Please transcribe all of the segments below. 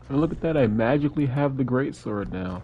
And look at that, I magically have the greatsword now.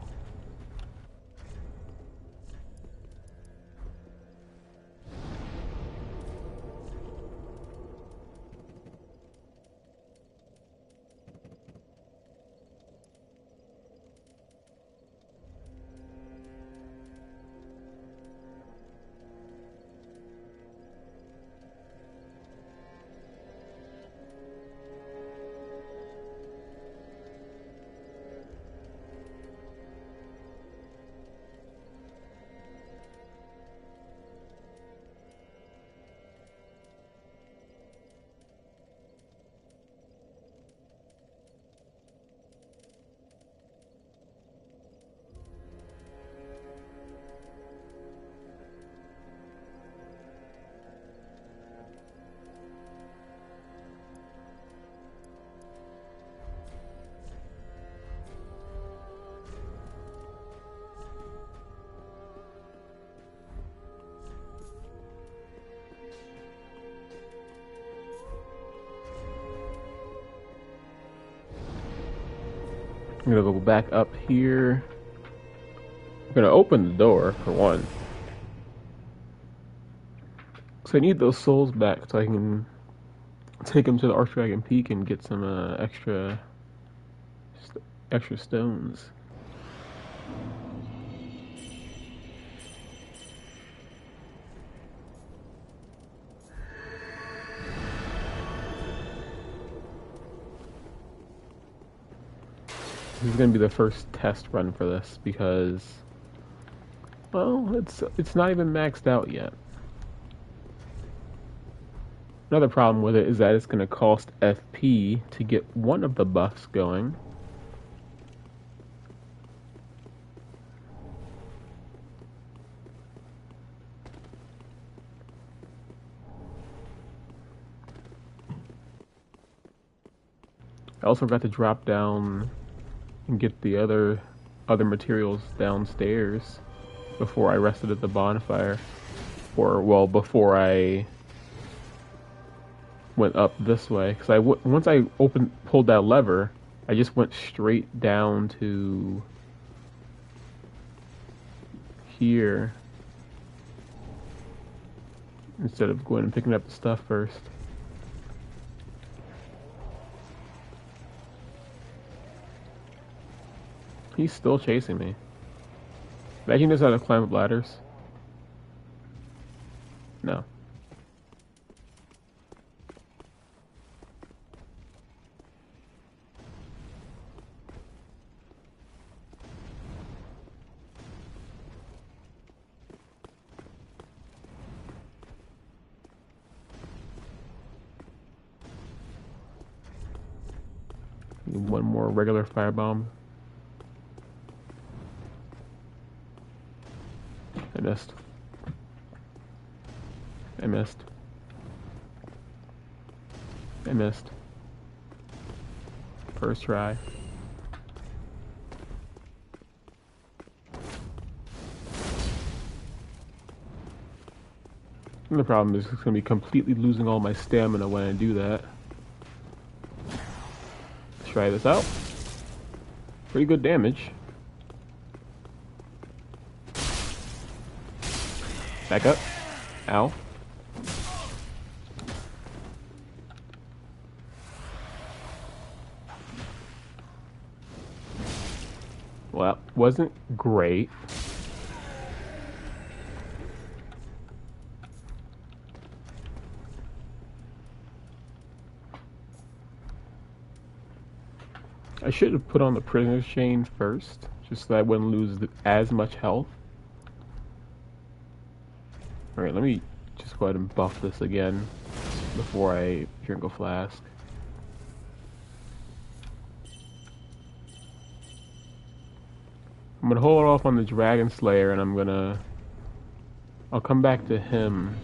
I'm gonna go back up here. I'm gonna open the door for one. Cause I need those souls back so I can take them to the Archdragon Peak and get some extra stones. This is gonna be the first test run for this because, well, it's not even maxed out yet. Another problem with it is that it's gonna cost FP to get one of the buffs going. I also got to drop down and get the other materials downstairs before I rested at the bonfire, or well, before I went up this way. Because once I pulled that lever, I just went straight down to here instead of going and picking up the stuff first. He's still chasing me. Imagine this how to climb up ladders. No. Need one more regular firebomb. I missed. I missed. I missed. First try. And the problem is it's going to be completely losing all my stamina when I do that. Let's try this out. Pretty good damage. Back up. Ow. Well, wasn't great. I should have put on the prisoner's chain first, just so I wouldn't lose as much health. Alright, let me just go ahead and buff this again before I drink a flask. I'm gonna hold off on the Dragon Slayer and I'll come back to him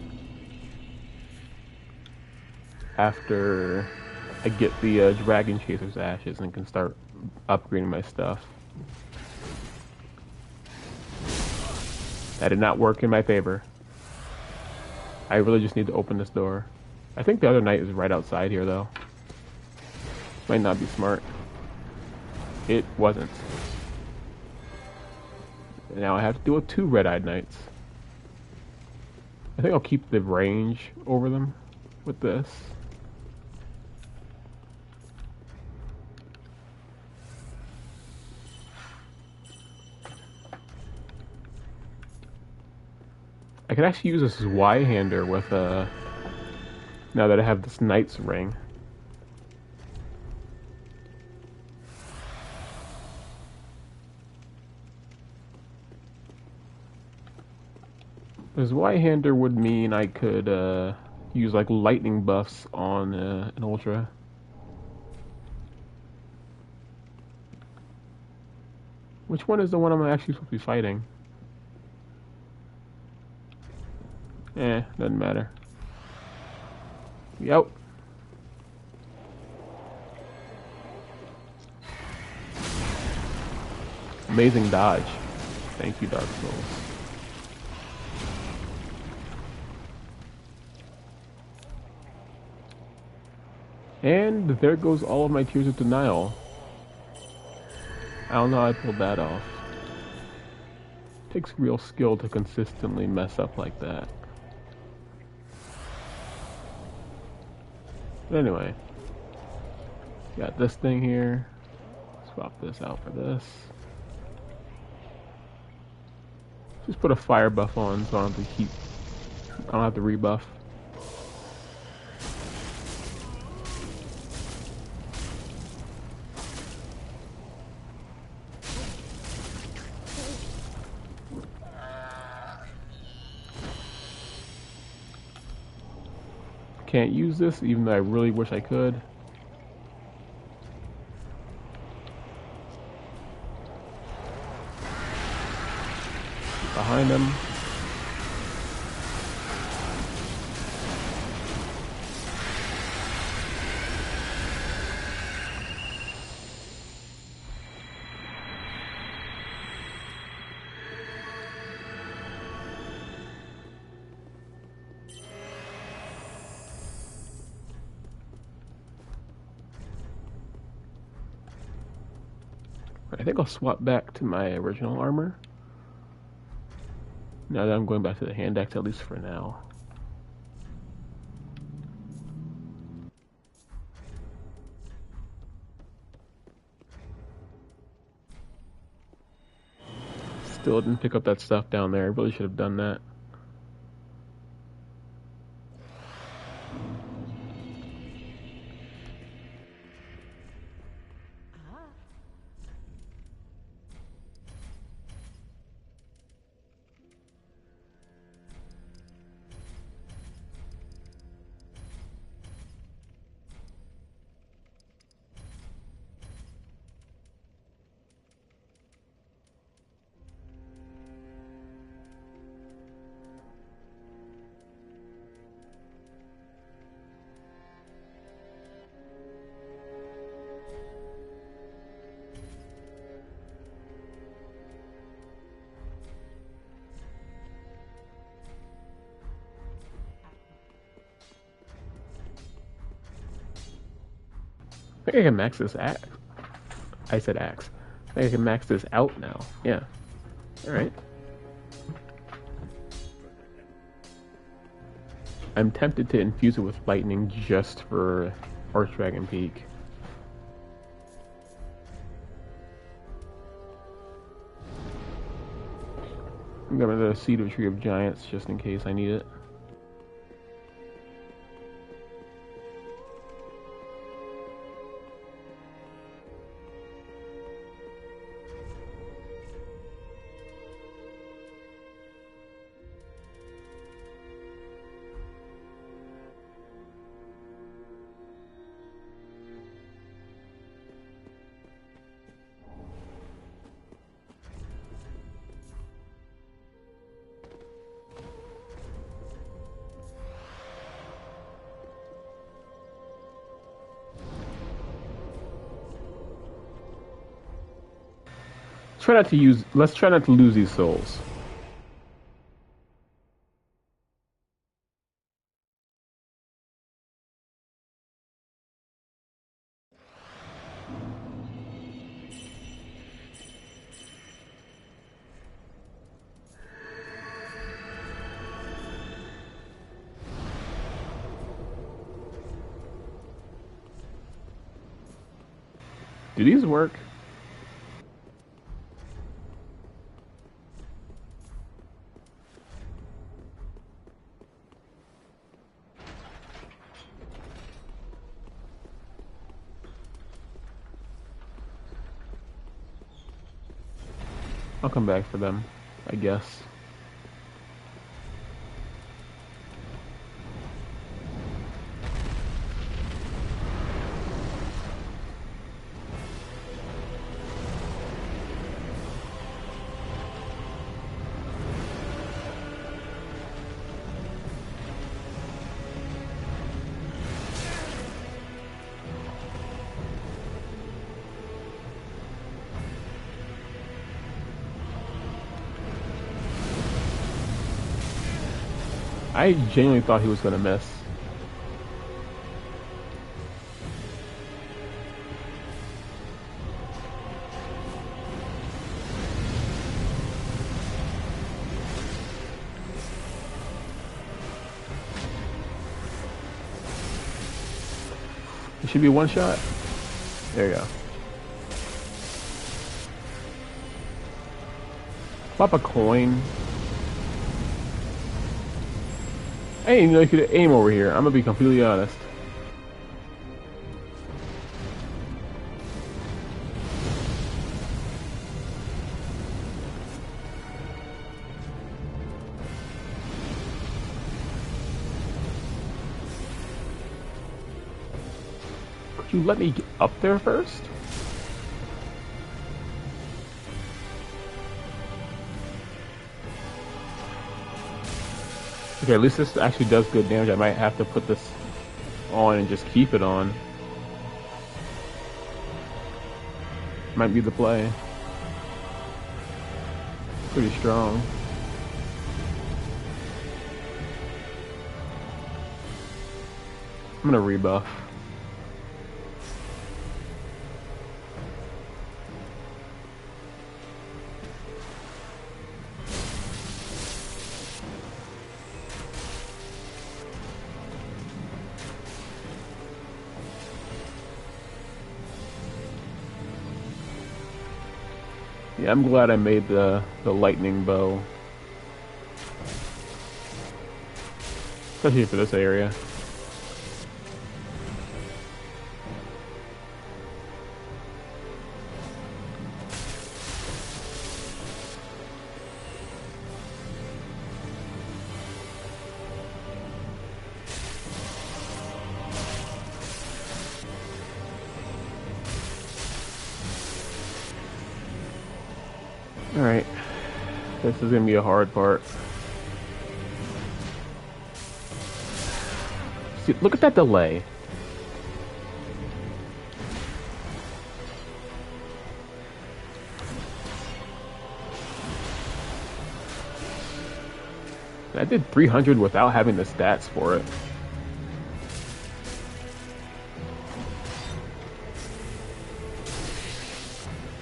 after I get the Dragon Chaser's ashes and can start upgrading my stuff. That did not work in my favor. I really just need to open this door. I think the other knight is right outside here though. Might not be smart. It wasn't. Now I have to deal with 2 red-eyed knights. I think I'll keep the range over them with this. I could actually use this as Y-hander with now that I have this knight's ring. This Y-hander would mean I could use like lightning buffs on an ultra. Which one is the one I'm actually supposed to be fighting? Doesn't matter. We out. Amazing dodge. Thank you, Dark Souls. And there goes all of my Tears of Denial. I don't know how I pulled that off. It takes real skill to consistently mess up like that. But anyway, got this thing here. Swap this out for this. Just put a fire buff on so I don't have to I don't have to rebuff. Can't use this even though I really wish I could. Behind him. I think I'll swap back to my original armor. Now that I'm going back to the hand axe, at least for now. Still didn't pick up that stuff down there. I really should have done that. I think I can max this axe. I said axe. I think I can max this out now. Yeah. Alright. I'm tempted to infuse it with lightning just for Archdragon Peak. I'm going to the Seed of Tree of Giants just in case I need it. Let's try not to lose these souls. Do these work? I'll come back for them, I guess. I genuinely thought he was gonna miss. It should be one shot. There you go. Pop a coin. I didn't even know you could aim over here. I'm gonna be completely honest. Could you let me get up there first? Okay, at least this actually does good damage. I might have to put this on and just keep it on. Might be the play. Pretty strong. I'm gonna rebuff. Yeah, I'm glad I made the lightning bow. Especially for this area. Alright. This is gonna be a hard part. See, look at that delay. I did 300 without having the stats for it.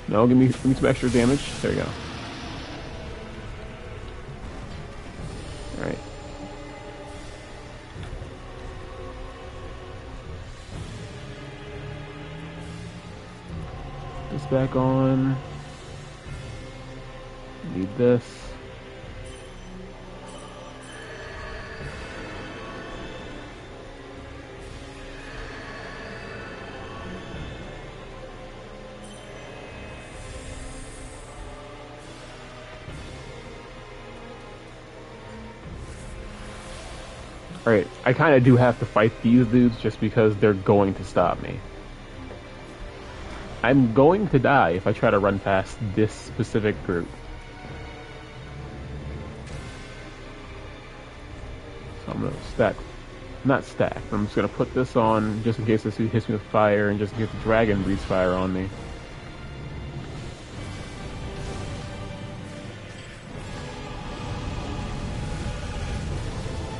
No, give me some extra damage. There you go. Alright. This back on. Need this. Alright, I kind of do have to fight these dudes just because they're going to stop me. I'm going to die if I try to run past this specific group. So I'm going to stack, not stack, I'm just going to put this on just in case this hits me with fire and just in case the dragon breathes fire on me.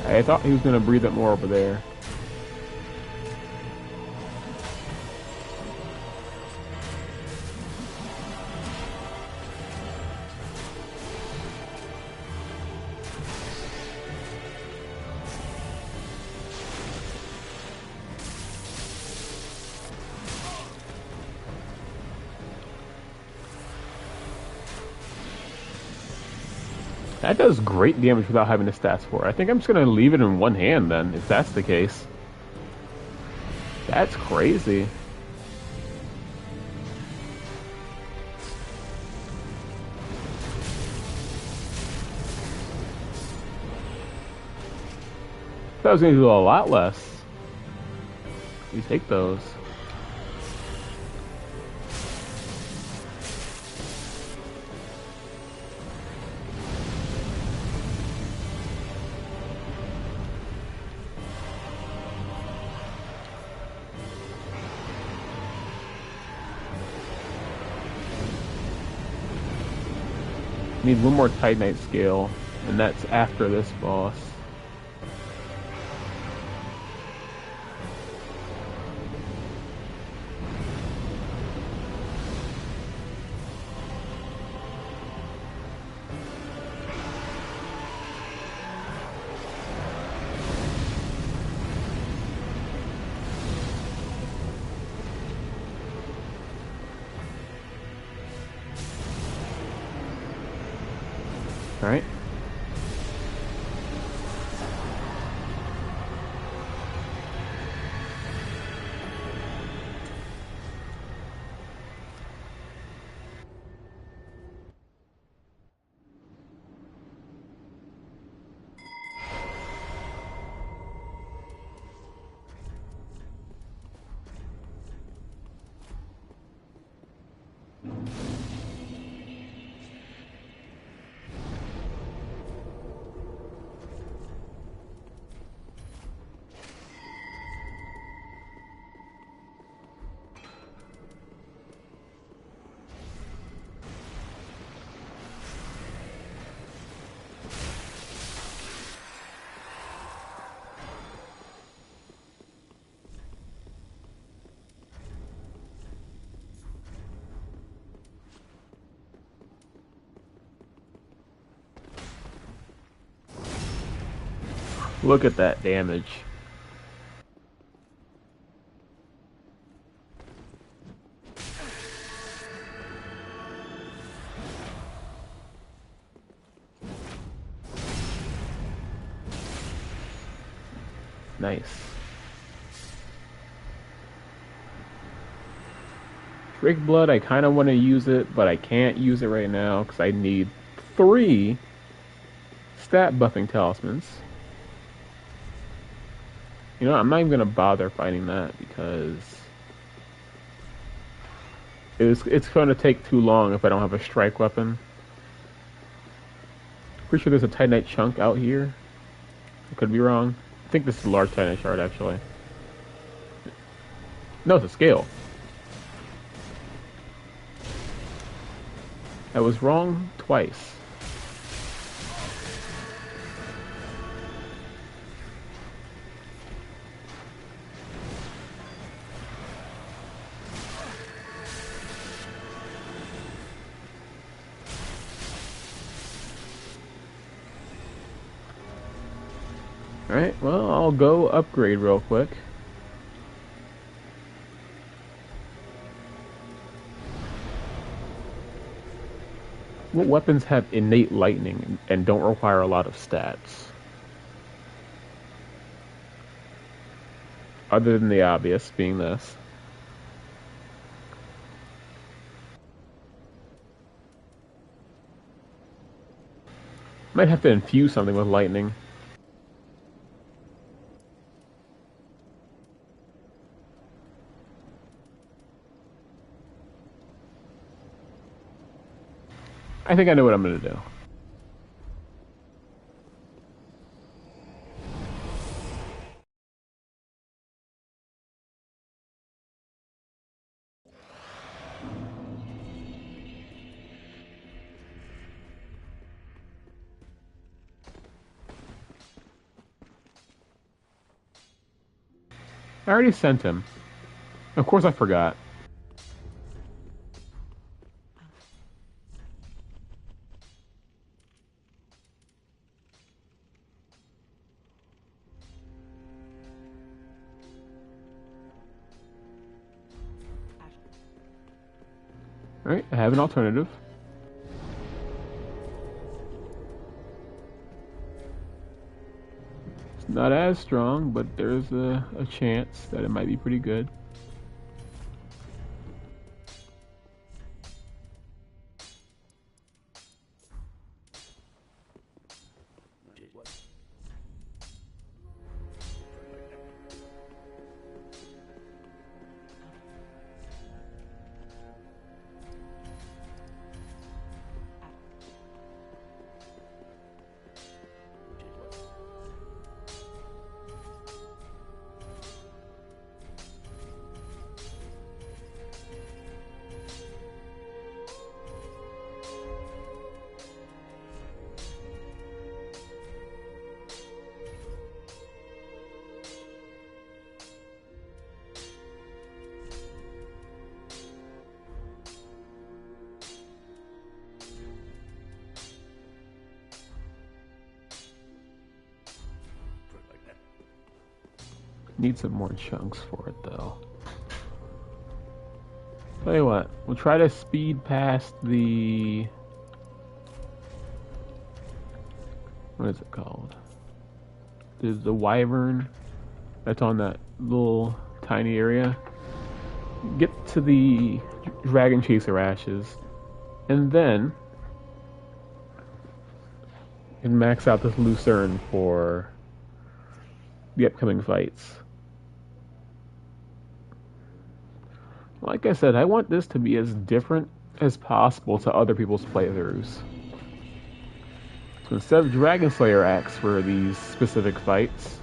I thought he was going to breathe it more over there. That does great damage without having the stats for it. I think I'm just gonna leave it in one hand then, if that's the case. That's crazy. That was gonna do a lot less. You take those. Need one more Titanite scale, and that's after this boss. Alright. Look at that damage. Nice. Drake Blood, I kind of want to use it, but I can't use it right now because I need 3 stat buffing talismans. You know, I'm not even gonna bother fighting that because it's gonna take too long if I don't have a strike weapon. Pretty sure there's a Titanite chunk out here. I could be wrong. I think this is a large Titanite shard actually. No, it's a scale. I was wrong twice. Alright, well, I'll go upgrade real quick. What weapons have innate lightning and don't require a lot of stats? Other than the obvious, being this. Might have to infuse something with lightning. I think I know what I'm gonna do. I already sent him. Of course I forgot. Alright, I have an alternative. Not as strong, but there's a chance that it might be pretty good. Need some more chunks for it though. Tell you what, we'll try to speed past the... What is it called? The wyvern that's on that little tiny area. Get to the dragon chaser ashes, and then and max out this lucerne for the upcoming fights. Like I said, I want this to be as different as possible to other people's playthroughs. So instead of Dragon Slayer Axe for these specific fights,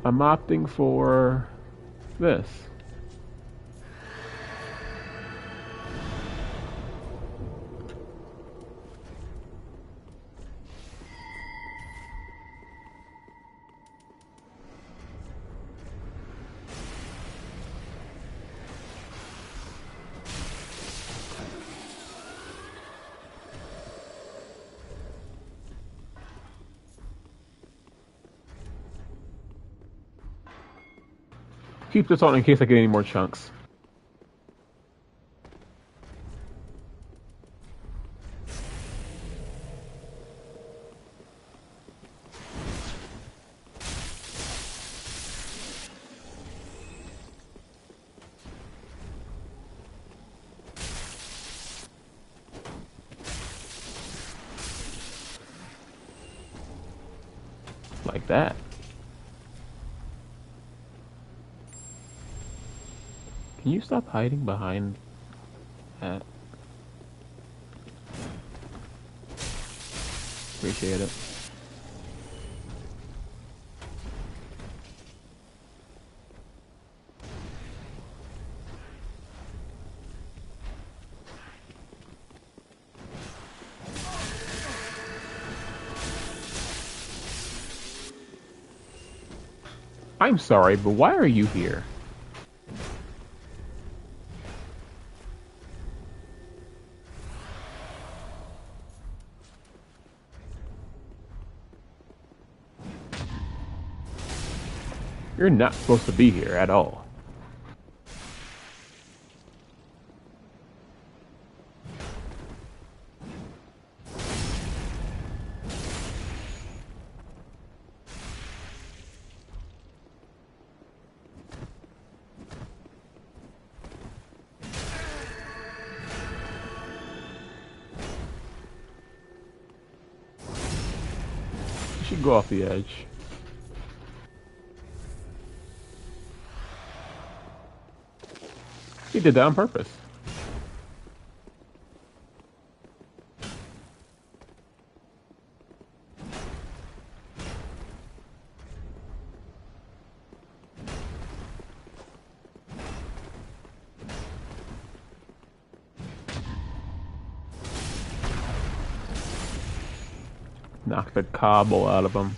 I'm opting for this. Keep this on in case I get any more chunks. Like that. Can you stop hiding behind that? Appreciate it. I'm sorry, but why are you here? You're not supposed to be here at all. You should go off the edge. He did that on purpose. Knock the cobble out of him.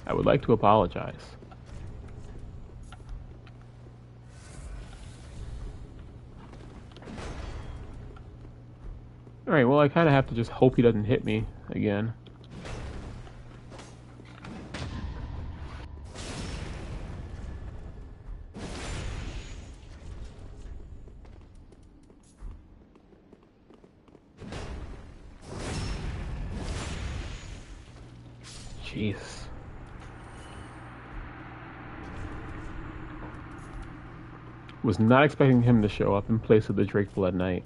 I would like to apologize. Alright, well I kinda have to just hope he doesn't hit me again. Jeez. Was not expecting him to show up in place of the Drake Blood Knight.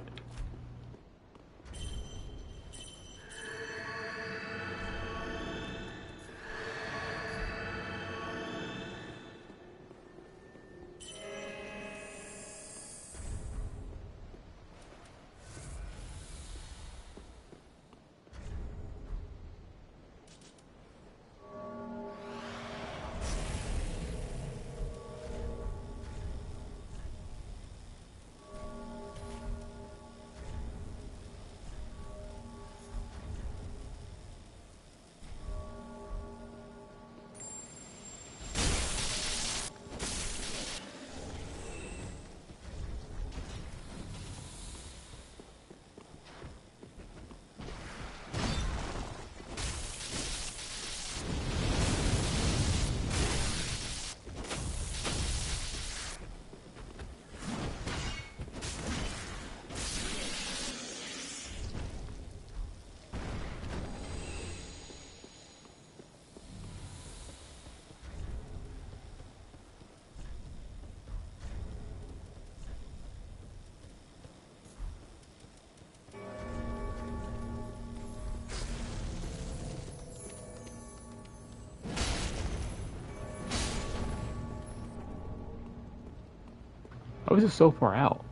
How is it so far out?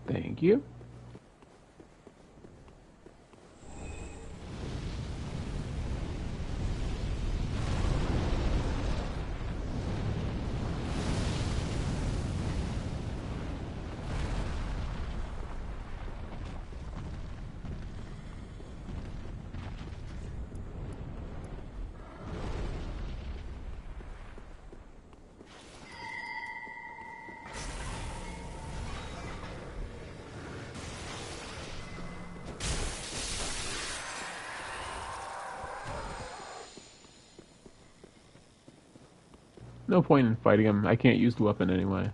Thank you. No point in fighting him. I can't use the weapon anyway.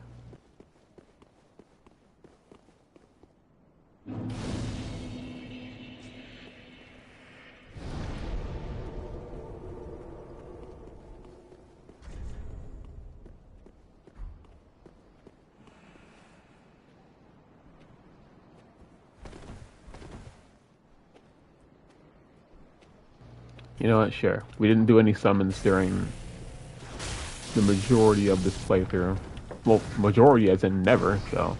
You know what? Sure. We didn't do any summons during the majority of this playthrough. Well, majority as in never, so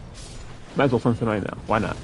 might as well summon tonight now. Why not?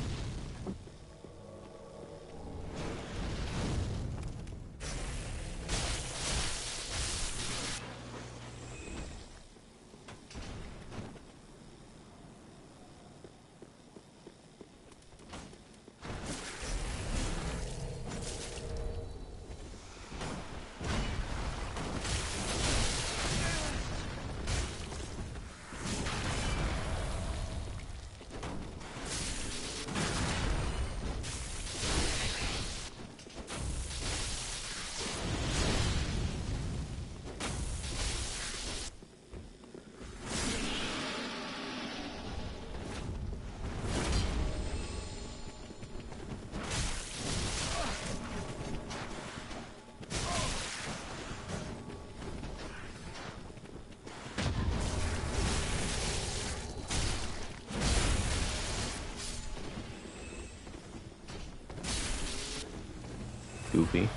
Goofy.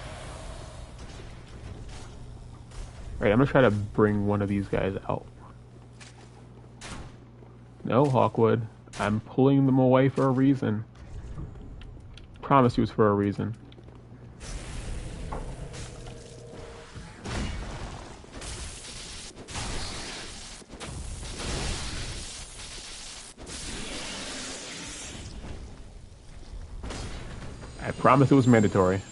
Alright, I'm gonna try to bring one of these guys out. No, Hawkwood. I'm pulling them away for a reason. Promise you it's for a reason. promise it was mandatory.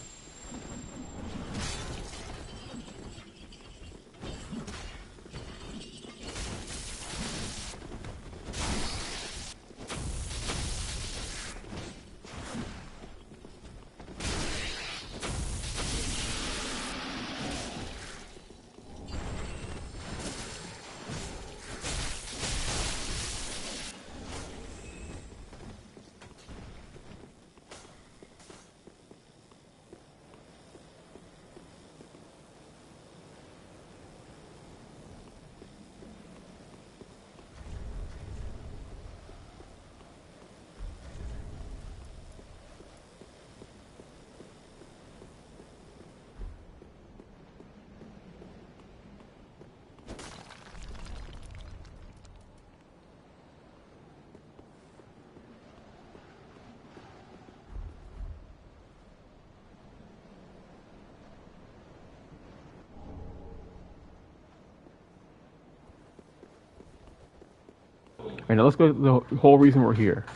All right, now let's go to the whole reason we're here.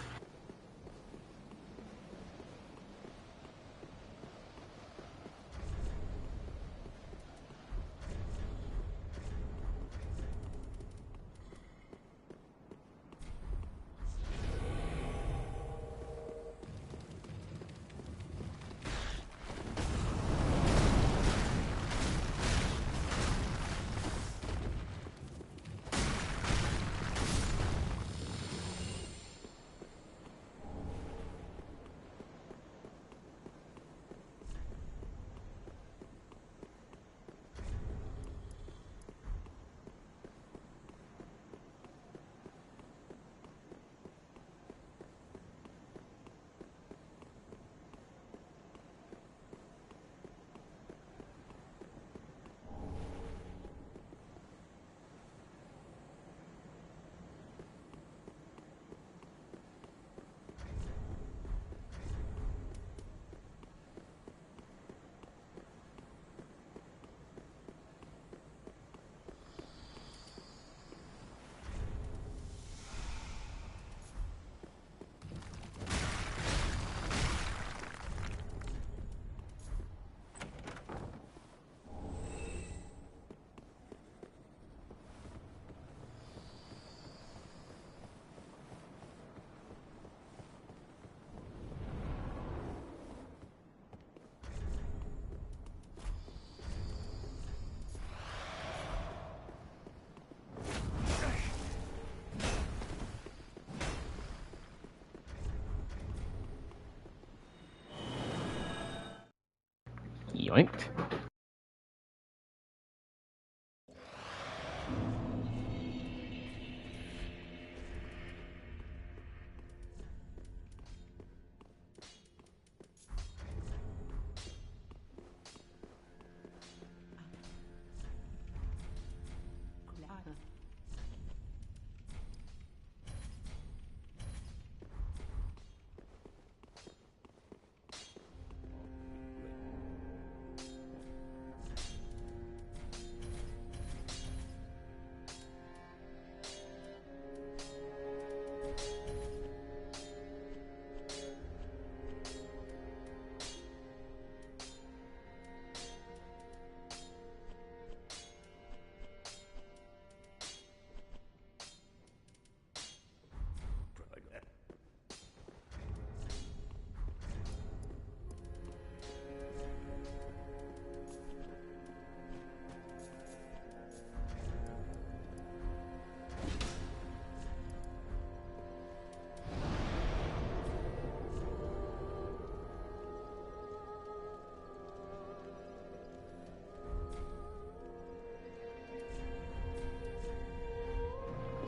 Yoinked.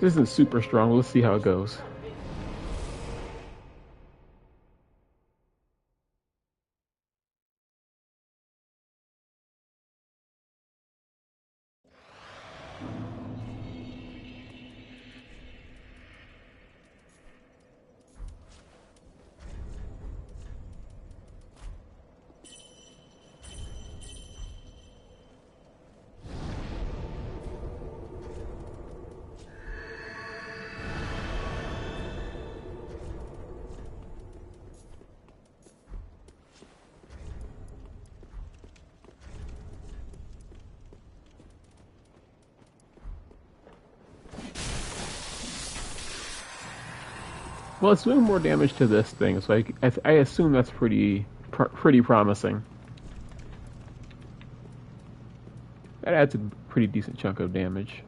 This isn't super strong. Let's see how it goes. Well, it's doing more damage to this thing, so I assume that's pretty promising. That adds a pretty decent chunk of damage.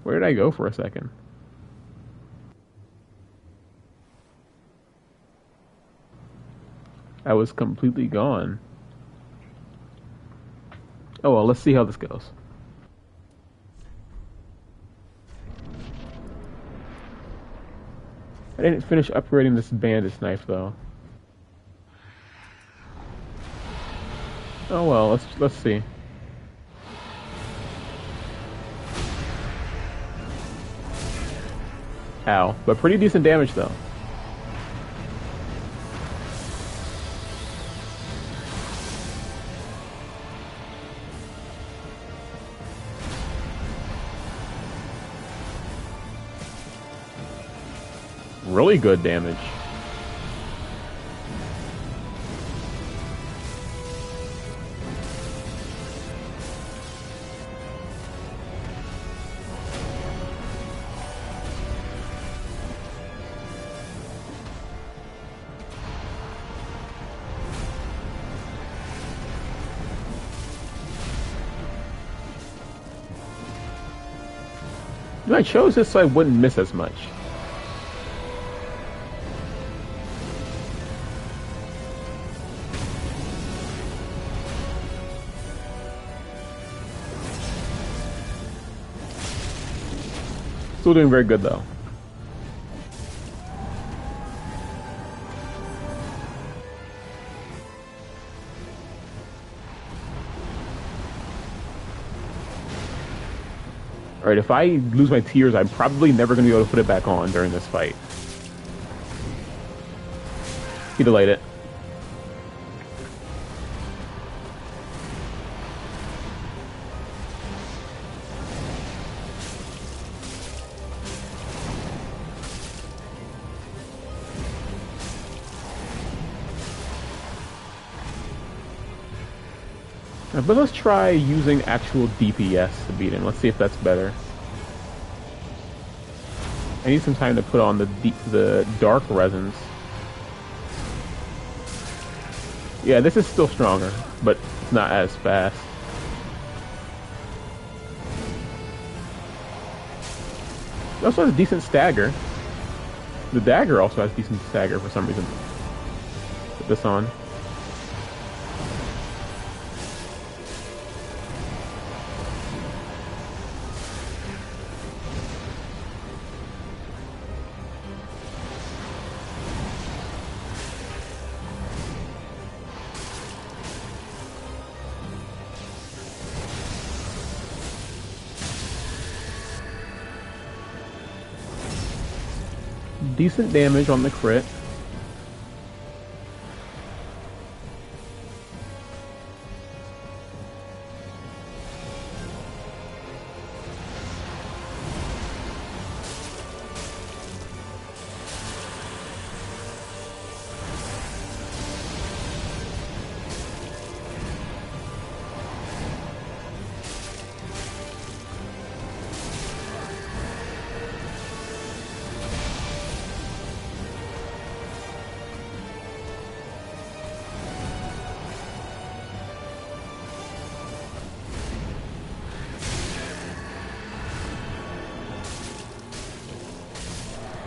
Where did I go for a second? I was completely gone. Oh well, let's see how this goes. I didn't finish upgrading this bandit knife though. Oh well, let's see. Ow, but pretty decent damage though. Really good damage. I chose this so I wouldn't miss as much. Still doing very good though. Alright, if I lose my tears, I'm probably never going to be able to put it back on during this fight. He delayed it. But let's try using actual DPS to beat him. Let's see if that's better. I need some time to put on the dark resins. Yeah, this is still stronger, but it's not as fast. It also has decent stagger. The dagger also has decent stagger for some reason. Put this on. Decent damage on the crit.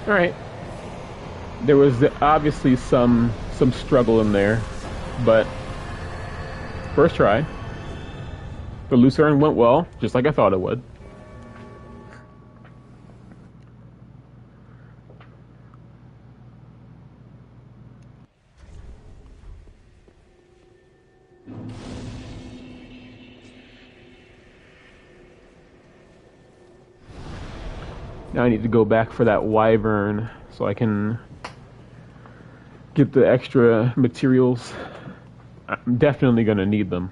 All right. There was obviously some struggle in there, but first try. The Lucerne went well, just like I thought it would. Now I need to go back for that wyvern so I can get the extra materials. I'm definitely going to need them.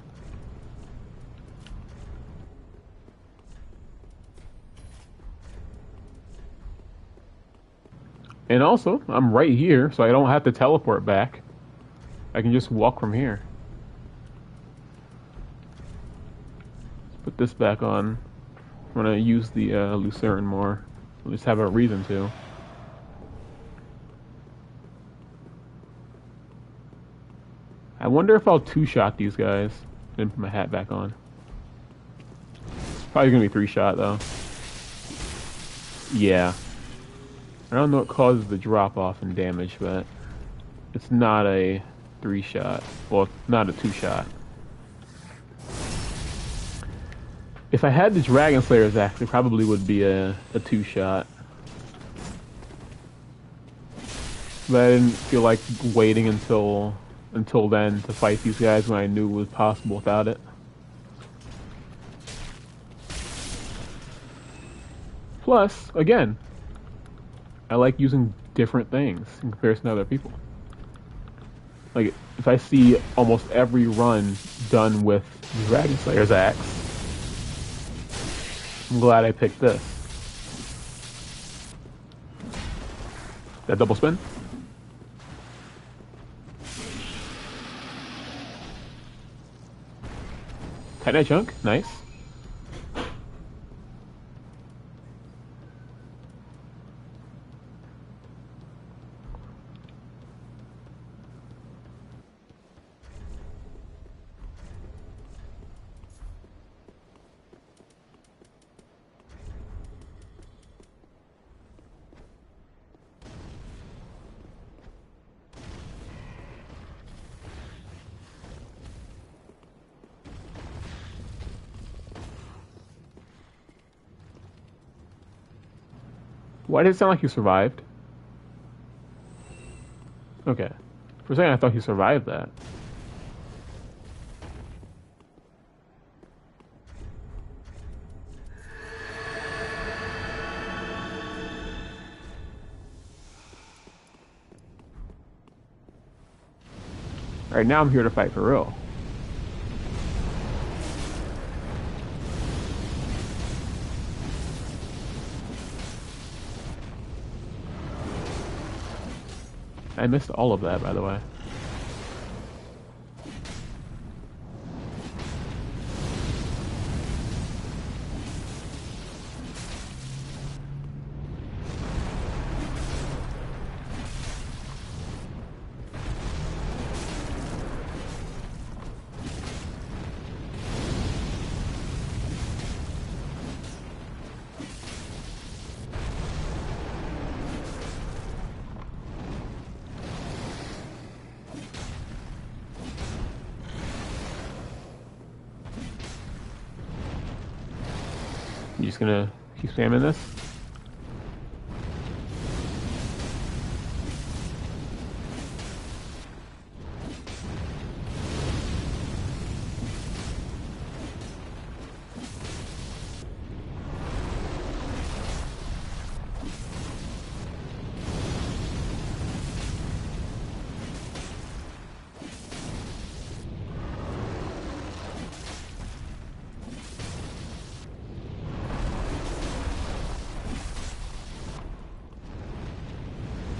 And also, I'm right here, so I don't have to teleport back. I can just walk from here. this back on. I'm gonna use the Lucerne more. At least have a reason to. I wonder if I'll two-shot these guys. Then put my hat back on. It's probably gonna be three-shot though. Yeah. I don't know what causes the drop-off in damage, but it's not a three-shot. Well, it's not a two-shot. If I had the Dragon Slayer's axe, it probably would be a two-shot. But I didn't feel like waiting until then to fight these guys when I knew it was possible without it. Plus, again, I like using different things in comparison to other people. Like, if I see almost every run done with Dragon Slayer's axe, I'm glad I picked this. That double spin? Titanite chunk, nice. Why did it sound like you survived? Okay. For a second I thought you survived that. Alright, now I'm here to fight for real. I missed all of that, by the way. You just gonna keep spamming this?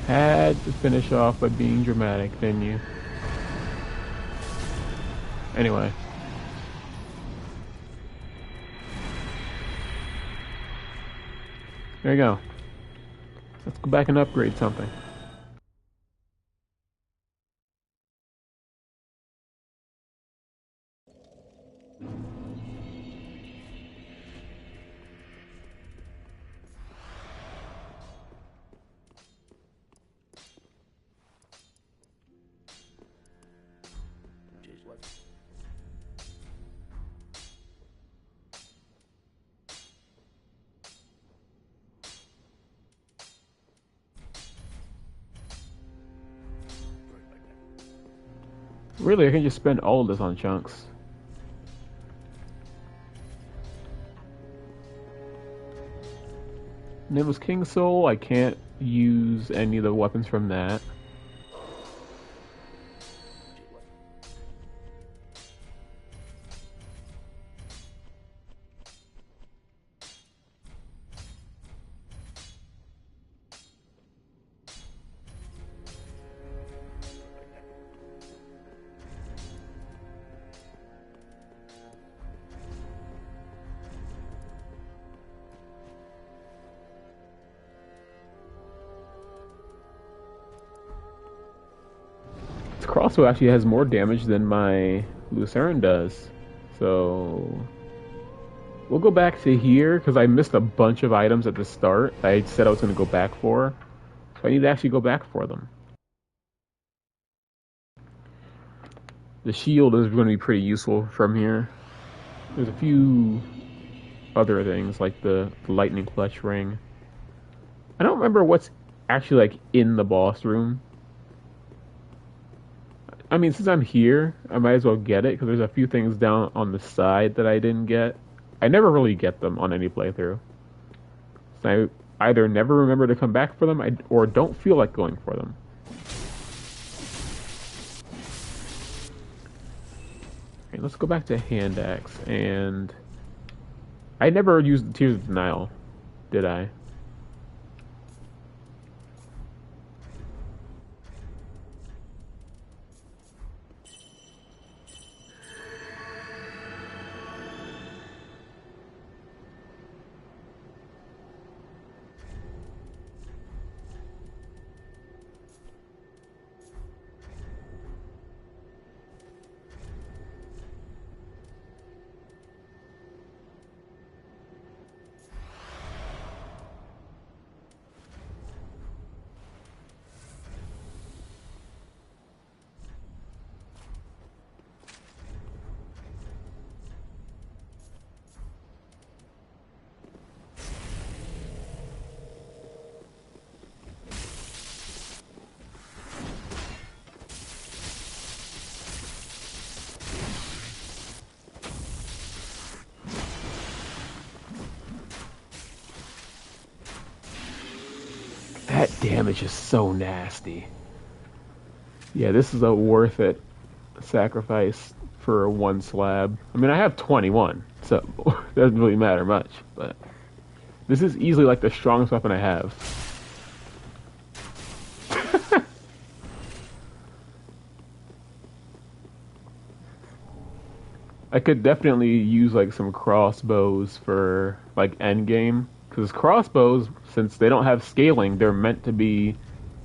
Had to finish off by being dramatic, didn't you? Anyway. There you go. Let's go back and upgrade something. Really, I can just spend all of this on chunks. Nimbus King Soul, I can't use any of the weapons from that. crossbow actually has more damage than my Lucerne does. So we'll go back to here because I missed a bunch of items at the start I said I was going to go back for. So I need to actually go back for them. The shield is going to be pretty useful from here. There's a few other things like the lightning clutch ring. I don't remember what's actually like in the boss room. I mean, since I'm here, I might as well get it because there's a few things down on the side that I didn't get. I never really get them on any playthrough. So I either never remember to come back for them or don't feel like going for them. Okay, let's go back to hand axe, and I never used the Tears of Denial, did I? That damage is so nasty. Yeah, this is a worth it sacrifice for one slab. I mean, I have 21, so it doesn't really matter much, but this is easily like the strongest weapon I have. I could definitely use like some crossbows for like endgame, because crossbows, since they don't have scaling, they're meant to be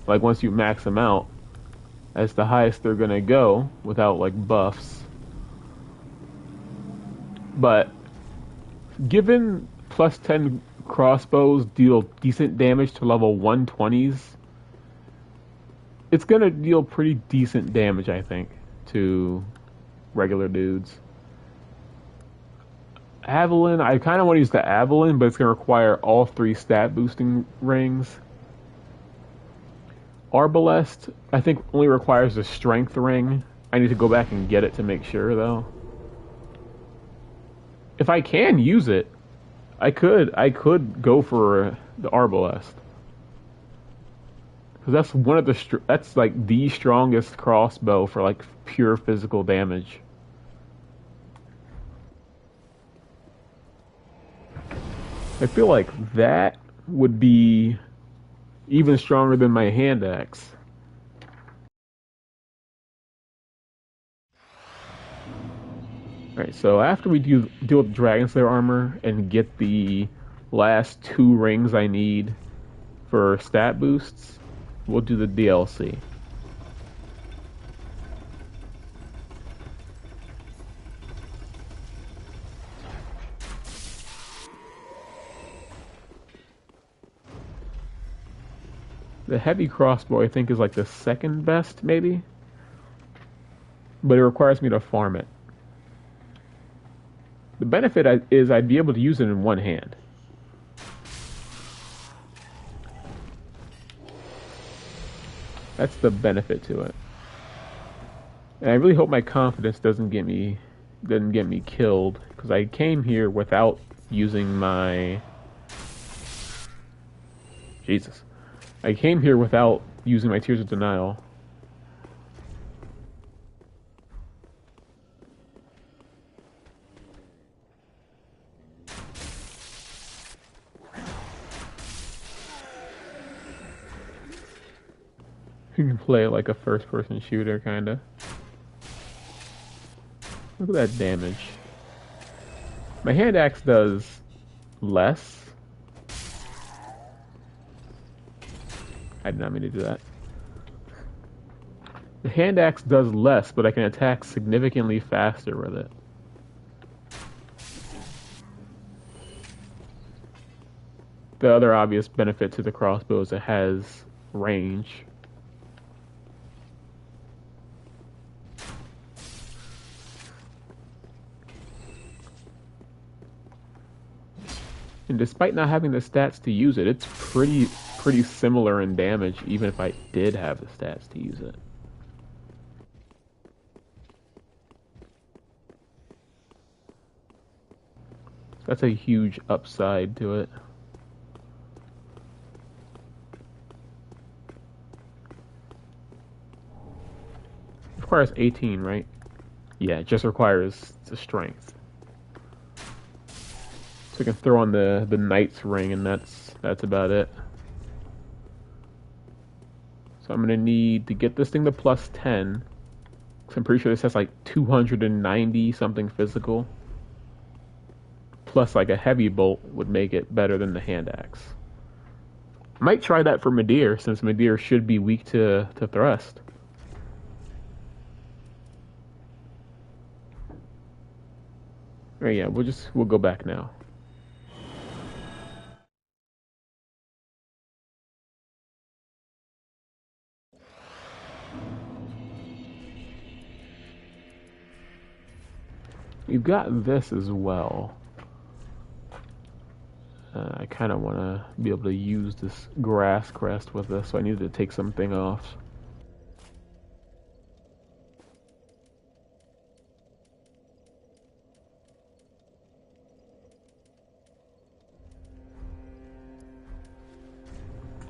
like once you max them out, that's the highest they're gonna go without like buffs. But given plus 10 crossbows deal decent damage to level 120s, it's gonna deal pretty decent damage, I think, to regular dudes. Avalon, I kind of want to use the Avalon, but it's going to require all 3 stat boosting rings. Arbalest, I think, only requires the strength ring. I need to go back and get it to make sure, though. If I can use it, I could go for the Arbalest. Because that's one of that's like the strongest crossbow for like pure physical damage. I feel like that would be even stronger than my hand axe. Alright, so after we deal with Dragon Slayer armor and get the last 2 rings I need for stat boosts, we'll do the DLC. The heavy crossbow, I think, is like the second best, maybe? But it requires me to farm it. The benefit is I'd be able to use it in one hand. That's the benefit to it. And I really hope my confidence doesn't get me killed, because I came here without using my... Jesus. I came here without using my Tears of Denial. You can play it like a first-person shooter, kinda. Look at that damage. My hand axe does less. I did not mean to do that. The hand axe does less, but I can attack significantly faster with it. The other obvious benefit to the crossbow is it has range. And despite not having the stats to use it, it's pretty similar in damage, even if I did have the stats to use it. That's a huge upside to it. It requires 18, right? Yeah, it just requires the strength. So we can throw on the knight's ring, and that's about it. So I'm gonna need to get this thing to plus 10. Cause I'm pretty sure this has like 290 something physical. Plus like a heavy bolt would make it better than the hand axe. Might try that for Midir, since Midir should be weak to thrust. Oh yeah, we'll go back now. You've got this as well. I kind of want to be able to use this grass crest with this, so I needed to take something off.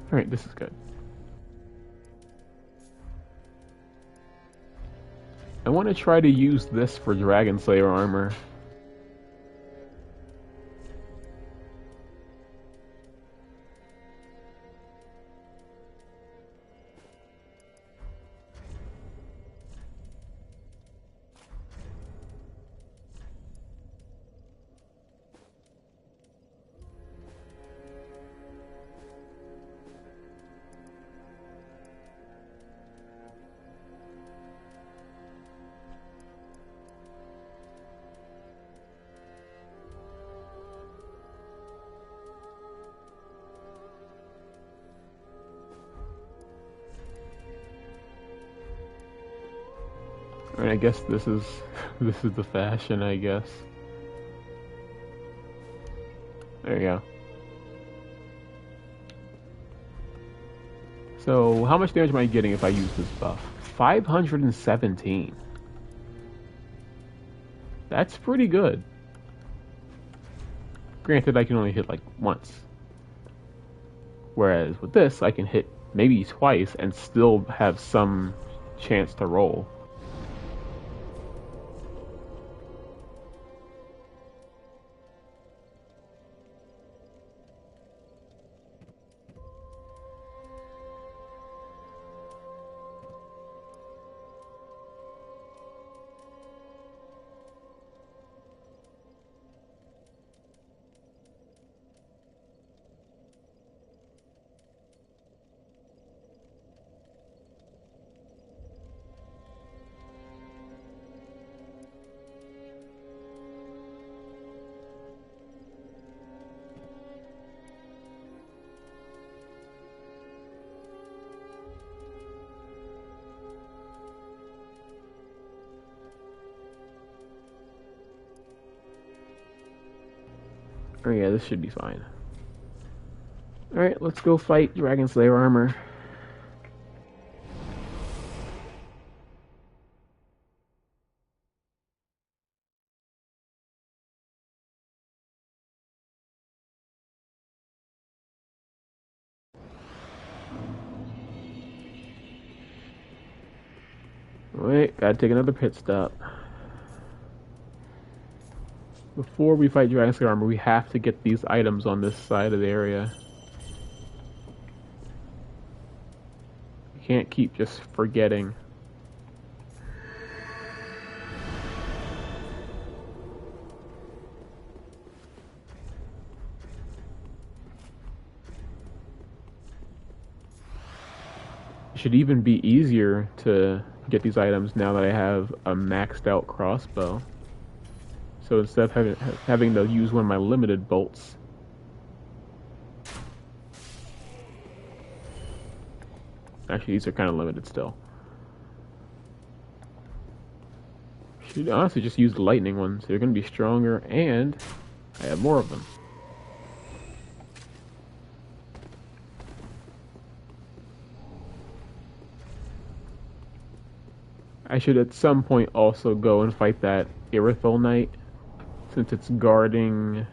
Alright, this is good. I want to try to use this for Dragon Slayer armor. I mean, I guess this is the fashion, I guess. There you go. So, how much damage am I getting if I use this buff? 517. That's pretty good. Granted, I can only hit like once. Whereas with this, I can hit maybe twice and still have some chance to roll. Oh yeah, this should be fine. Alright, let's go fight Dragon Slayer armor. Wait, gotta take another pit stop. Before we fight Dragon Slayer armor, we have to get these items on this side of the area. We can't keep just forgetting. It should even be easier to get these items now that I have a maxed out crossbow. So instead of having to use one of my limited bolts, actually these are kind of limited still. Should honestly just use the lightning ones. They're going to be stronger, and I have more of them. I should at some point also go and fight that Irithel Knight, since it's guarding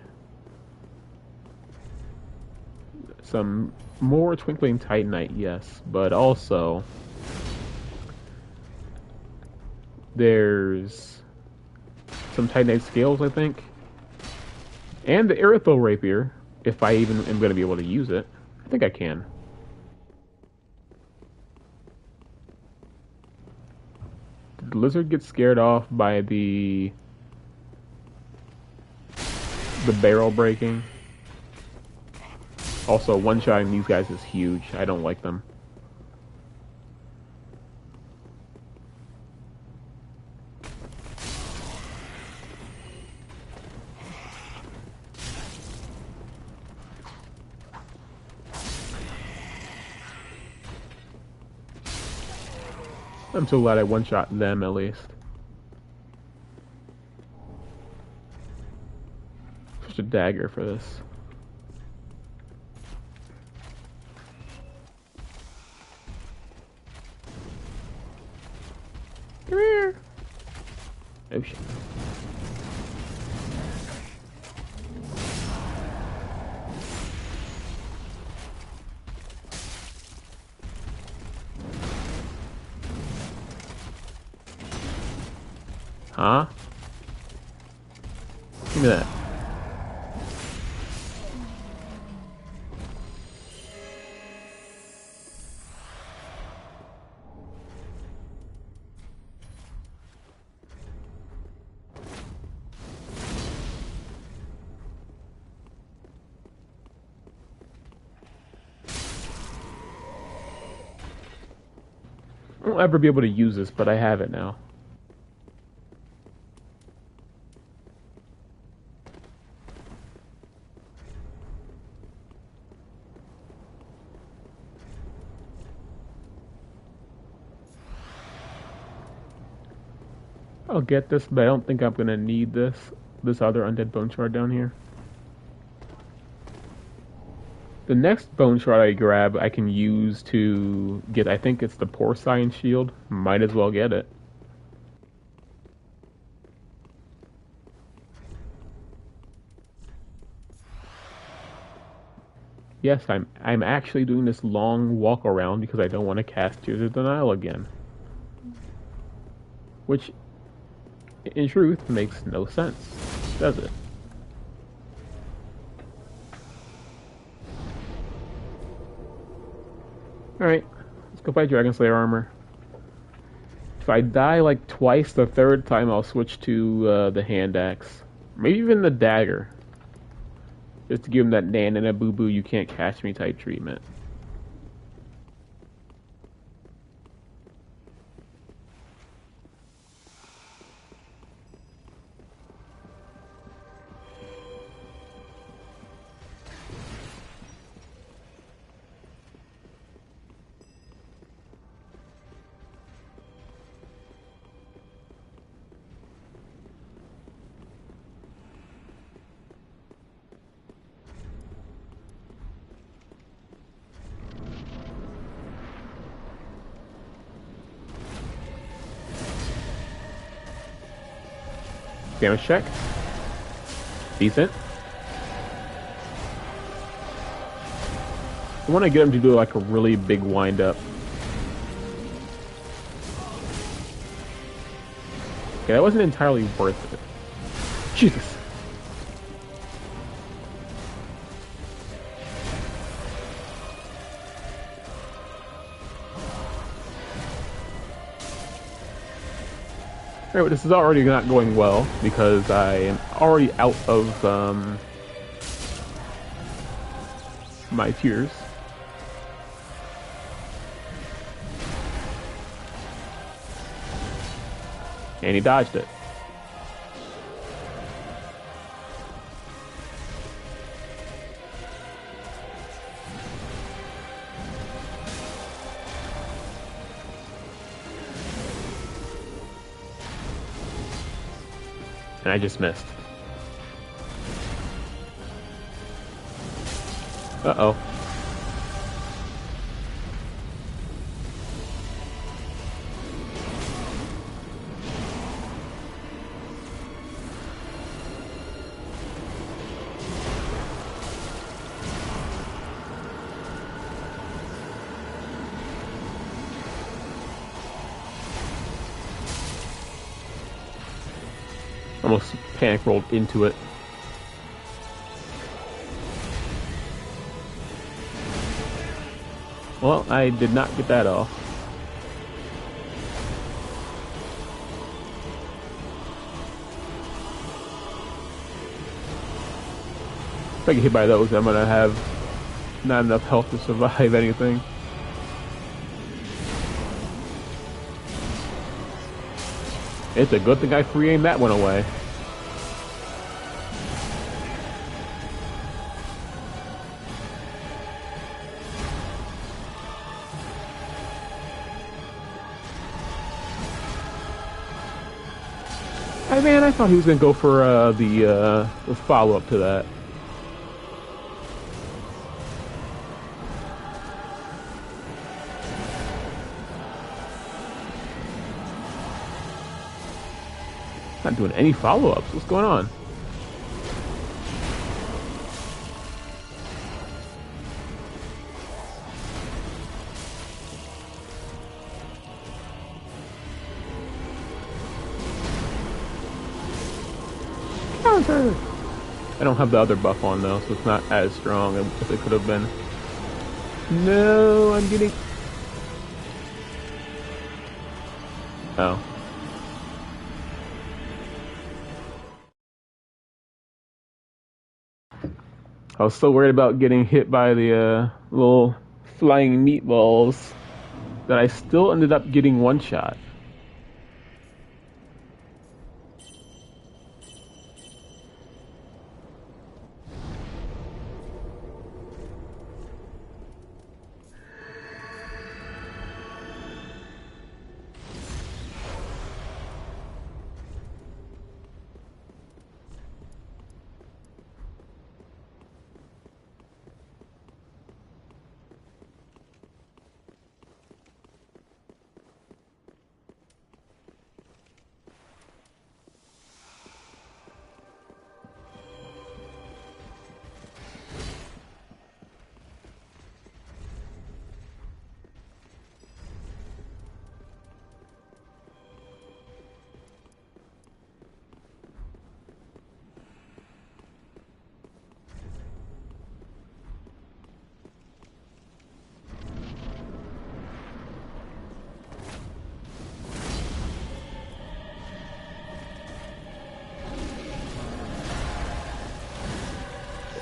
some more Twinkling Titanite, yes, but also there's some Titanite scales, I think, and the Irithel Rapier, if I even am going to be able to use it. I think I can. Did the lizard get scared off by the barrel breaking? Also, one-shotting these guys is huge. I don't like them. I'm so glad I one-shot them at least. Just a dagger for this. Come here. Oh shit. Huh? Give me that. I won't ever be able to use this, but I have it now. I'll get this, but I don't think I'm gonna need this other undead bone shard down here. The next bone shard I grab, I can use to get, I think it's the porcine shield. Might as well get it. Yes, I'm actually doing this long walk around because I don't want to cast Tears of Denial again. Which, in truth, makes no sense, does it? Alright, let's go fight Dragon Slayer armor. If I die like twice, the third time I'll switch to the hand axe. Maybe even the dagger. Just to give him that Nan and a boo boo you can't catch me type treatment. Damage check. Decent. I want to get him to do like a really big wind up. Okay, that wasn't entirely worth it. Jesus. Alright, this is already not going well because I am already out of my tears. And he dodged it. And I just missed. Uh-oh. Almost panic rolled into it. Well, I did not get that off. If I get hit by those, I'm gonna have not enough health to survive anything. It's a good thing I free aimed that one away. Hey man, I thought he was gonna go for the follow-up to that. Not doing any follow-ups. What's going on? Counter! I don't have the other buff on though, so it's not as strong as it could have been. No, I'm getting... Oh. I was so worried about getting hit by the little flying meatballs that I still ended up getting one shot.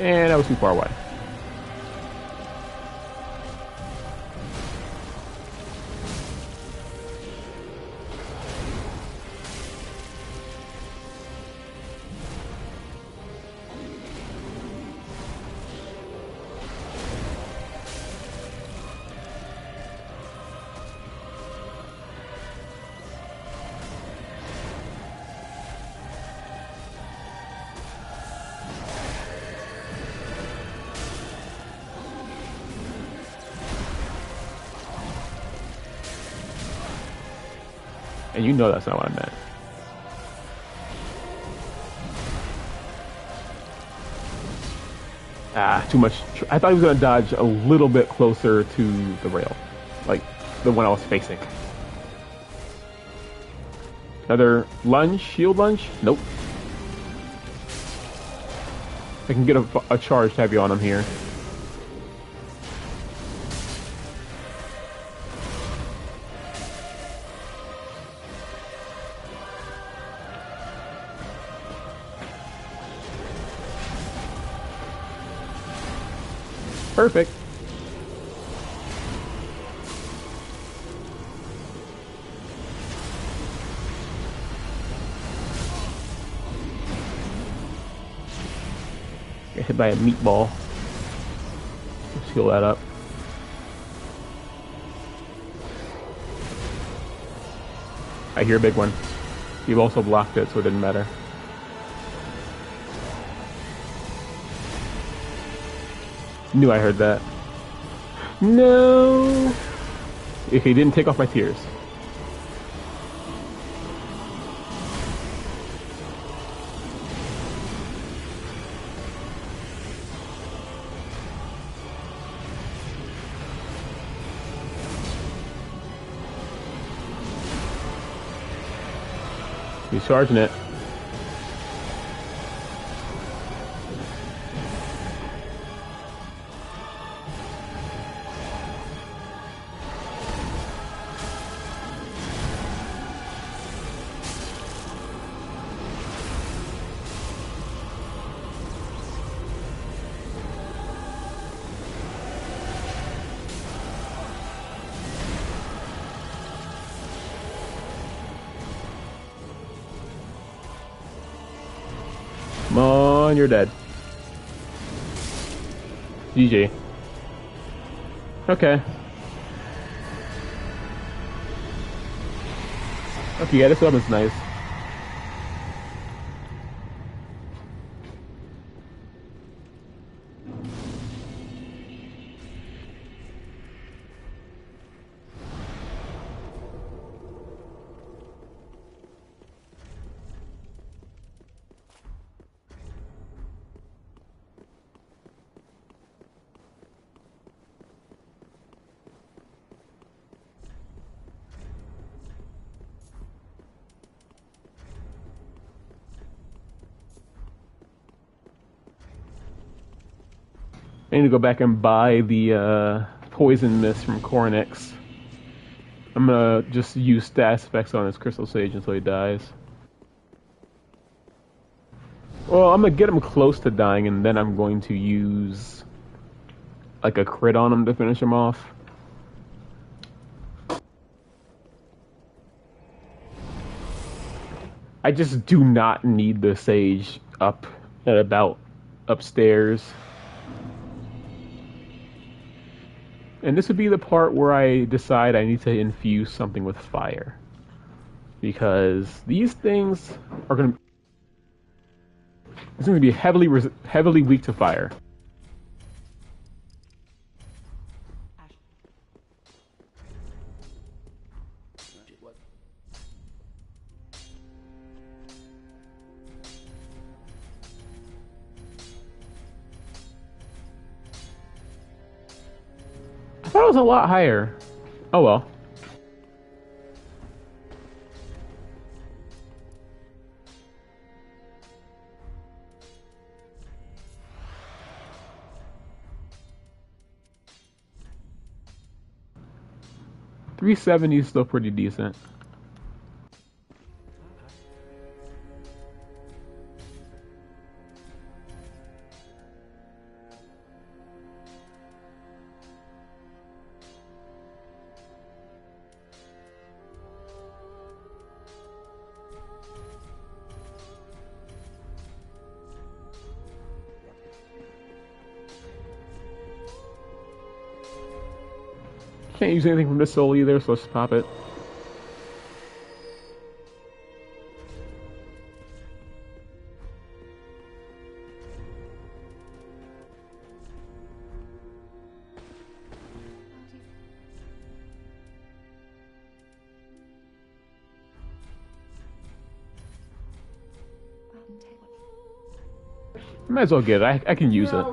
And I was too far away. And you know that's not what I meant. Ah, too much. I thought he was going to dodge a little bit closer to the rail. Like, the one I was facing. Another lunge? Shield lunge? Nope. I can get a charged heavy on him here. Perfect. hit by a meatball. Let's heal that up. I hear a big one. You've also blocked it, so it didn't matter. Knew I heard that. No! If he didn't take off my tears. He's charging it. Come on, you're dead. GG. Okay. Okay, yeah, this weapon's nice. I need to go back and buy the poison mist from Cornix. I'm gonna just use stat effects on his Crystal Sage until he dies. Well, I'm gonna get him close to dying, and then I'm going to use like a crit on him to finish him off. I just do not need the Sage up at about upstairs. And this would be the part where I decide I need to infuse something with fire. Because these things are going to... It's going to be heavily weak to fire. I thought it was a lot higher. Oh well. $370 is still pretty decent. Can't use anything from this soul either, so let's pop it. Might as well get it. I can use it.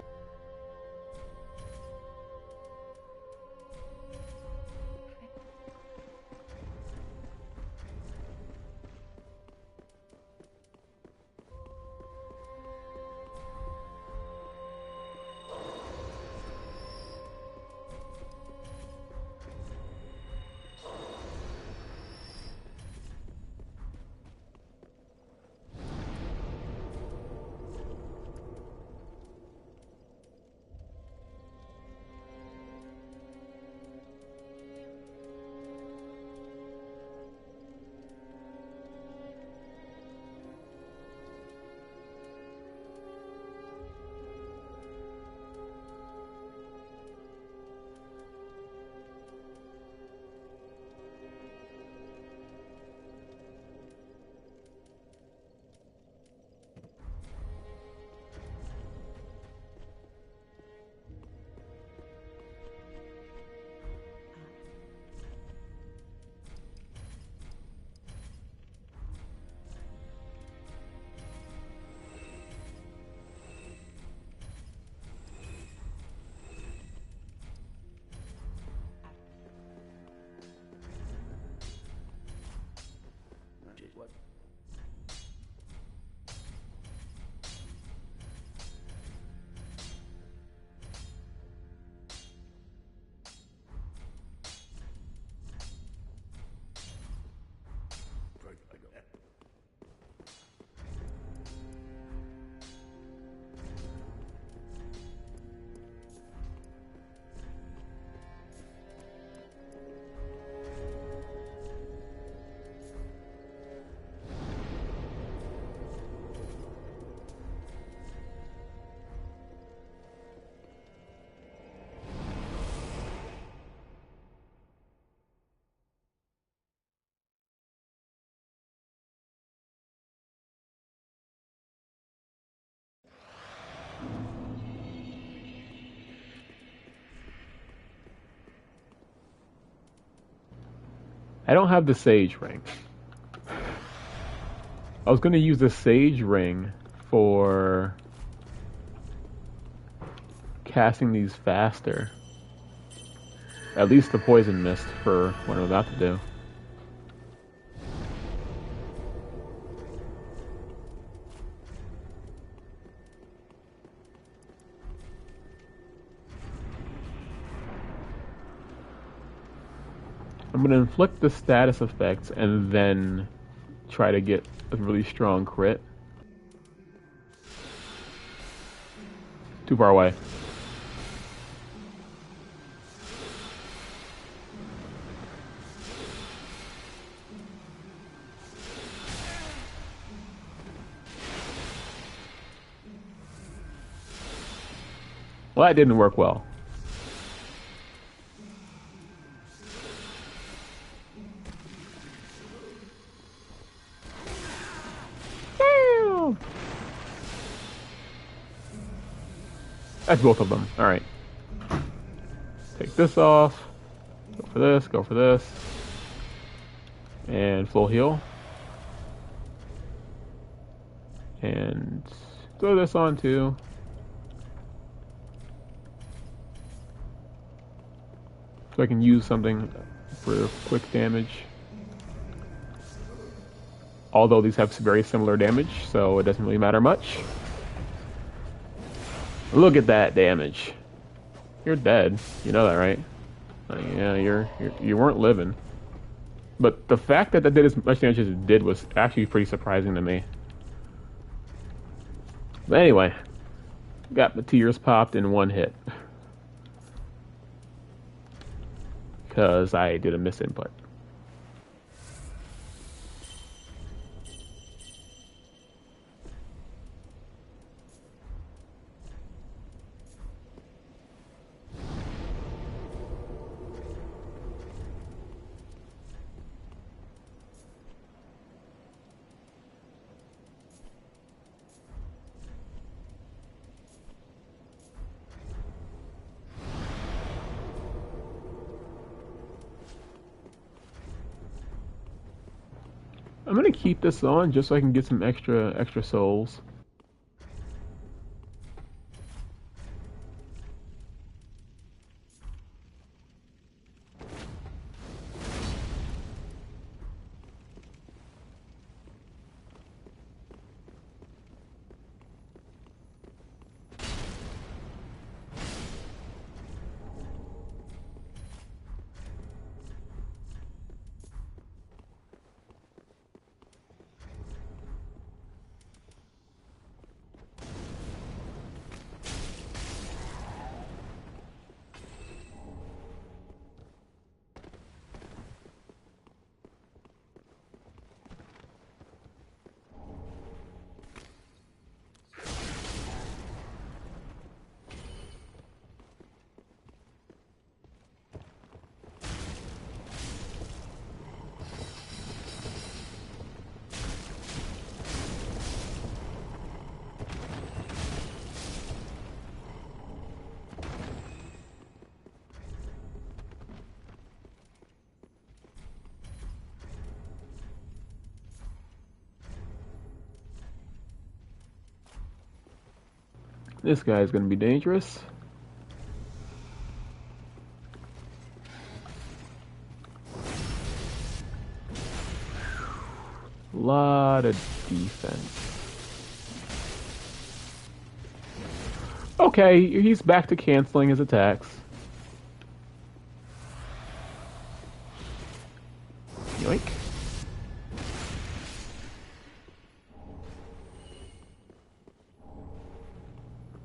I don't have the Sage Ring. I was going to use the Sage Ring for casting these faster. At least the Poison Mist for what I'm about to do. I'm going to inflict the status effects and then try to get a really strong crit. Too far away. Well, that didn't work well. That's both of them. Alright. Take this off. Go for this, go for this. And full heal. And throw this on too. So I can use something for quick damage. Although these have very similar damage, so it doesn't really matter much. Look at that damage. You're dead. You know that, right? Yeah, you weren't living. But the fact that that did as much damage as it did was actually pretty surprising to me. But anyway, got the tears popped in one hit. Because I did a misinput. I'm gonna keep this on just so I can get some extra souls. This guy is gonna be dangerous. Lot of defense. Okay, he's back to canceling his attacks. Yoink.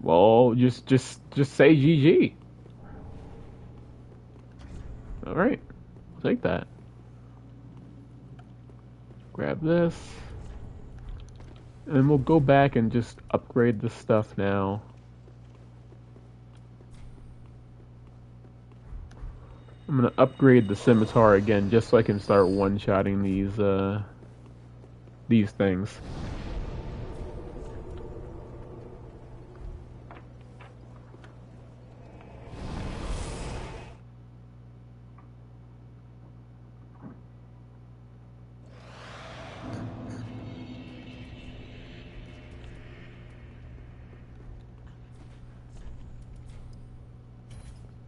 Well, just say GG. All right, I'll take that. Grab this, and we'll go back and just upgrade this stuff now. I'm gonna upgrade the scimitar again just so I can start one-shotting these things.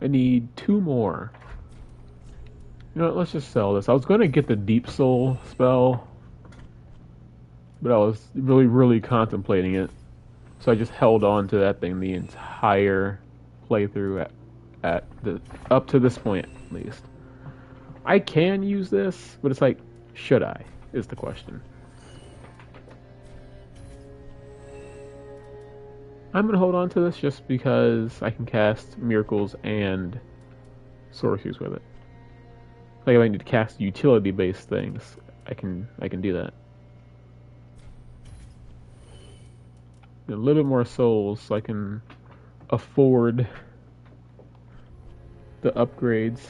I need 2 more. You know what, let's just sell this. I was going to get the Deep Soul spell, but I was really contemplating it. So I just held on to that thing the entire playthrough at the up to this point at least. I can use this, but it's like, should I? Is the question. I'm gonna hold on to this just because I can cast miracles and sorceries with it. Like if I need to cast utility-based things, I can do that. A little bit more souls so I can afford the upgrades.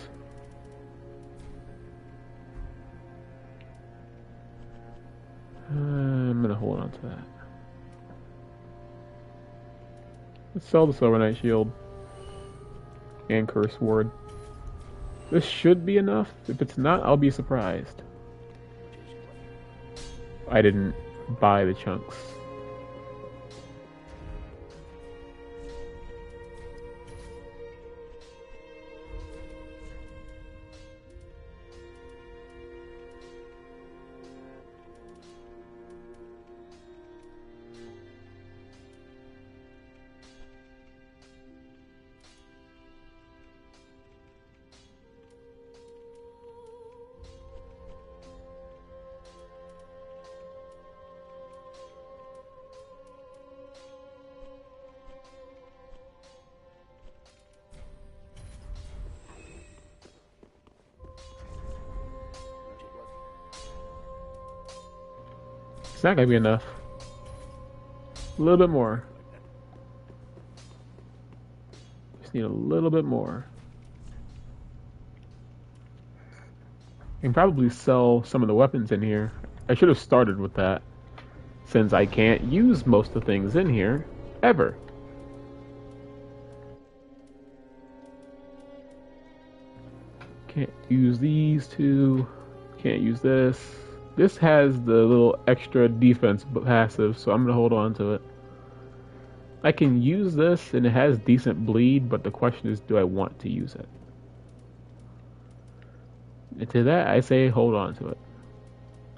I'm gonna hold on to that. Let's sell the Silver Knight Shield and Curse Ward. This should be enough. If it's not, I'll be surprised. I didn't buy the chunks. It's not gonna be enough. A little bit more. Just need a little bit more. I can probably sell some of the weapons in here. I should have started with that, since I can't use most of the things in here, ever. Can't use these two. Can't use this. This has the little extra defense passive, so I'm gonna hold on to it. I can use this, and it has decent bleed, but the question is, do I want to use it? And to that, I say hold on to it.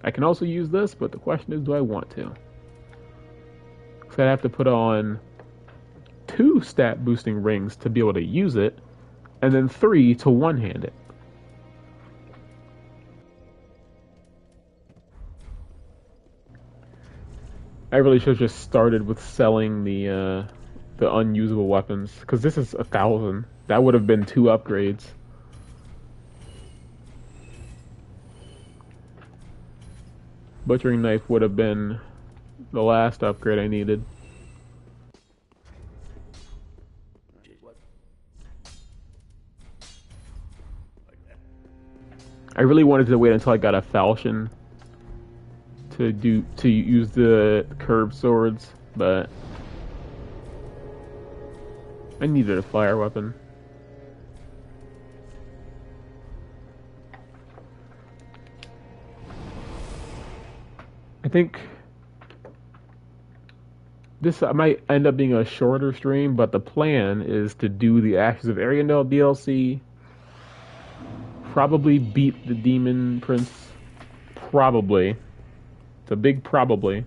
I can also use this, but the question is, do I want to? Because I'd have to put on 2 stat boosting rings to be able to use it, and then 3 to one-hand it. I really should have just started with selling the unusable weapons, because this is 1,000. That would have been 2 upgrades. Butchering knife would have been the last upgrade I needed. I really wanted to wait until I got a falchion to use the curved swords, but I needed a fire weapon. I think this might end up being a shorter stream, but the plan is to do the Ashes of Ariandel DLC. Probably beat the Demon Prince. Probably. It's a big probably.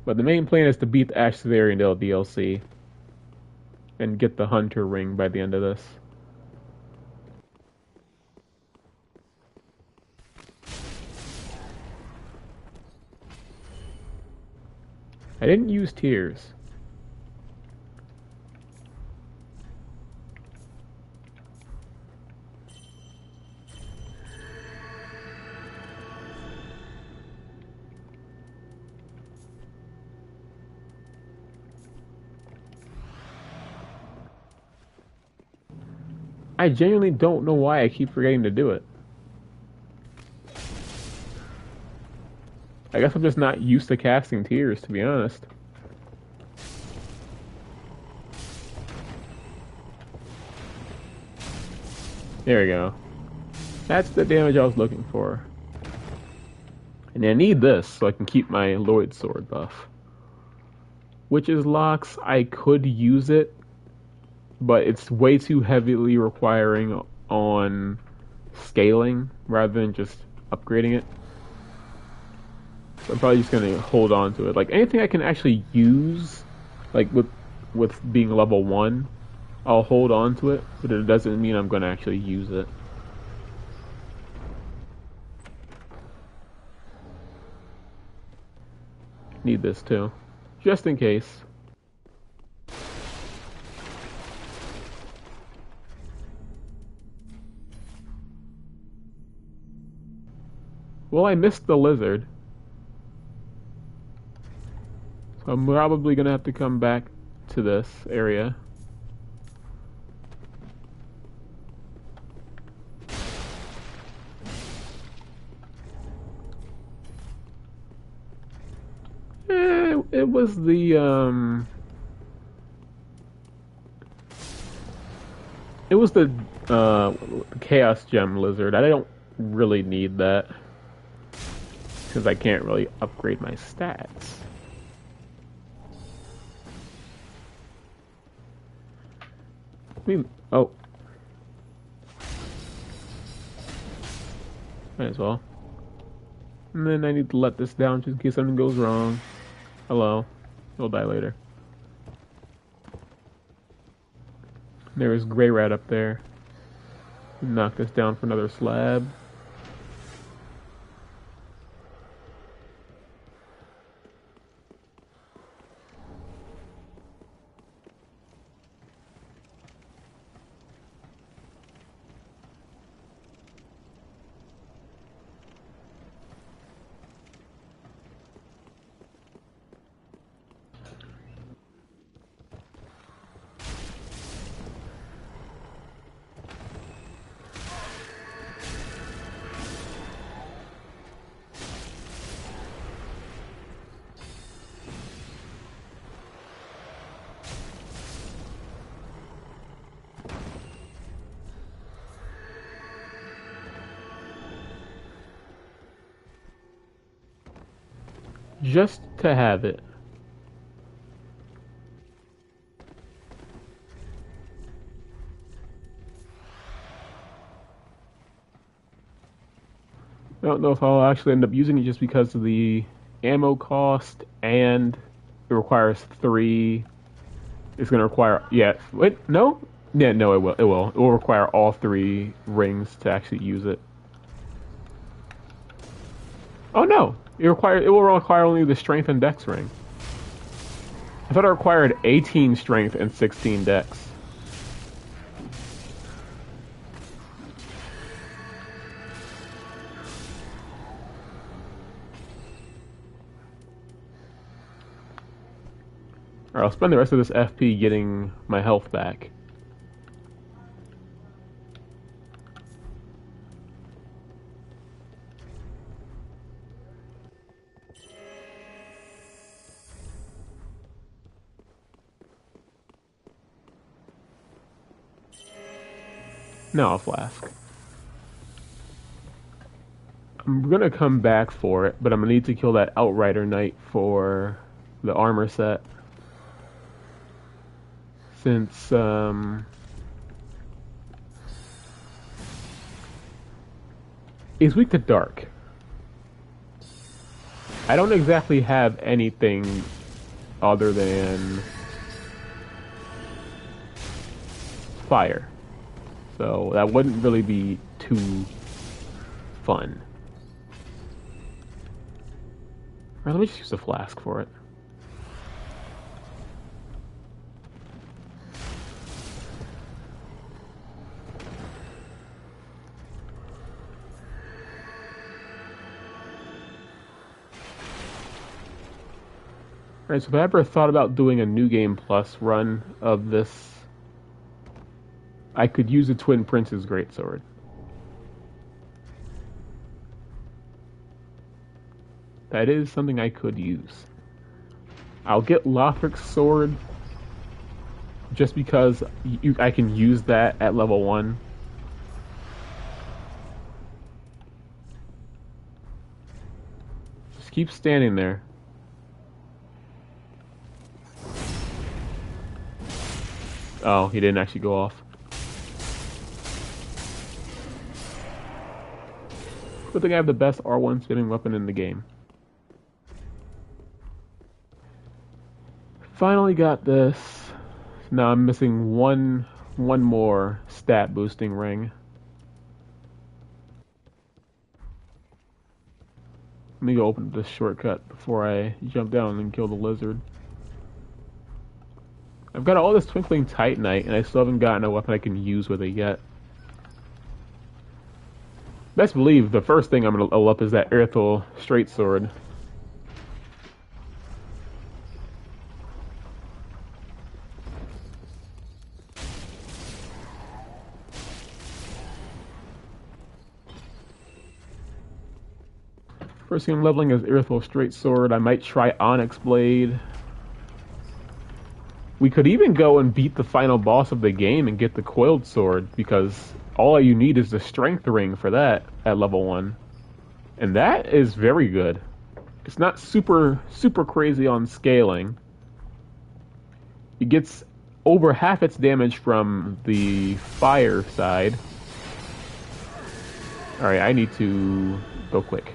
But the main plan is to beat the Ashes of Ariandel DLC and get the Hunter ring by the end of this. I didn't use tears. I genuinely don't know why I keep forgetting to do it. I guess I'm just not used to casting tears, to be honest. There we go. That's the damage I was looking for. And I need this so I can keep my Lloyd sword buff. Witch's Locks, I could use it, but it's way too heavily requiring on scaling rather than just upgrading it. So I'm probably just gonna hold on to it. Like anything I can actually use, like with being level 1, I'll hold on to it, but it doesn't mean I'm gonna actually use it. Need this too, just in case. Well, I missed the lizard. So I'm probably gonna have to come back to this area. It was the it was the Chaos Gem lizard. I don't really need that because I can't really upgrade my stats. Oh, might as well. And then I need to let this down just in case something goes wrong. Hello. He'll die later. There is Grey Rat up there. Knock this down for another slab. Just to have it. I don't know if I'll actually end up using it just because of the ammo cost, and it requires 3. It's going to require, yeah, wait, no? Yeah, no, it will. It will. It will require all 3 rings to actually use it. Oh no! It will require only the strength and dex ring. I thought it required 18 strength and 16 dex. Alright, I'll spend the rest of this FP getting my health back. Now a flask. I'm gonna come back for it, but I'm gonna need to kill that Outrider Knight for the armor set. Since, he's weak to dark. I don't exactly have anything other than fire. So that wouldn't really be too fun. Alright, let me just use a flask for it. Alright, so if I ever thought about doing a New Game Plus run of this, I could use a Twin Prince's Greatsword. That is something I could use. I'll get Lothric's sword just because I can use that at level 1. Keep standing there. Oh, he didn't actually go off. Good thing I have the best R1 spinning weapon in the game. Finally got this. Now I'm missing one more stat boosting ring. Let me go open this shortcut before I jump down and kill the lizard. I've got all this twinkling titanite, and I still haven't gotten a weapon I can use with it yet. Best believe the first thing I'm gonna level up is that Earthel straight sword. First thing I'm leveling is Earthel straight sword. I might try Onyx blade. We could even go and beat the final boss of the game and get the coiled sword, because all you need is the strength ring for that at level 1. And that is very good. It's not super crazy on scaling. It gets over half its damage from the fire side. Alright, I need to go quick.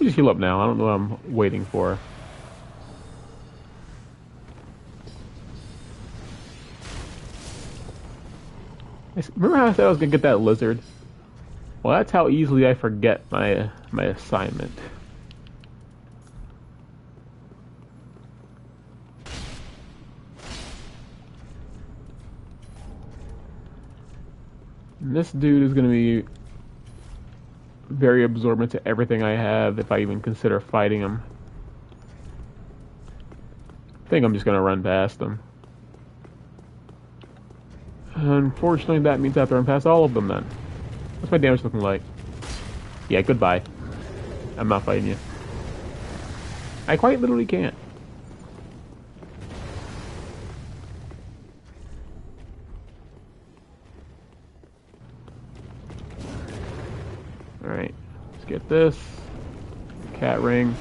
Just heal up now. I don't know what I'm waiting for. Remember how I said I was gonna get that lizard? Well, that's how easily I forget my assignment. And this dude is gonna be very absorbent to everything I have if I even consider fighting him. I think I'm just gonna run past him. Unfortunately, that means I have to run past all of them then. What's my damage looking like? Yeah, goodbye. I'm not fighting you. I quite literally can't. Alright, let's get this. Cat ring.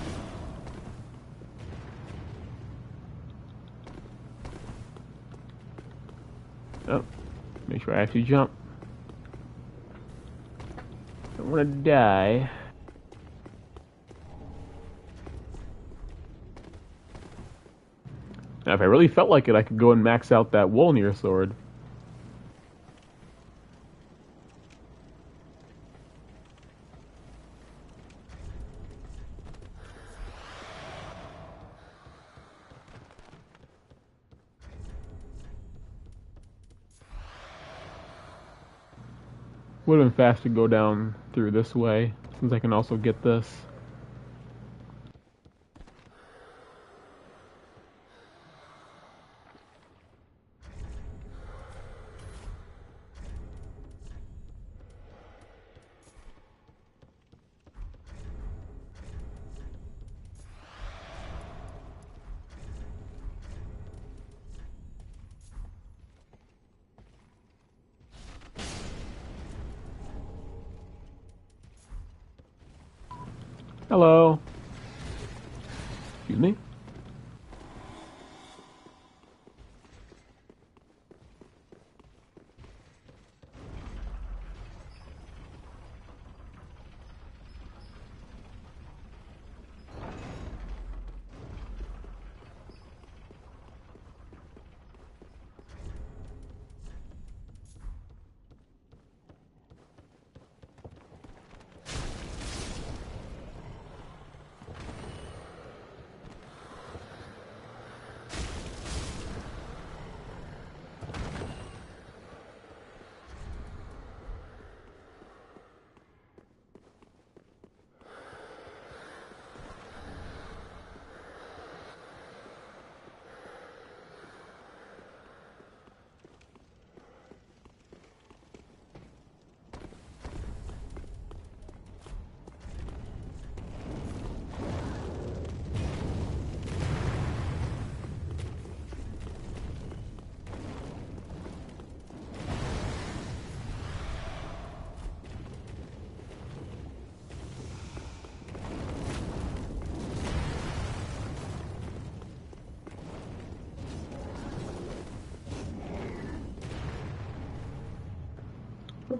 Oh, make sure I actually jump. Don't want to die. Now, if I really felt like it, I could go and max out that Wolnir sword. Would have been fast to go down through this way, since I can also get this. Hello. Excuse me.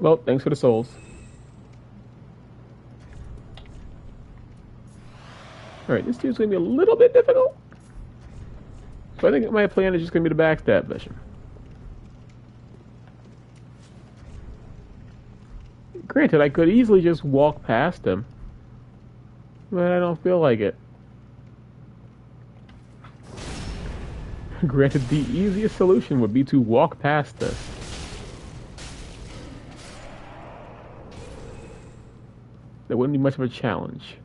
Well, thanks for the souls. Alright, this dude's gonna be a little bit difficult. So I think my plan is just gonna be the backstab mission. Granted, I could easily just walk past him, but I don't feel like it. Granted, the easiest solution would be to walk past this. That wouldn't be much of a challenge.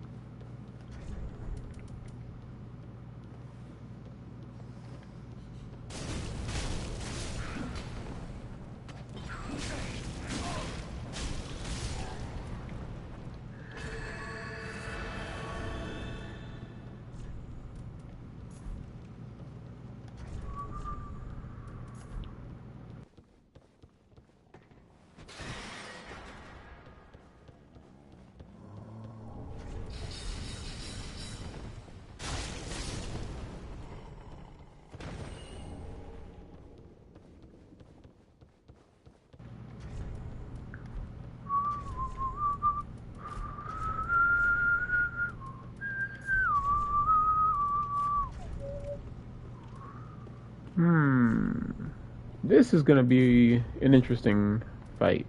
This is gonna be an interesting fight.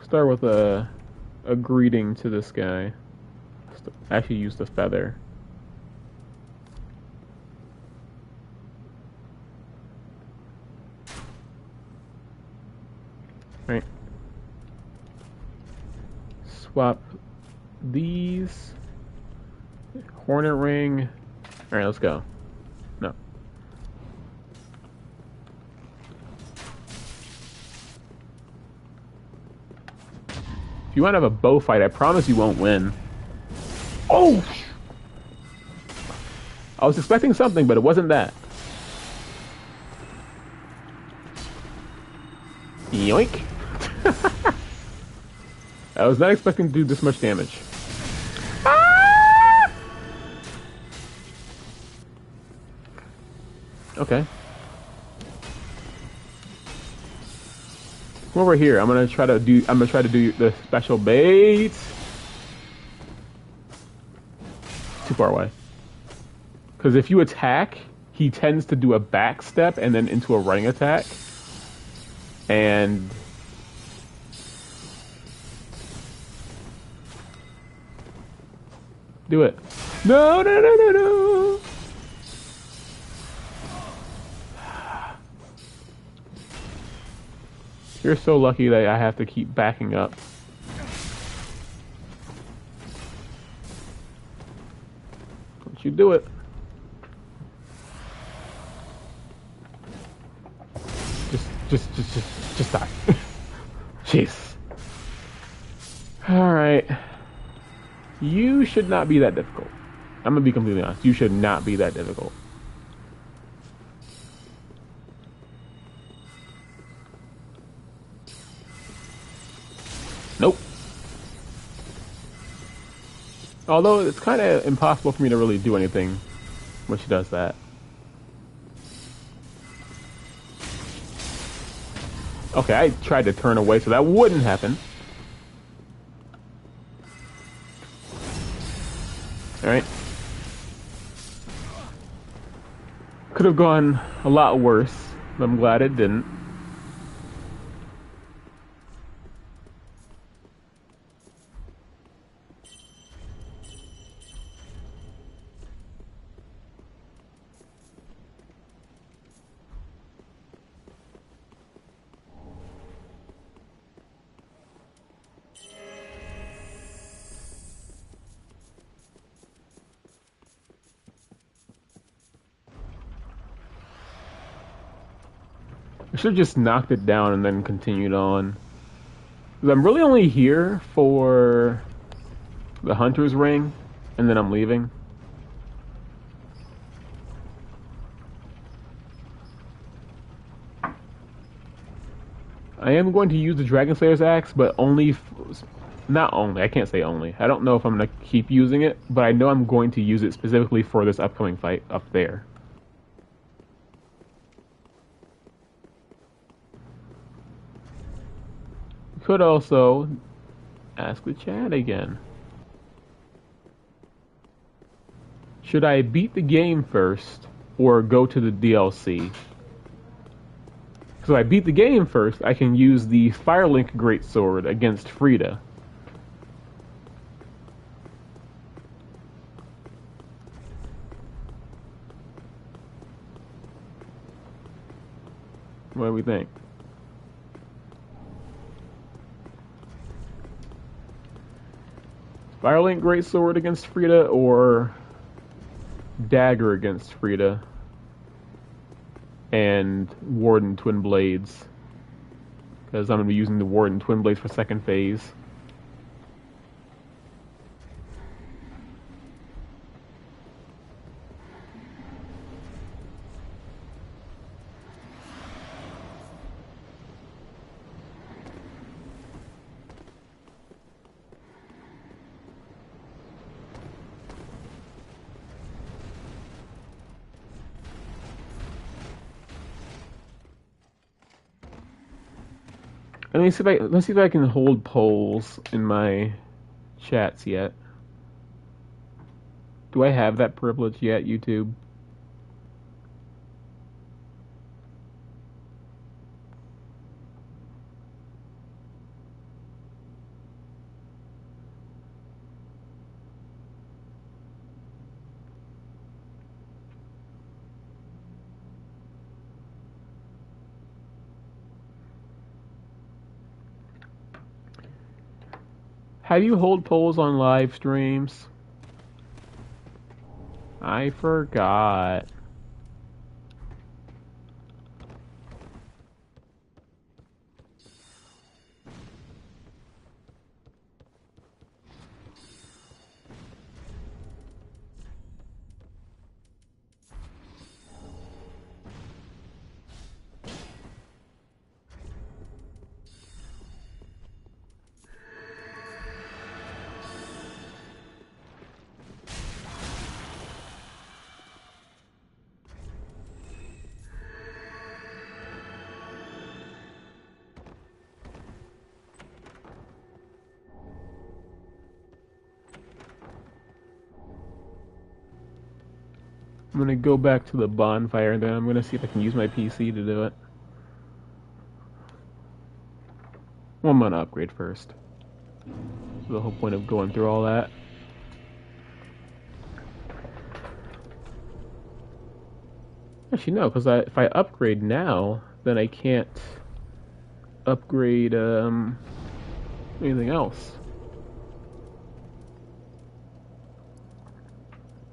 Start with a greeting to this guy. Actually use the feather. Right. Swap these. Hornet ring. Alright, let's go. No. If you want to have a bow fight, I promise you won't win. Oh! I was expecting something, but it wasn't that. Yoink! I was not expecting to do this much damage. Okay. Come over here. I'm gonna try to do the special bait. Too far away. Because if you attack, he tends to do a back step and then into a running attack. And do it. No, no, no, no, no. You're so lucky that I have to keep backing up. Don't you do it. Just die. Jeez. Alright. You should not be that difficult. I'm gonna be completely honest. You should not be that difficult. Nope. Although it's kind of impossible for me to really do anything when she does that. Okay, I tried to turn away so that wouldn't happen. Alright. Could have gone a lot worse, but I'm glad it didn't. I should have just knocked it down and then continued on. 'Cause I'm really only here for the hunter's ring, and then I'm leaving. I am going to use the Dragon Slayer's axe, but only... not only, I can't say only. I don't know if I'm going to keep using it, but I know I'm going to use it specifically for this upcoming fight up there. could also ask the chat again. Should I beat the game first or go to the DLC? So if I beat the game first, I can use the Firelink Greatsword against Frida. What do we think? Firelink Greatsword against Frida or Dagger against Frida and Warden Twin Blades? Because I'm going to be using the Warden Twin Blades for second phase. Let's see if I can hold polls in my chats yet. Do I have that privilege yet, YouTube? How do you hold polls on live streams? I forgot. I'm gonna go back to the bonfire and then I'm gonna see if I can use my PC to do it. Well, I'm gonna upgrade first. The whole point of going through all that. Actually, no, because if I upgrade now, then I can't upgrade anything else.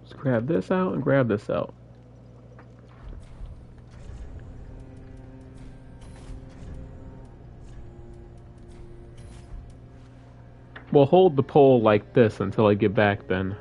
Just grab this out and grab this out. We'll hold the pole like this until I get back then.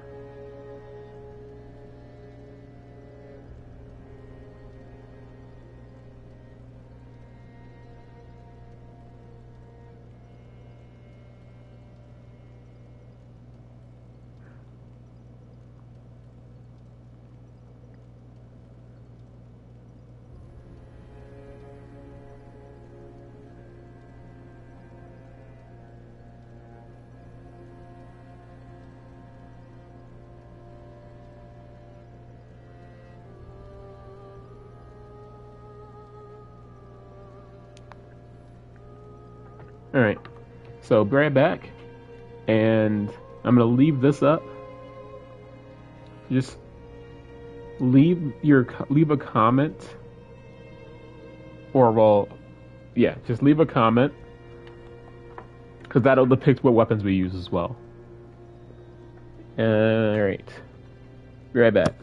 Alright, so be right back, and I'm gonna leave this up. Just leave a comment, or well, yeah, just leave a comment, because that'll depict what weapons we use as well. Alright, be right back.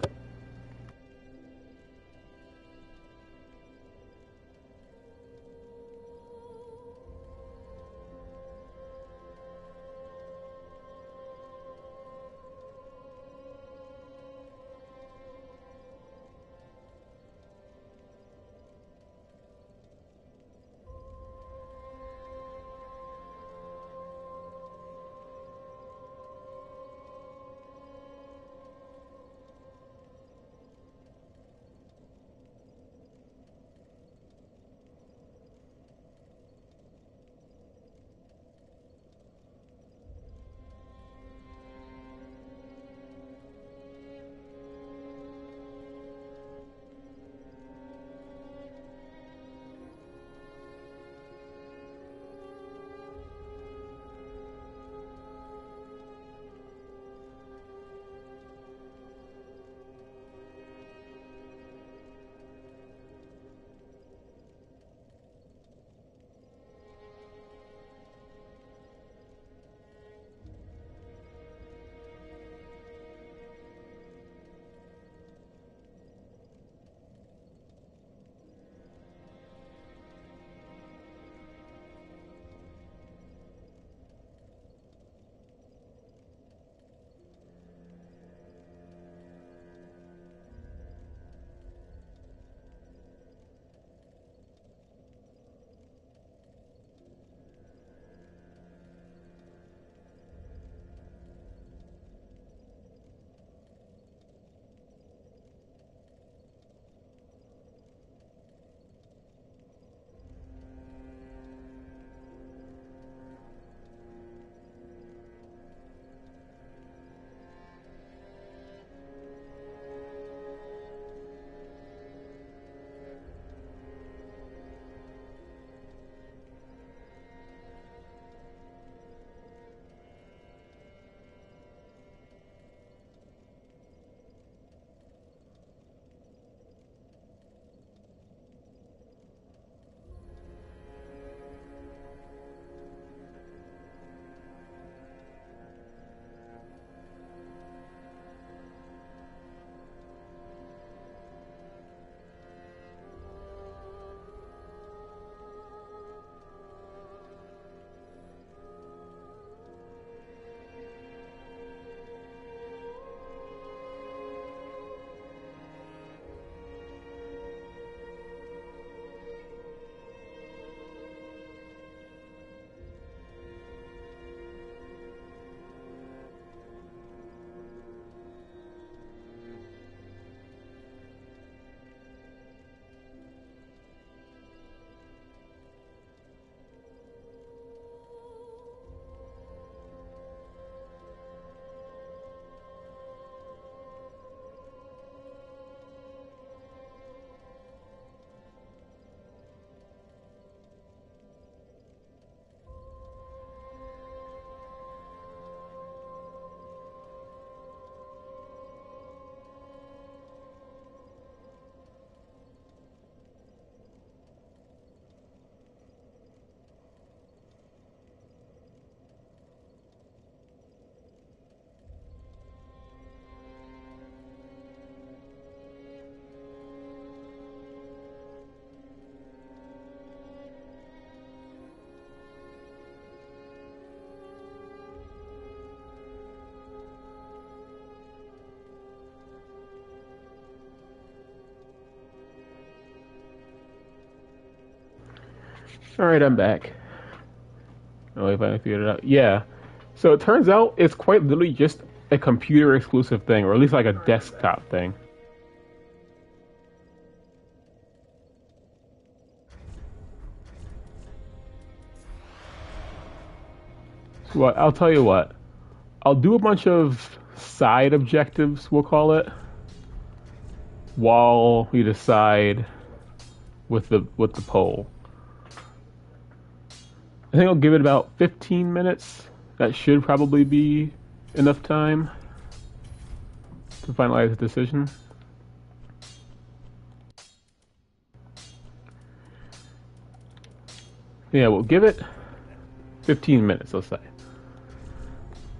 Alright, I'm back. Oh, if I figured it out. Yeah. So it turns out it's quite literally just a computer exclusive thing, or at least like a desktop thing. So what, I'll tell you what. I'll do a bunch of side objectives, we'll call it, while we decide with the poll. I think I'll give it about 15 minutes. That should probably be enough time to finalize the decision. Yeah, we'll give it 15 minutes, let's say.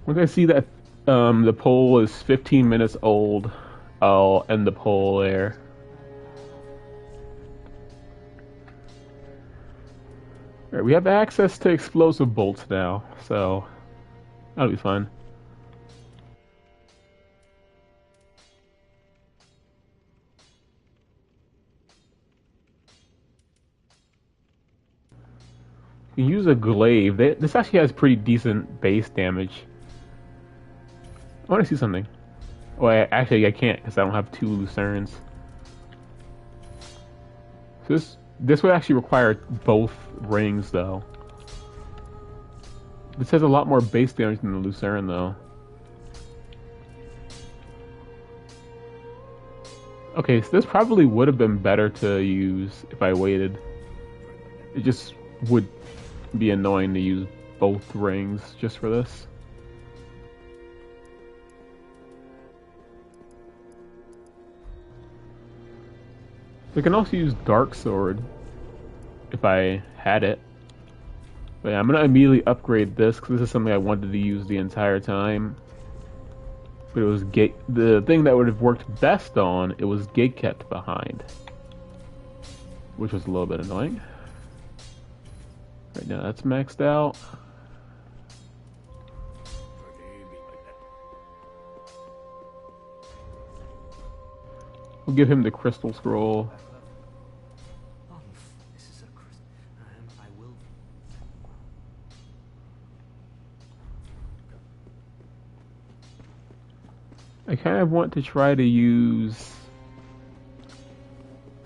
Once I see that the poll is 15 minutes old, I'll end the poll there. Alright, we have access to explosive bolts now, so that'll be fun. You can use a glaive. This actually has pretty decent base damage. I want to see something. Oh, actually, I can't because I don't have 2 Lucernes. So this would actually require both rings, though. This has a lot more base damage than the Lucerne, though. Okay, so this probably would have been better to use if I waited. It just would be annoying to use both rings just for this. We can also use Dark Sword if I had it. But yeah, I'm gonna immediately upgrade this because this is something I wanted to use the entire time. But it was the thing that would have worked best on, it was gate kept behind, which was a little bit annoying. Right now that's maxed out. We'll give him the crystal scroll. I kind of want to try to use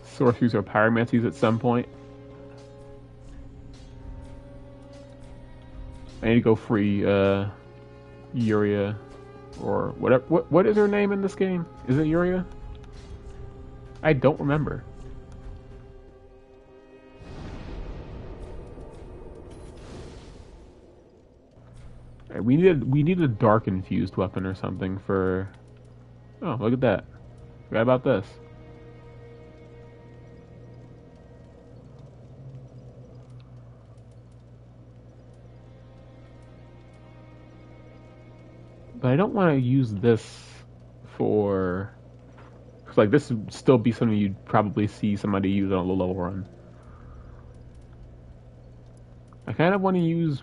sorceries or pyromancies at some point. I need to go free Yuria or whatever. What is her name in this game? Is it Yuria? I don't remember. Right, we need a dark infused weapon or something for. Oh, look at that! Forgot about this. But I don't want to use this for. Cause like this would still be something you'd probably see somebody use on a low run. I kind of want to use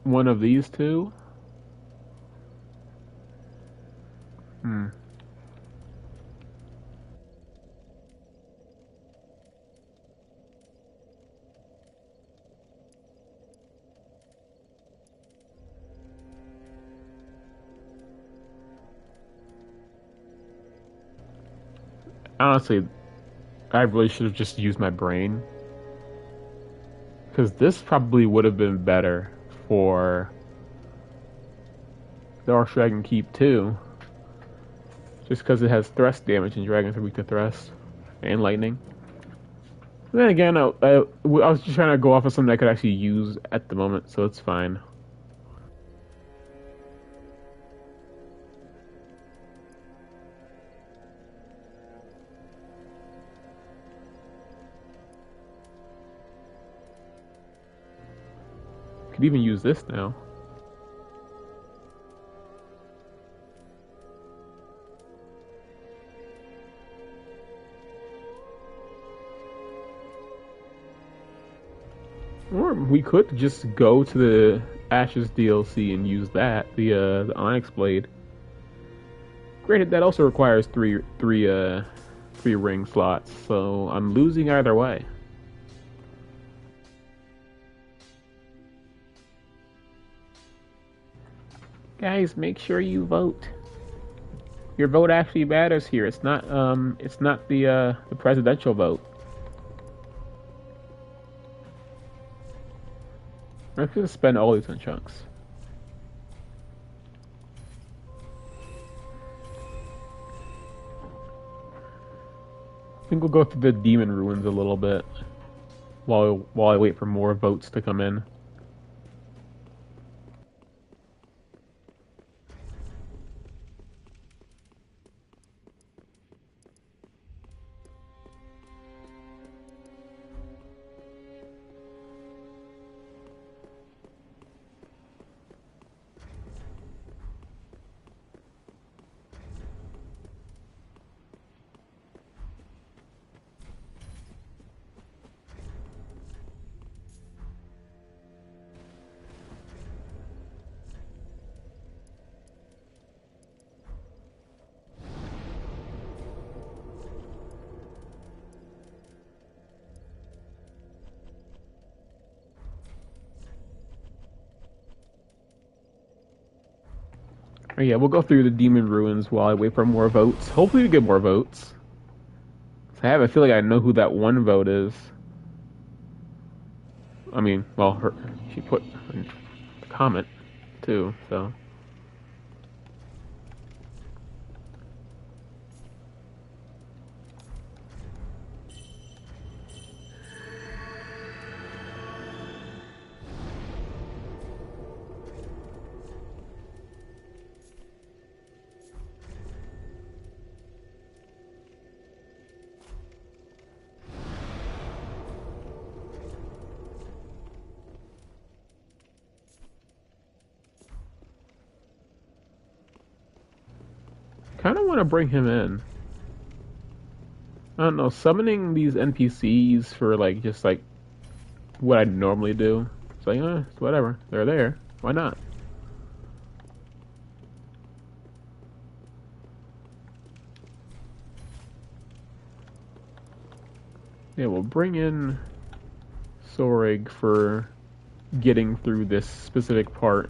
one of these two. Hmm. Honestly, I really should have just used my brain. Because this probably would have been better for the Archdragon Keep too. Just because it has thrust damage and dragons are weak to thrust. And lightning. But then again, I was just trying to go off of something I could actually use at the moment, so it's fine. Could even use this now. Or we could just go to the Ashes DLC and use that, the Onyx Blade. Granted, that also requires three ring slots, so I'm losing either way. Guys, make sure you vote. Your vote actually matters here. It's not the presidential vote. I'm just gonna spend all these in chunks. I think we'll go through the demon ruins a little bit while I wait for more votes to come in. Oh yeah, we'll go through the demon ruins while I wait for more votes. Hopefully we get more votes. I have a feeling I know who that one vote is. I mean, well, she put a comment too, so. Kind of want to bring him in. I don't know, summoning these NPCs for like just like what I normally do. It's like, it's whatever. They're there. Why not? Yeah, we'll bring in Sorig for getting through this specific part.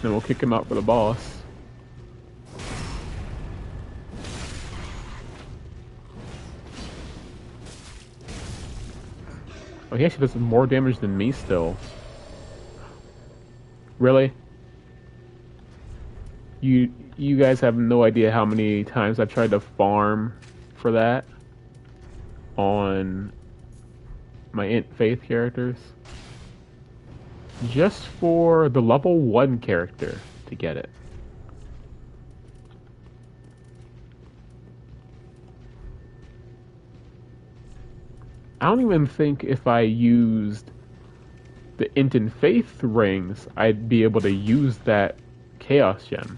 Then we'll kick him out for the boss. Oh, he actually does more damage than me still. Really? You guys have no idea how many times I've tried to farm for that on my Int Faith characters. Just for the level 1 character to get it. I don't even think if I used the Int and Faith rings, I'd be able to use that Chaos Gem.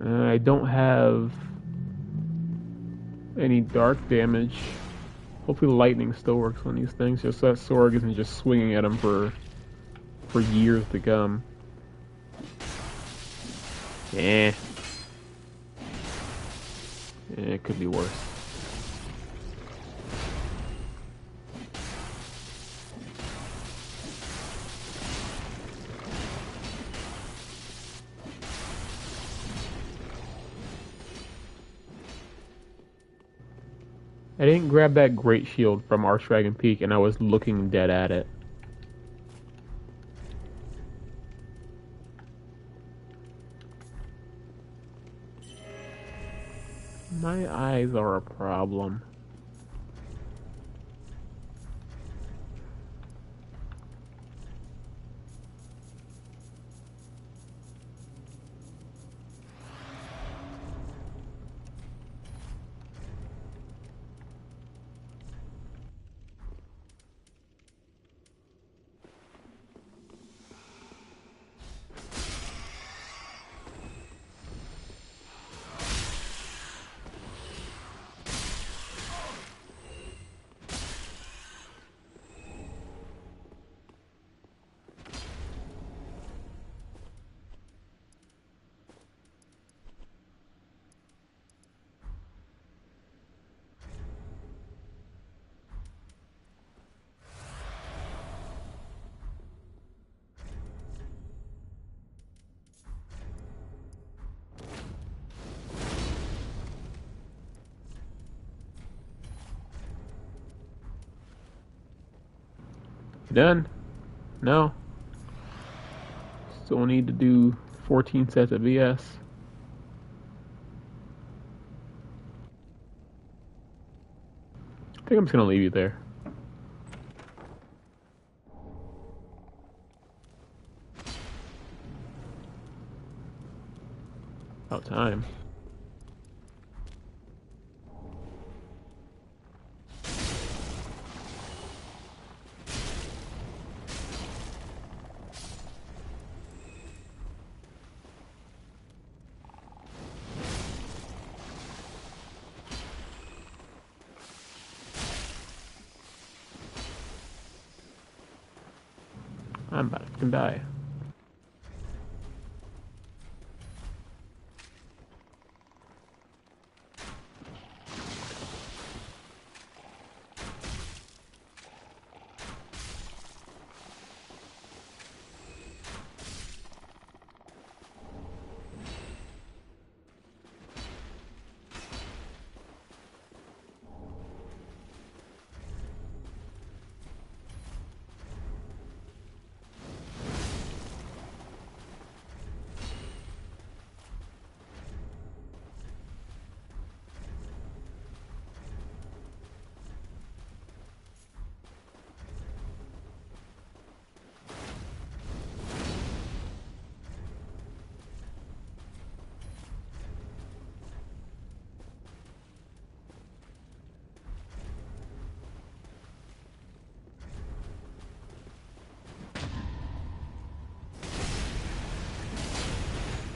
I don't have any dark damage. Hopefully lightning still works on these things, just so that Sorg isn't just swinging at them for years to come. Eh. It could be worse. I didn't grab that Great Shield from Archdragon Peak, and I was looking dead at it. My eyes are a problem. You done? No. Still need to do 14 sets of VS. I think I'm just gonna leave you there. About time. I'm about to die.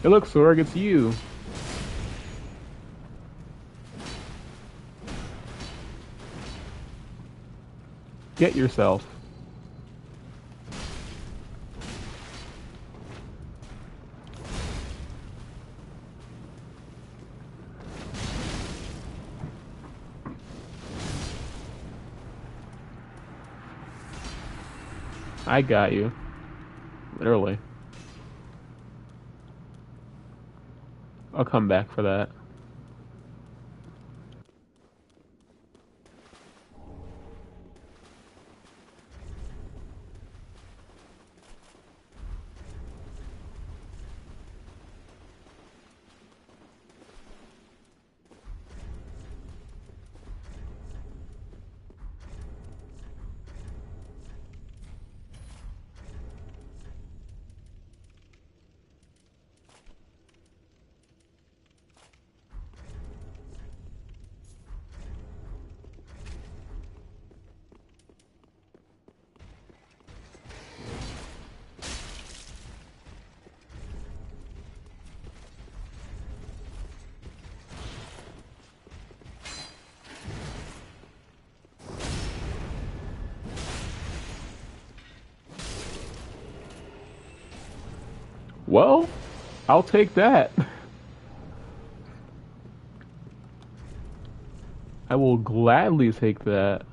Hey, look, Sorg, it's you. Get yourself. I got you. Literally. I'll come back for that. Well, I'll take that. I will gladly take that.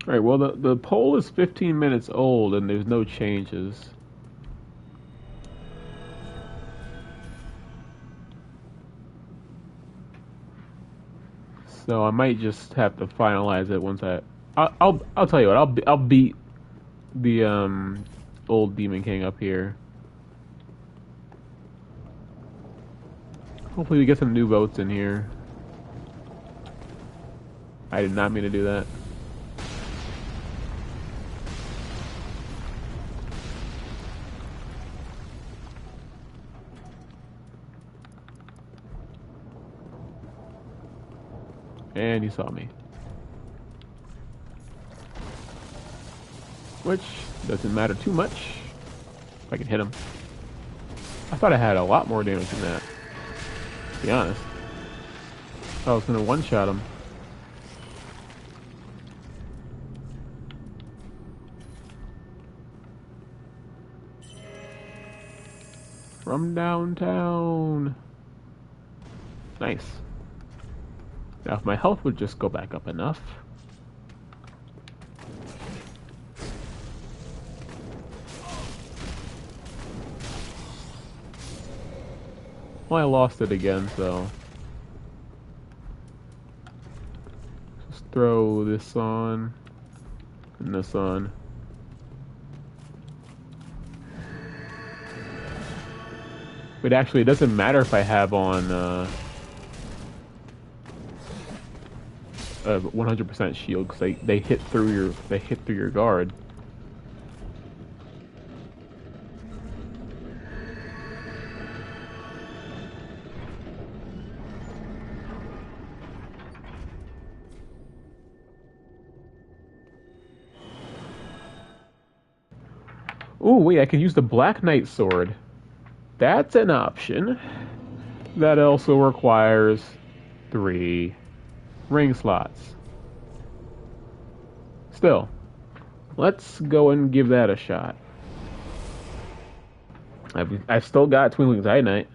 All right, well, the poll is 15 minutes old and there's no changes. So I might just have to finalize it once I'll tell you what, I'll beat the old Demon King up here. Hopefully we get some new votes in here. I did not mean to do that. And he saw me. Which doesn't matter too much if I can hit him. I thought I had a lot more damage than that, to be honest. I was gonna one-shot him. From downtown. Nice. Now if my health would just go back up enough. Well, I lost it again, so just throw this on and this on. But actually, it doesn't matter if I have on 100% shield because they hit through your guard. Oh wait, I can use the Black Knight sword. That's an option. That also requires 3 ring slots. Still, let's go and give that a shot. I've still got Twinkling Titanite.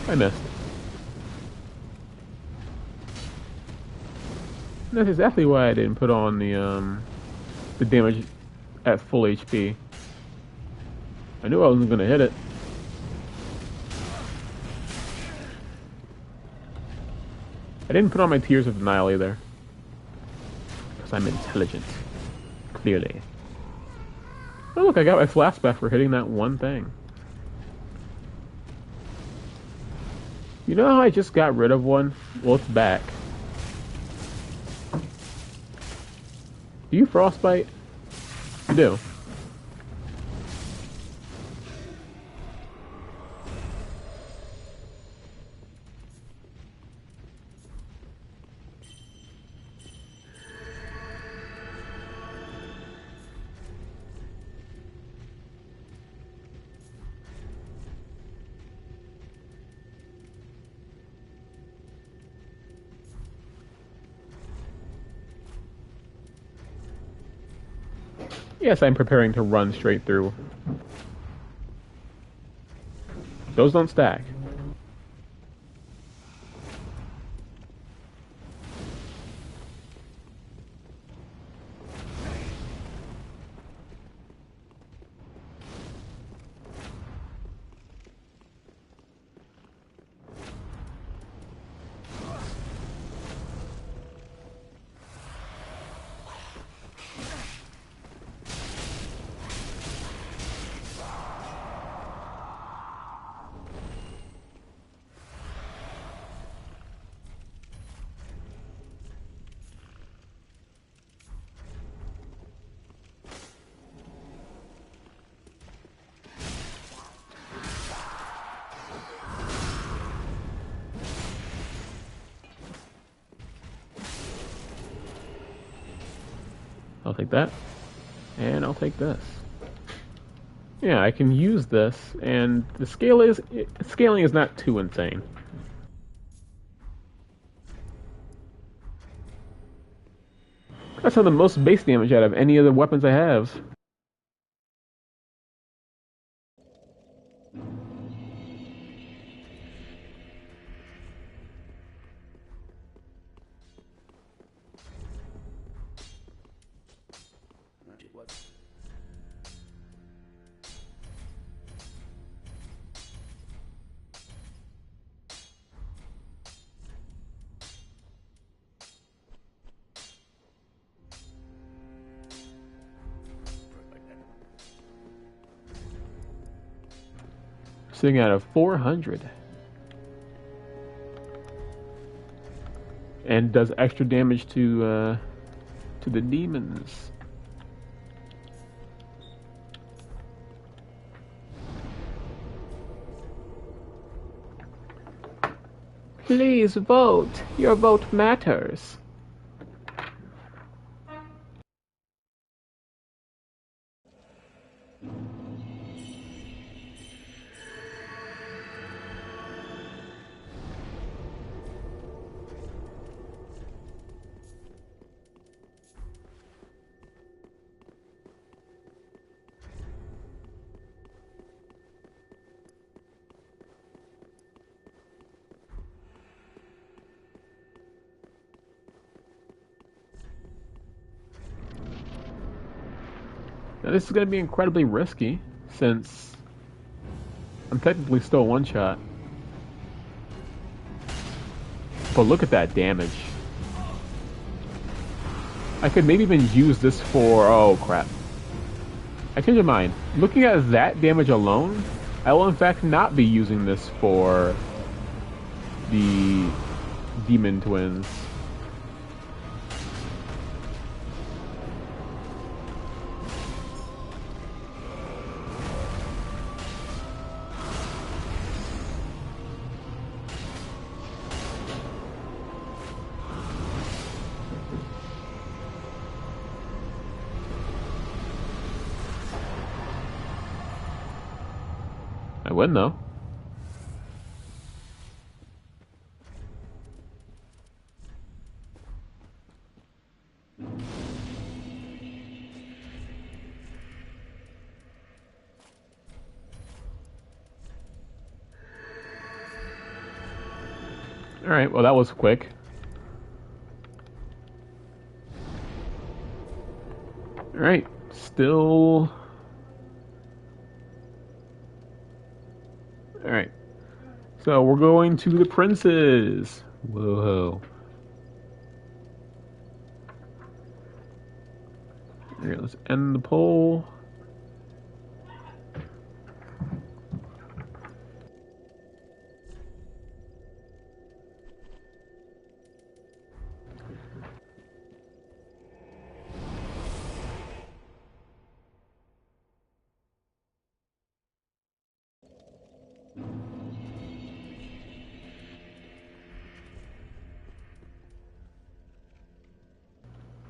I missed. That's exactly why I didn't put on the damage at full HP. I knew I wasn't gonna hit it. I didn't put on my Tears of Denial either. Because I'm intelligent. Clearly. Oh look, I got my flashback for hitting that one thing. You know how I just got rid of one? Well, it's back. Do you frostbite? You do. Yes, I'm preparing to run straight through. Those don't stack. I'll take that. And I'll take this. Yeah, I can use this, and the scaling is not too insane. That's some of the most base damage out of any of the weapons I have. Sitting out of 400. And does extra damage to the demons. Please vote. Your vote matters. Now, this is going to be incredibly risky, since I'm technically still one-shot. But look at that damage. I could maybe even use this for... Oh, crap. I changed my mind. Looking at that damage alone, I will in fact not be using this for the Demon Twins. I win though. Alright, well that was quick. Alright, still... Alright. So we're going to the princes. Whoa. Alright, let's end the poll.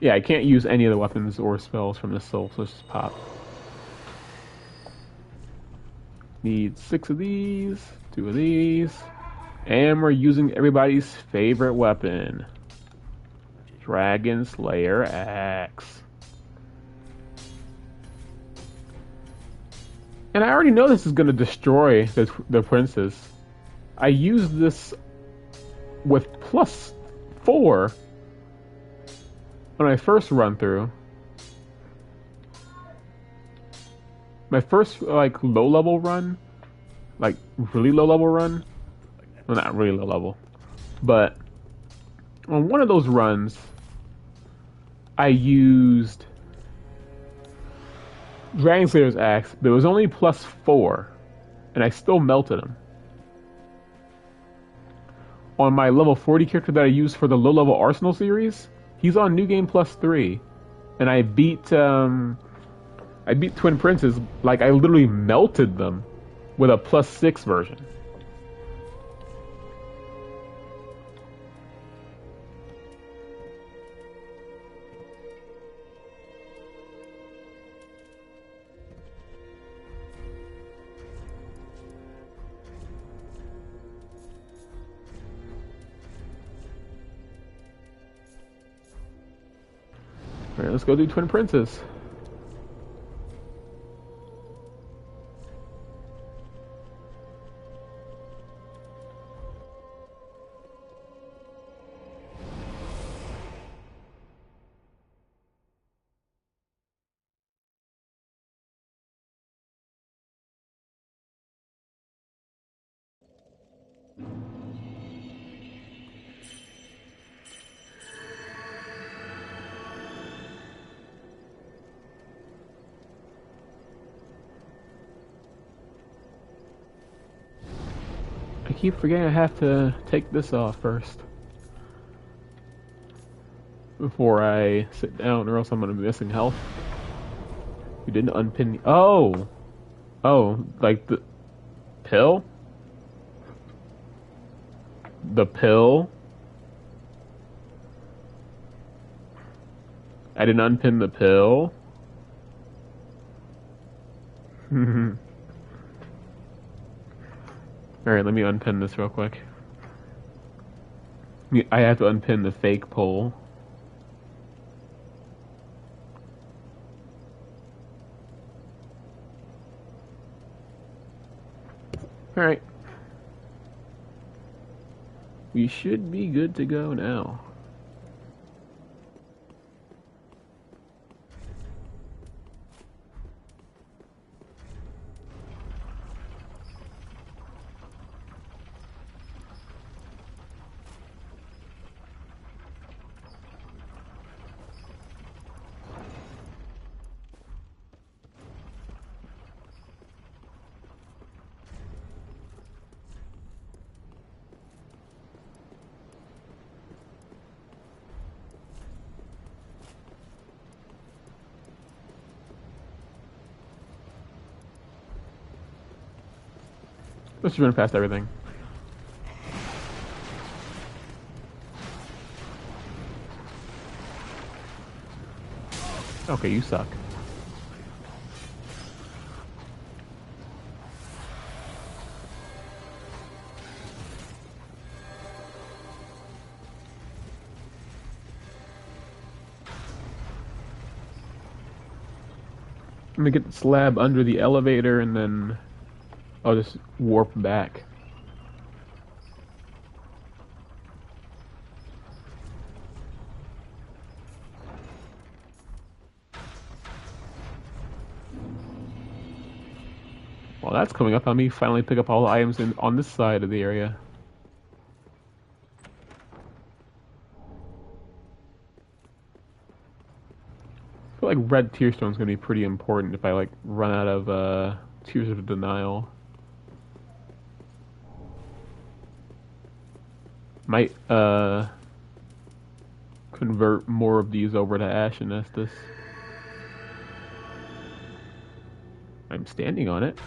Yeah, I can't use any of the weapons or spells from this soul, so let's just pop. Need 6 of these, 2 of these, and we're using everybody's favorite weapon. Dragon Slayer Axe. And I already know this is going to destroy the princes. I used this with +4 when I first run through. My first, like, low-level run, like, really low-level run, well, not really low-level, but on one of those runs, I used Dragon Slayer's Axe, but it was only +4, and I still melted him. On my level 40 character that I used for the low-level Arsenal series, he's on New Game +3, and I beat Twin Princes, like I literally melted them with a +6 version. Alright, let's go do Twin Princes. I keep forgetting I have to take this off first before I sit down, or else I'm gonna be missing health. You didn't unpin me. Oh! Oh, like the pill? The pill? I didn't unpin the pill? Alright, let me unpin this real quick. I have to unpin the fake pole. Alright. We should be good to go now. Let's just run past everything. Okay, you suck. I'm gonna get the slab under the elevator and then I'll just warp back. Well, that's coming up on me. Finally pick up all the items on this side of the area. I feel like red tear stone is gonna be pretty important if I like run out of tears of denial. Might convert more of these over to Ashen Estus. I'm standing on it.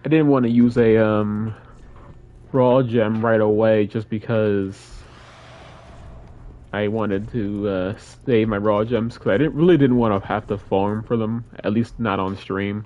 I didn't want to use a raw gem right away just because I wanted to save my raw gems because I really didn't want to have to farm for them, at least not on stream.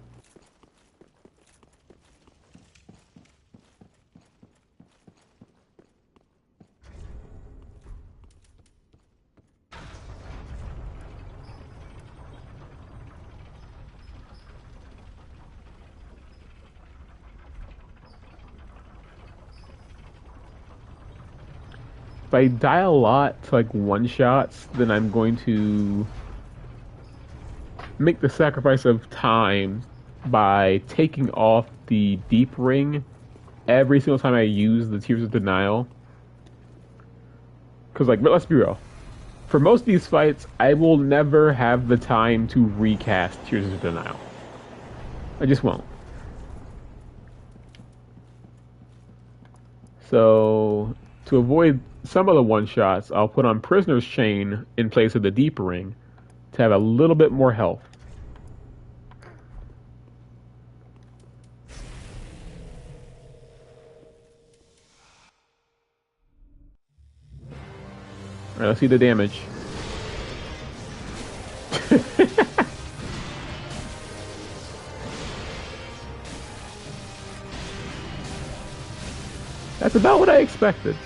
If I die a lot to like one shots, then I'm going to make the sacrifice of time by taking off the deep ring every single time I use the Tears of Denial. Because, like, let's be real. For most of these fights, I will never have the time to recast Tears of Denial. I just won't. So, to avoid some of the one-shots, I'll put on Prisoner's Chain in place of the deep ring to have a little bit more health. Alright, let's see the damage. That's about what I expected.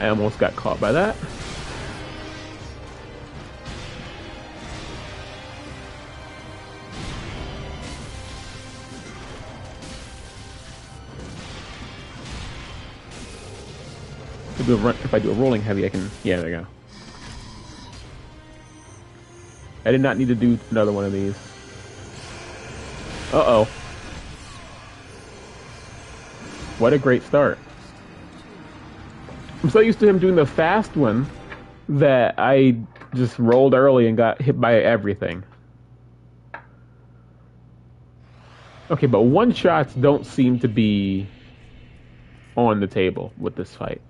I almost got caught by that. If I do a rolling heavy, I can... Yeah, there we go. I did not need to do another one of these. Uh-oh. What a great start. I'm so used to him doing the fast one that I just rolled early and got hit by everything. Okay, but one-shots don't seem to be on the table with this fight.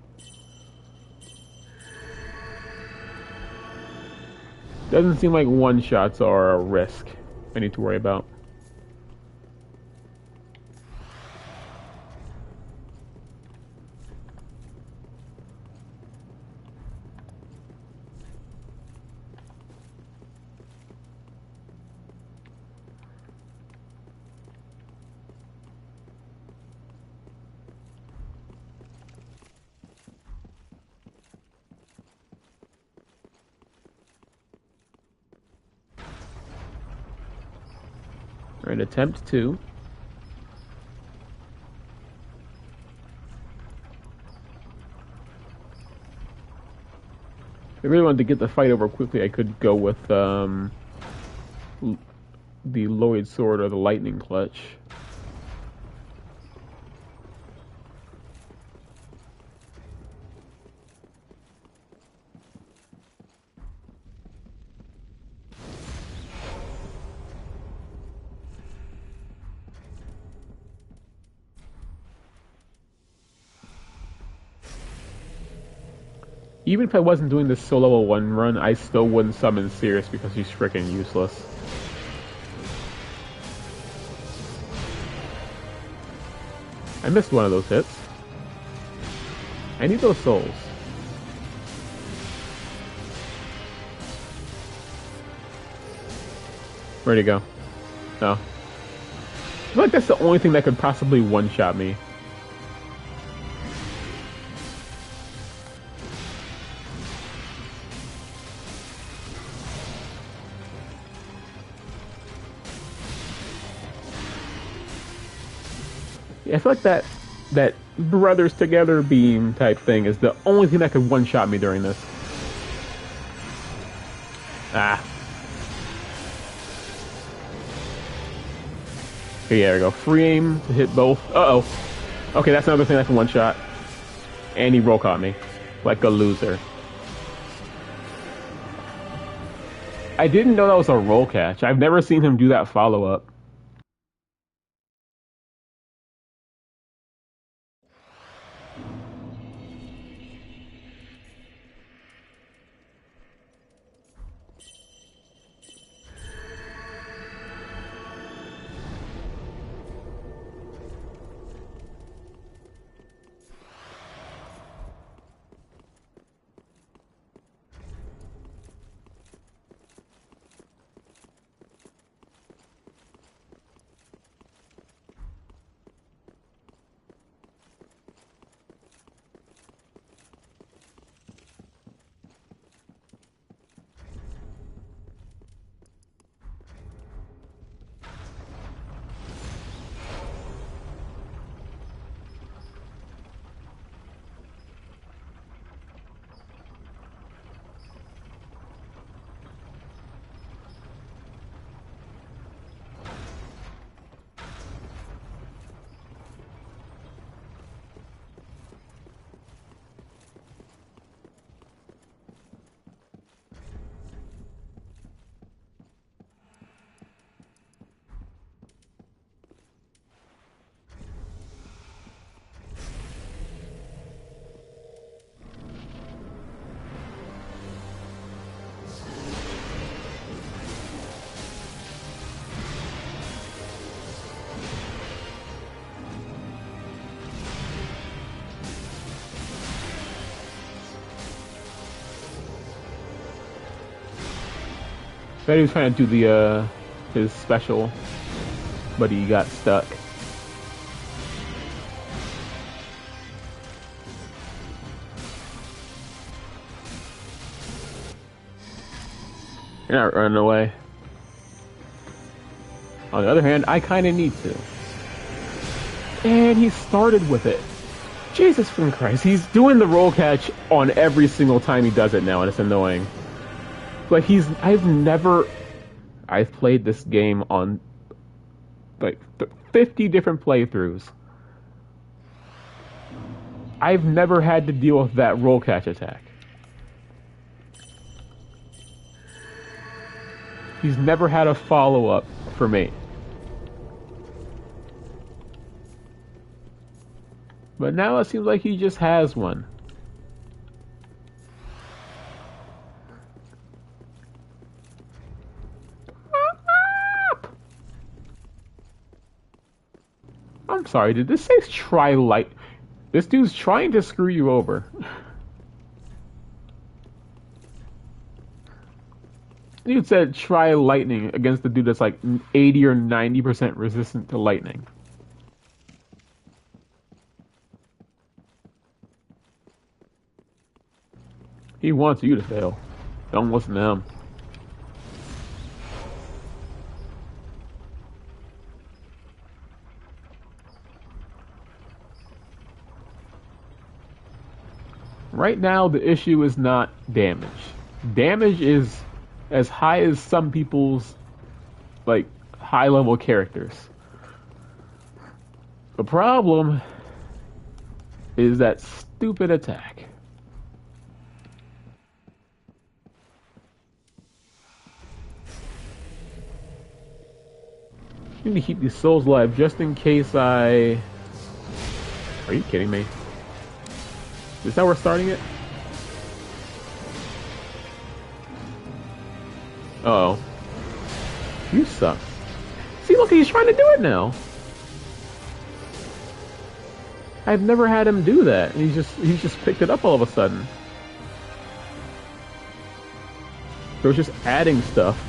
Doesn't seem like one-shots are a risk I need to worry about. Or an attempt to. If I really wanted to get the fight over quickly, I could go with the Lloyd Sword or the Lightning Clutch. Even if I wasn't doing this solo 1 run, I still wouldn't summon Cirrus because he's freaking useless. I missed one of those hits. I need those souls. Where'd he go? No. I feel like that's the only thing that could possibly one-shot me. I feel like that brothers together beam type thing is the only thing that could one-shot me during this. Ah. Okay, there we go. Free aim to hit both. Uh-oh. Okay, that's another thing that can one-shot. And he roll caught me. Like a loser. I didn't know that was a roll catch. I've never seen him do that follow-up. I thought he was trying to do the his special, but he got stuck. You're not running away. On the other hand, I kind of need to. And he started with it. Jesus fucking Christ, he's doing the roll catch on every single time he does it now, and it's annoying. Like I've played this game on like 50 different playthroughs. I've never had to deal with that roll catch attack. He's never had a follow-up for me. But now it seems like he just has one. I'm sorry, did this say try light? This dude's trying to screw you over. Dude said try lightning against the dude that's like 80 or 90% resistant to lightning. He wants you to fail. Don't listen to him. Right now, the issue is not damage. Damage is as high as some people's, like, high-level characters. The problem is that stupid attack. I need to keep these souls alive just in case I... Are you kidding me? Is this how we're starting it? Uh oh. You suck. See, look, he's trying to do it now. I've never had him do that. He's just picked it up all of a sudden. So it's just adding stuff.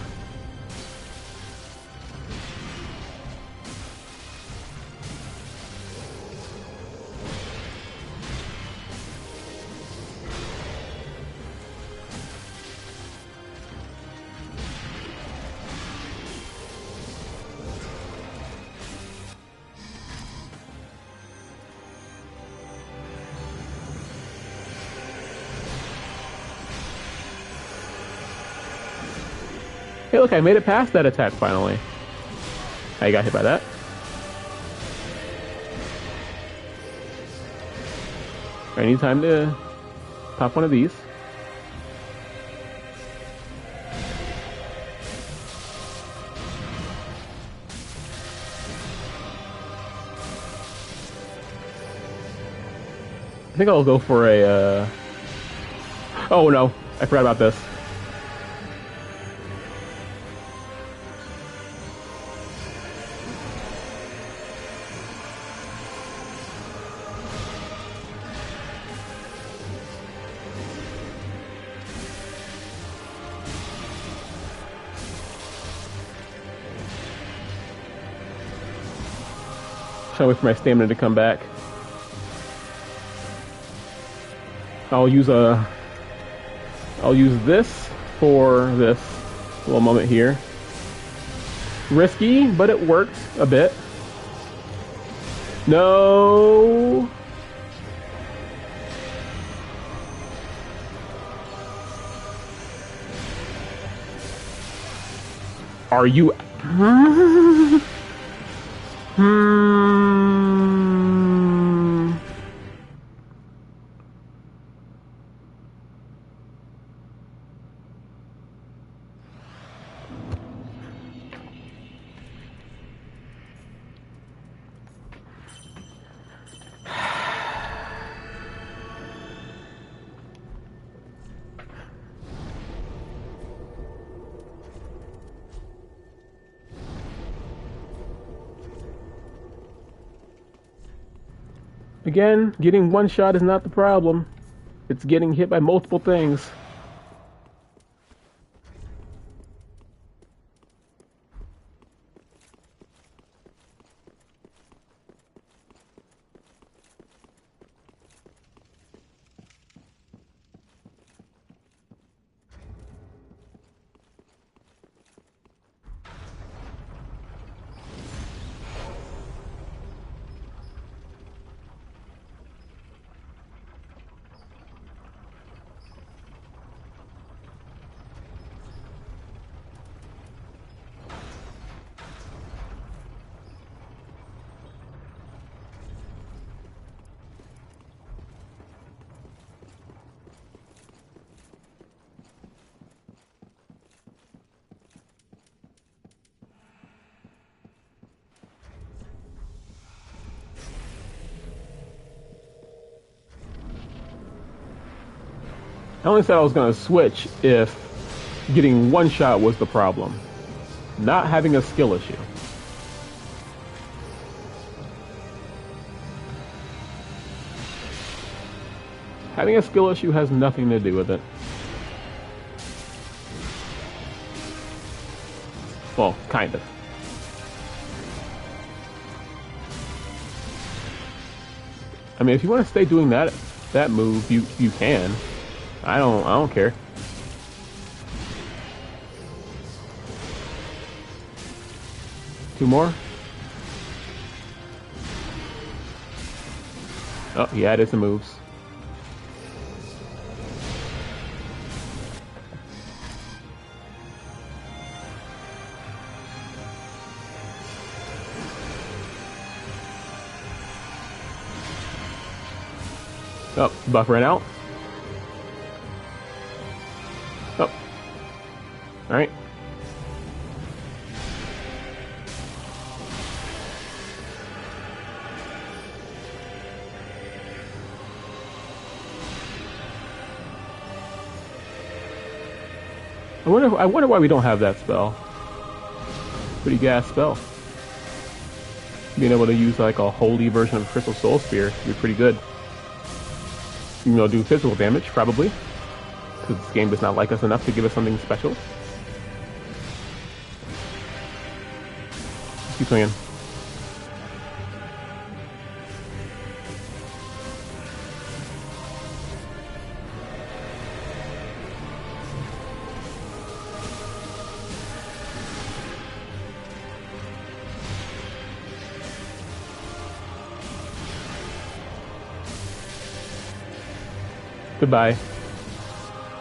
Hey, look, I made it past that attack finally. I got hit by that. I need time to pop one of these. I think I'll go for a, Oh no, I forgot about this. Trying to wait for my stamina to come back. I'll use this for this little moment here. Risky, but it worked a bit. No. Are you? Again, getting one shot is not the problem. It's getting hit by multiple things. I only said I was going to switch if getting one shot was the problem, not having a skill issue. Having a skill issue has nothing to do with it. Well, kind of. I mean, if you want to stay doing that move, you can. I don't care. Two more. Oh, he added some moves. Oh, buff ran out. Oh, all right. I wonder why we don't have that spell. Pretty gas spell. Being able to use like a holy version of Crystal Soul Spear would be pretty good. You know, do physical damage probably, because this game does not like us enough to give us something special. Keep swinging. Goodbye,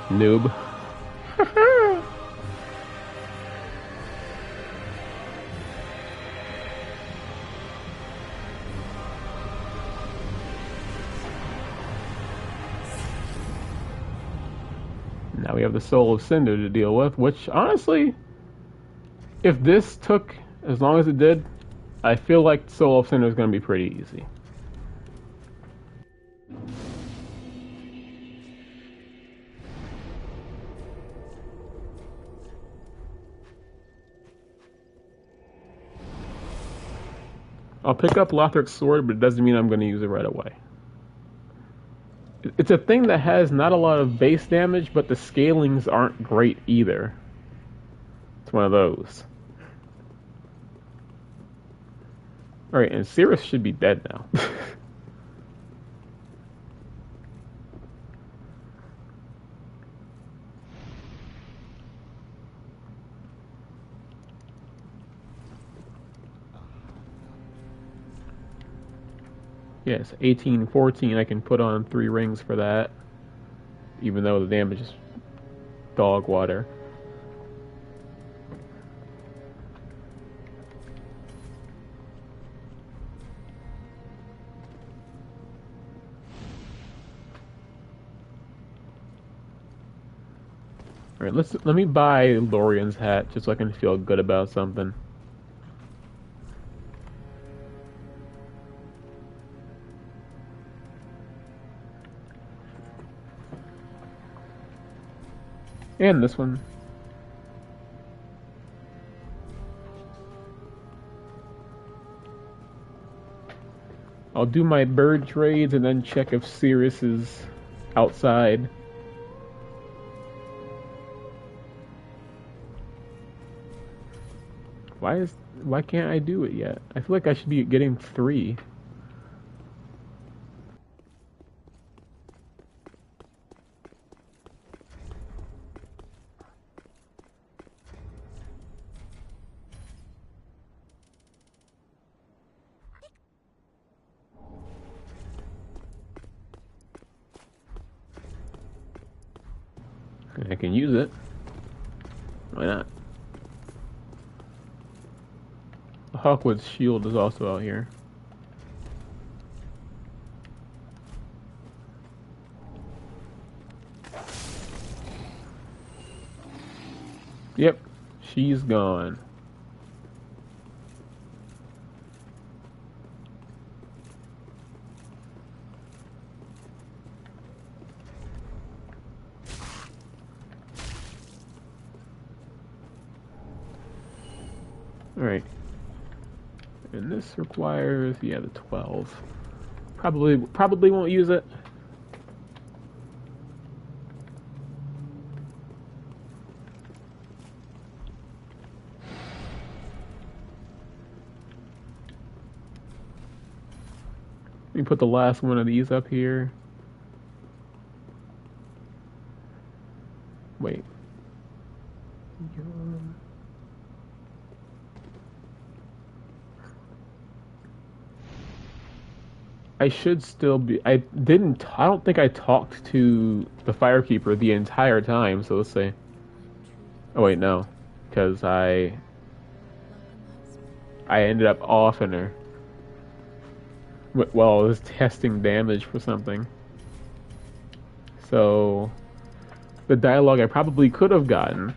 noob. Now we have the Soul of Cinder to deal with, which honestly, if this took as long as it did, I feel like Soul of Cinder is going to be pretty easy. I'll pick up Lothric's sword, but it doesn't mean I'm going to use it right away. It's a thing that has not a lot of base damage, but the scalings aren't great either. It's one of those. Alright, and Cirrus should be dead now. Yes, 18, 14, I can put on 3 rings for that. Even though the damage is dog water. Alright, let me buy Lorian's hat just so I can feel good about something. And this one. I'll do my bird trades and then check if Cirrus is outside. Why can't I do it yet? I feel like I should be getting 3. I can use it. Why not? Hawkwood's shield is also out here. Yep, she's gone. Alright. And this requires, yeah, the 12. Probably won't use it. Let me put the last one of these up here. Wait. I should still be. I don't think I talked to the Firekeeper the entire time, so let's see. Oh, wait, no. Because I ended up offing her. Well, I was testing damage for something. So the dialogue I probably could have gotten,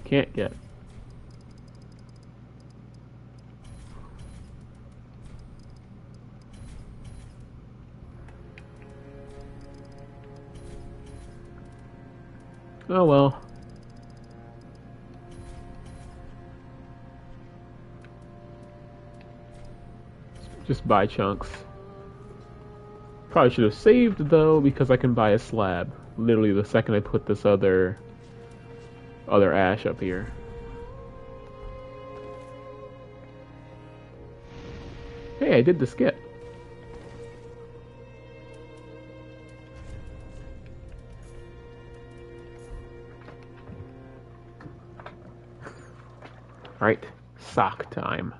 can't get. Oh well. Just buy chunks. Probably should have saved though, because I can buy a slab. Literally the second I put this other ash up here. Hey, I did the skip. Alright, sock time.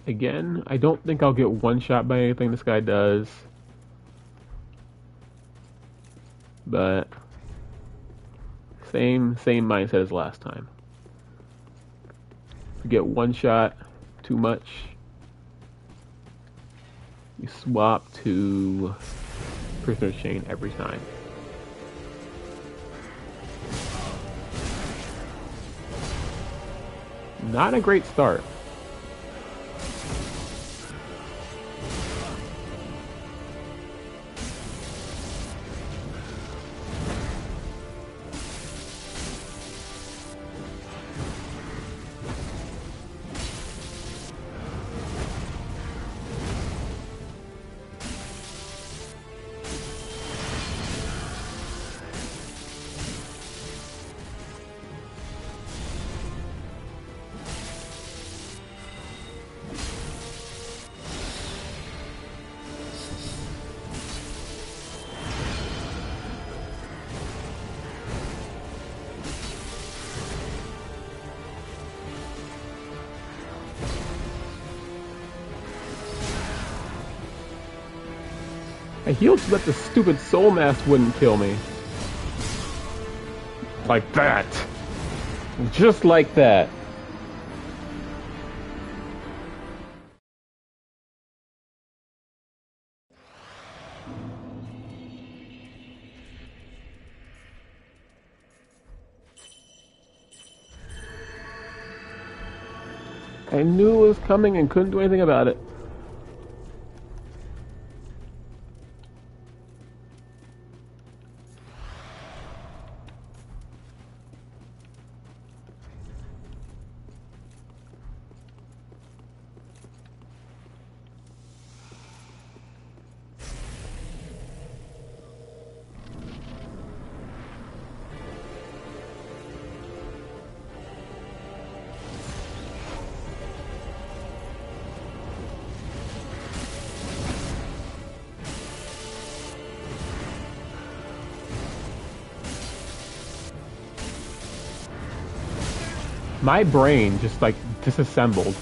Again, I don't think I'll get one shot by anything this guy does. But same mindset as last time. If you get one shot too much, you swap to prisoner's chain every time. Not a great start. I healed so that the stupid soul mask wouldn't kill me. Like that. Just like that. I knew it was coming and couldn't do anything about it. My brain just like disassembled.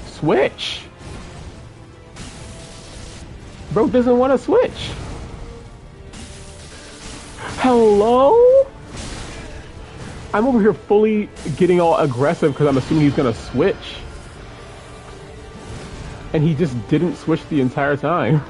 Switch. Bro doesn't want to switch. Hello? I'm over here fully getting all aggressive because I'm assuming he's gonna switch. And he just didn't switch the entire time.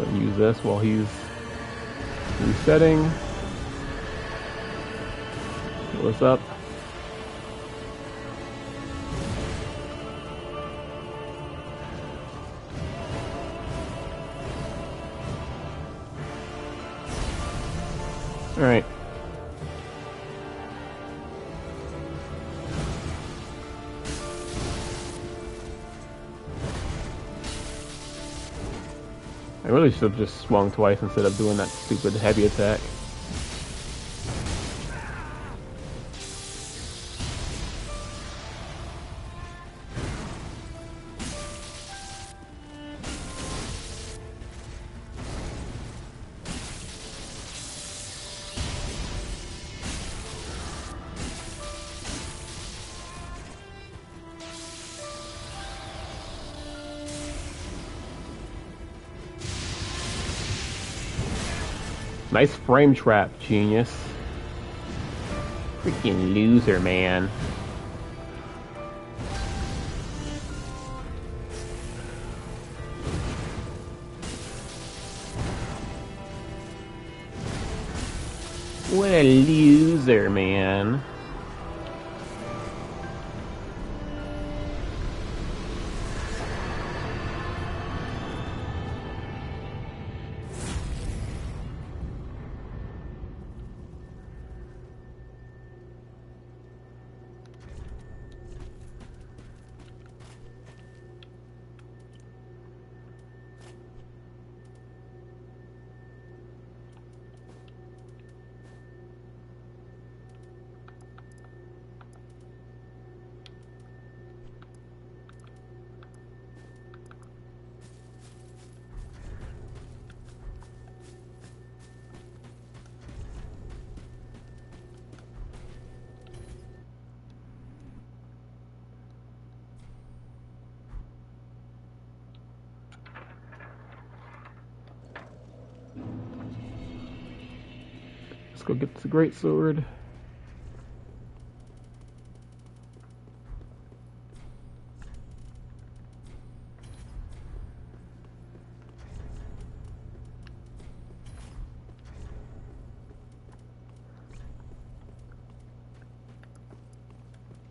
Go and use this while he's resetting. What's up? All right. I really should have just swung twice instead of doing that stupid heavy attack. Nice frame trap, genius. Freaking loser, man. What a loser, man. Let's go get the great sword.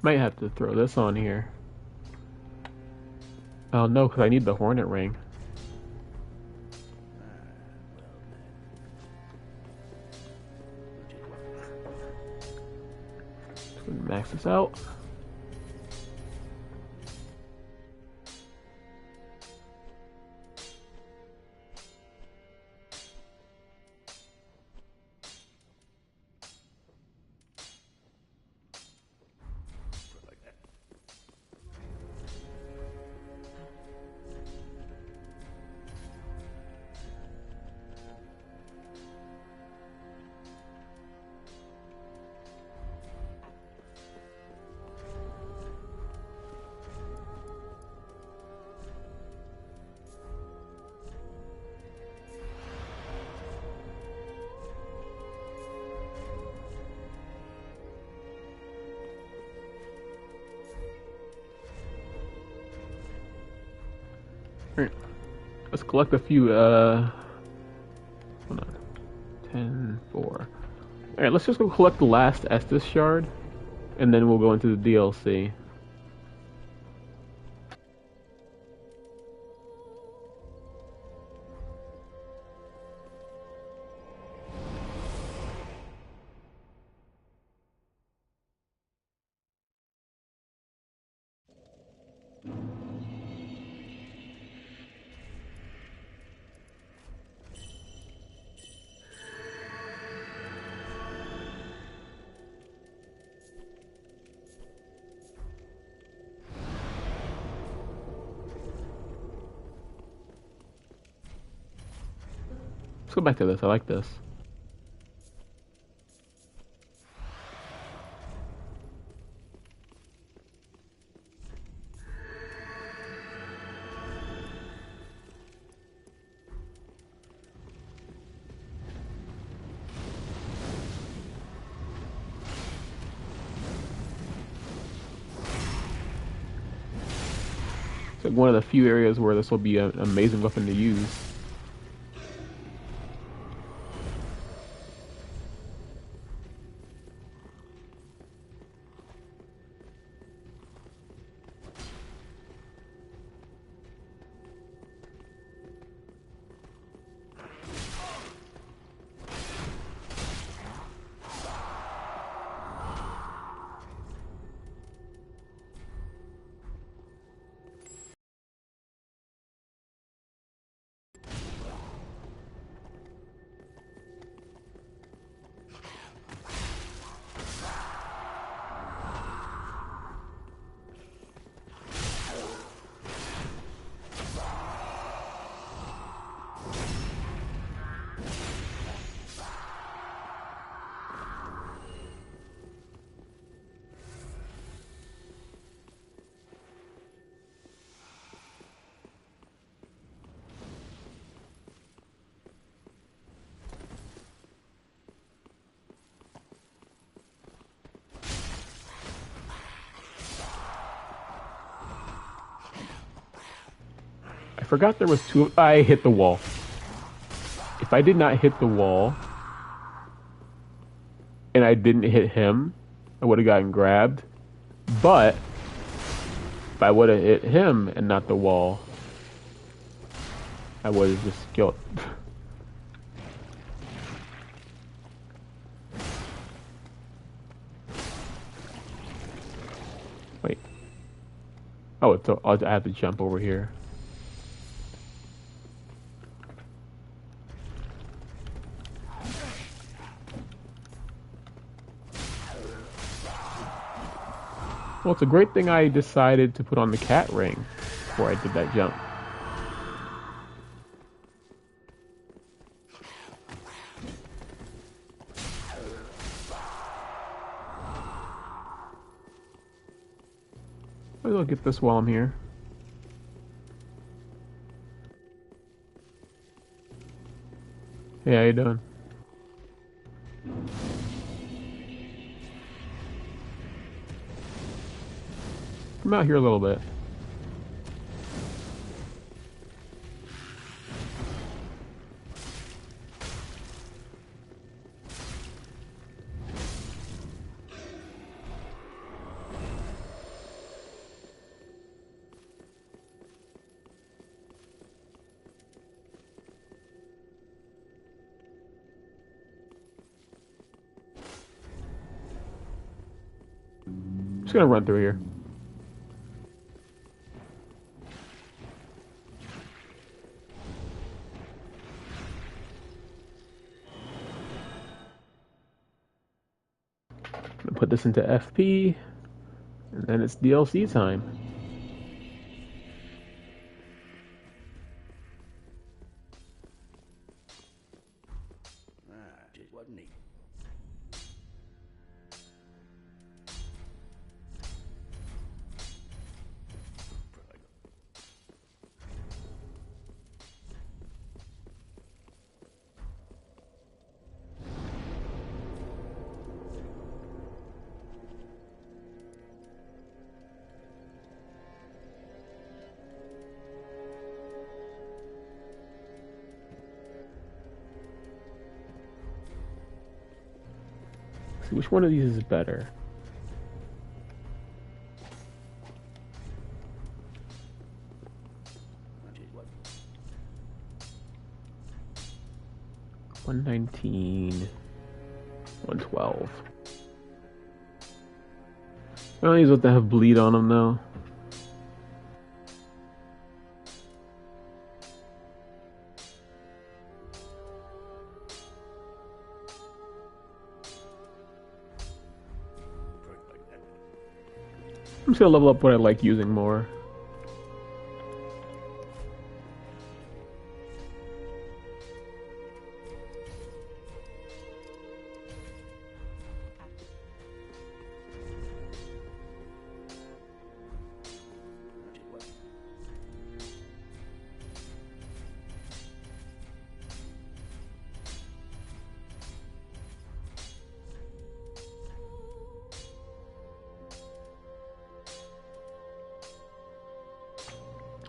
Might have to throw this on here. Oh no, because I need the hornet ring. Max this out. Alright, let's collect a few, hold on, 10, 4. Alright, let's just go collect the last Estus shard, and then we'll go into the DLC. Let's go back to this. I like this. It's like one of the few areas where this will be an amazing weapon to use. forgot there was two. I hit the wall. If I did not hit the wall and I didn't hit him, I would have gotten grabbed. But if I would have hit him and not the wall, I would have just killed. Wait. Oh, it's I have to jump over here. Well, it's a great thing I decided to put on the cat ring before I did that jump. Maybe I'll get this while I'm here. Hey, how you doing? Come out here a little bit. Just gonna run through here. Put this into FP, and then it's DLC time. It wasn't neat. See, which one of these is better? It wasn't. 119, 112. Well, these have to have bleed on them though. I'm just gonna level up what I like using more.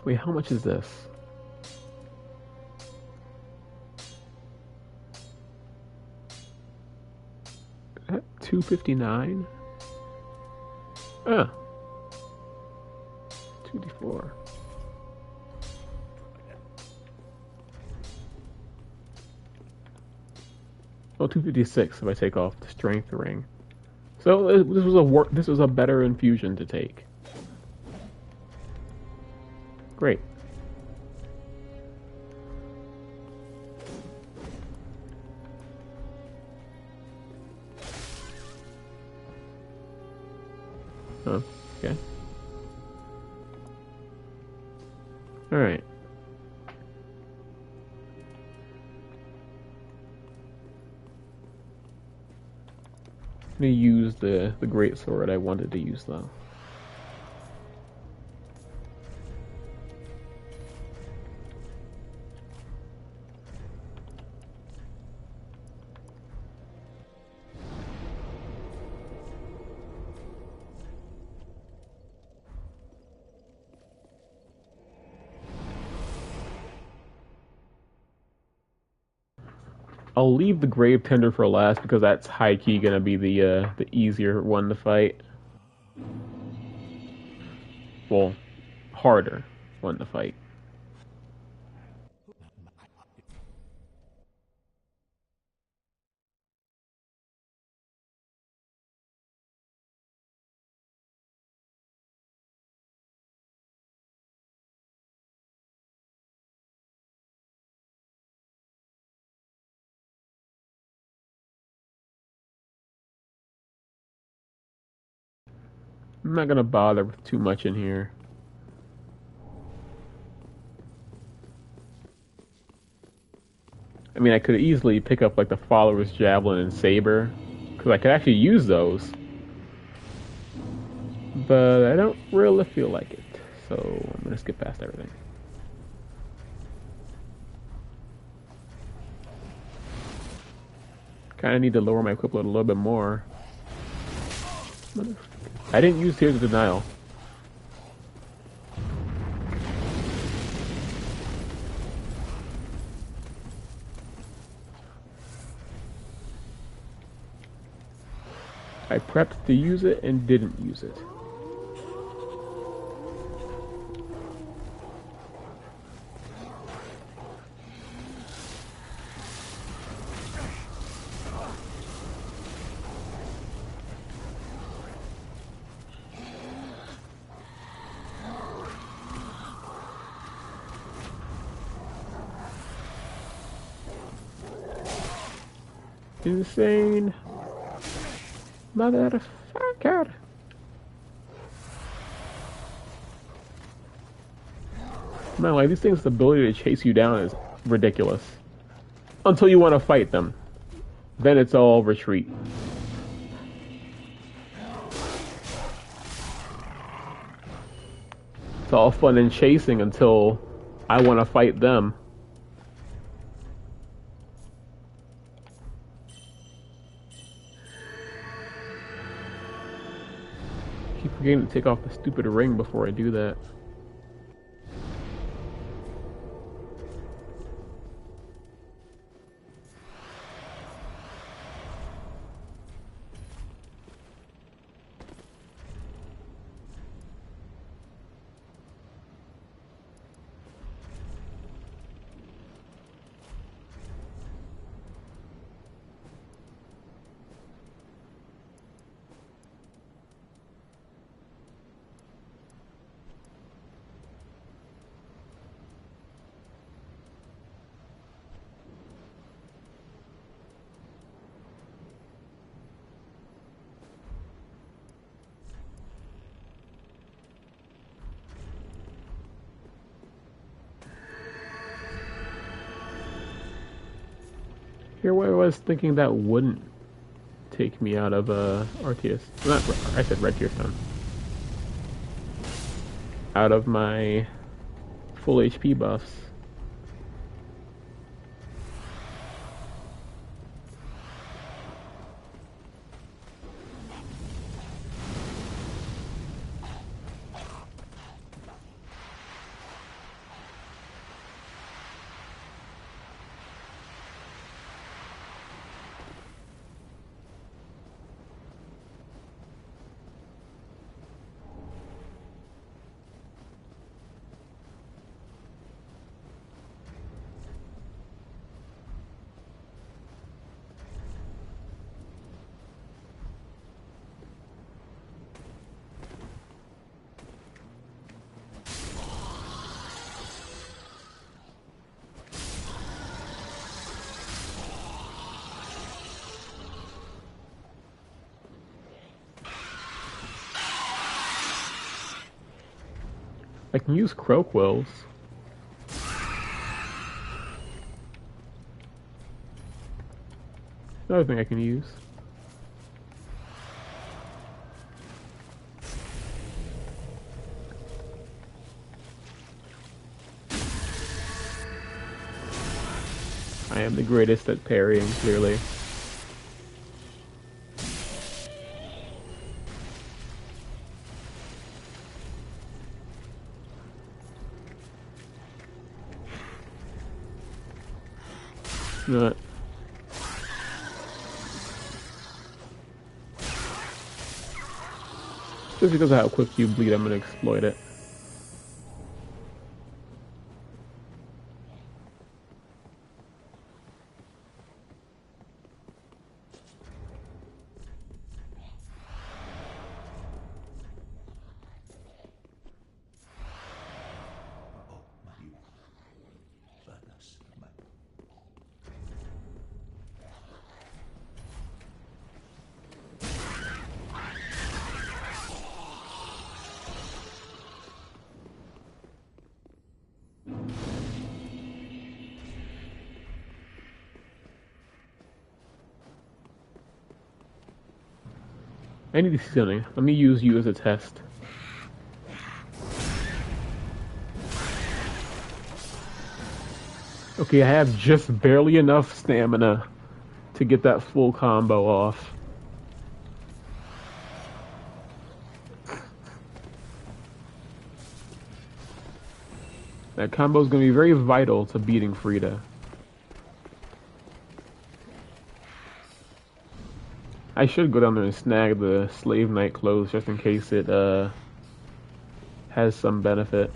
Wait, how much is this? At 259? Ah. 2d4. Oh, 256 if I take off the strength ring. So this was a better infusion to take. Great. Oh, okay. All right. I'm gonna use the great sword I wanted to use though. I'll leave the Grave Tender for last because that's high key gonna be the easier one to fight. Well, harder one to fight. I'm not gonna bother with too much in here. I mean, I could easily pick up like the Follower's Javelin and Saber, because I could actually use those. But I don't really feel like it, so I'm gonna skip past everything. Kind of need to lower my equip load a little bit more. I didn't use Tears of Denial. I prepped to use it and didn't use it. Insane. Motherfucker. Man, like these things' ability to chase you down is ridiculous. Until you want to fight them. Then it's all retreat. It's all fun and chasing until I want to fight them. Keep forgetting to take off the stupid ring before I do that. Here, where I was thinking that wouldn't take me out of RTS. Not, I said Red Tier Stone. Out of my full HP buffs. I can use Croakwills. Another thing I can use. I am the greatest at parrying, clearly. Not. Just because of how quick you bleed, I'm gonna exploit it. I need to see something. Let me use you as a test. Okay, I have just barely enough stamina to get that full combo off. That combo is going to be very vital to beating Frida. I should go down there and snag the Slave Knight clothes just in case it has some benefit.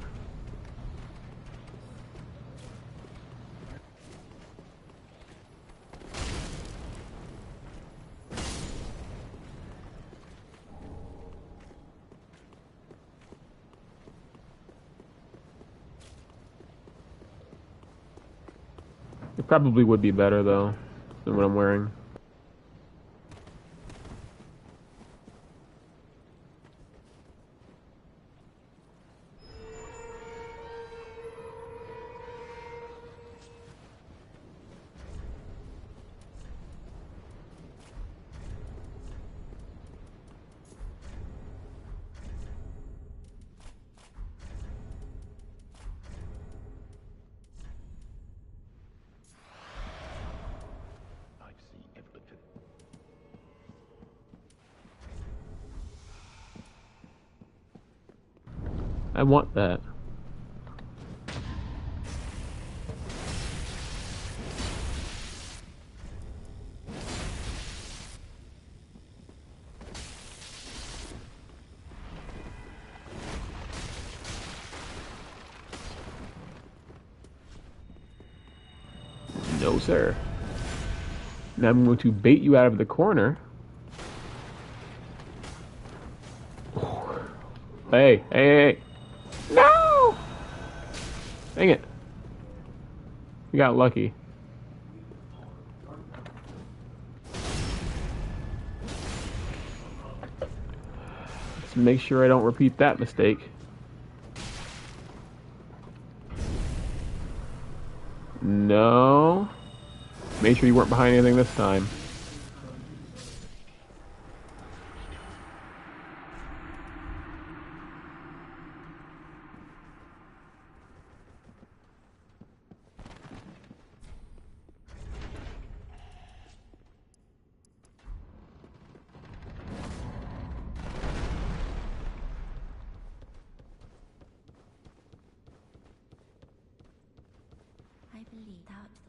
It probably would be better though than what I'm wearing. I want that. No, sir. Now I'm going to bait you out of the corner. Hey, hey, hey. No! Dang it. We got lucky. Let's make sure I don't repeat that mistake. No. Make sure you weren't behind anything this time.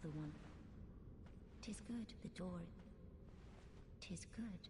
The one. 'Tis good, the door. 'Tis good.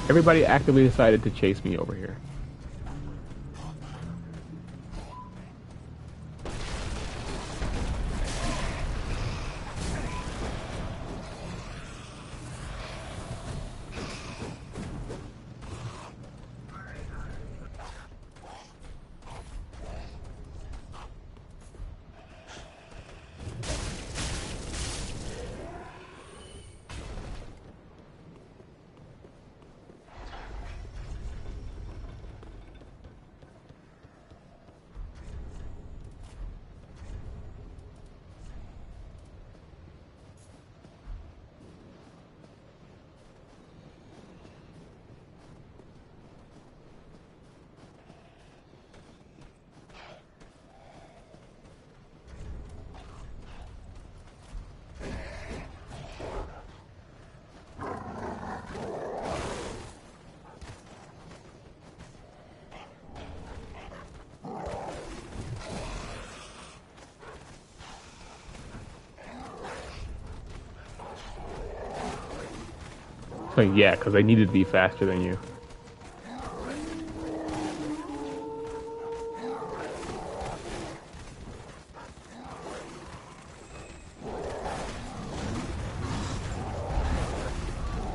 Everybody actively decided to chase me over here. So yeah, because they needed to be faster than you.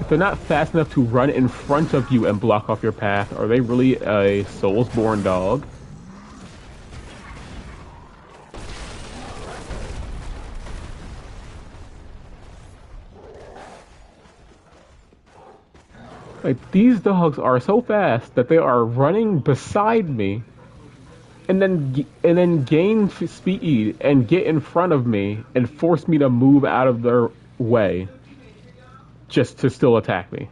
If they're not fast enough to run in front of you and block off your path, are they really a Soulsborne dog? Like, these dogs are so fast that they are running beside me and then gain speed and get in front of me and force me to move out of their way just to still attack me.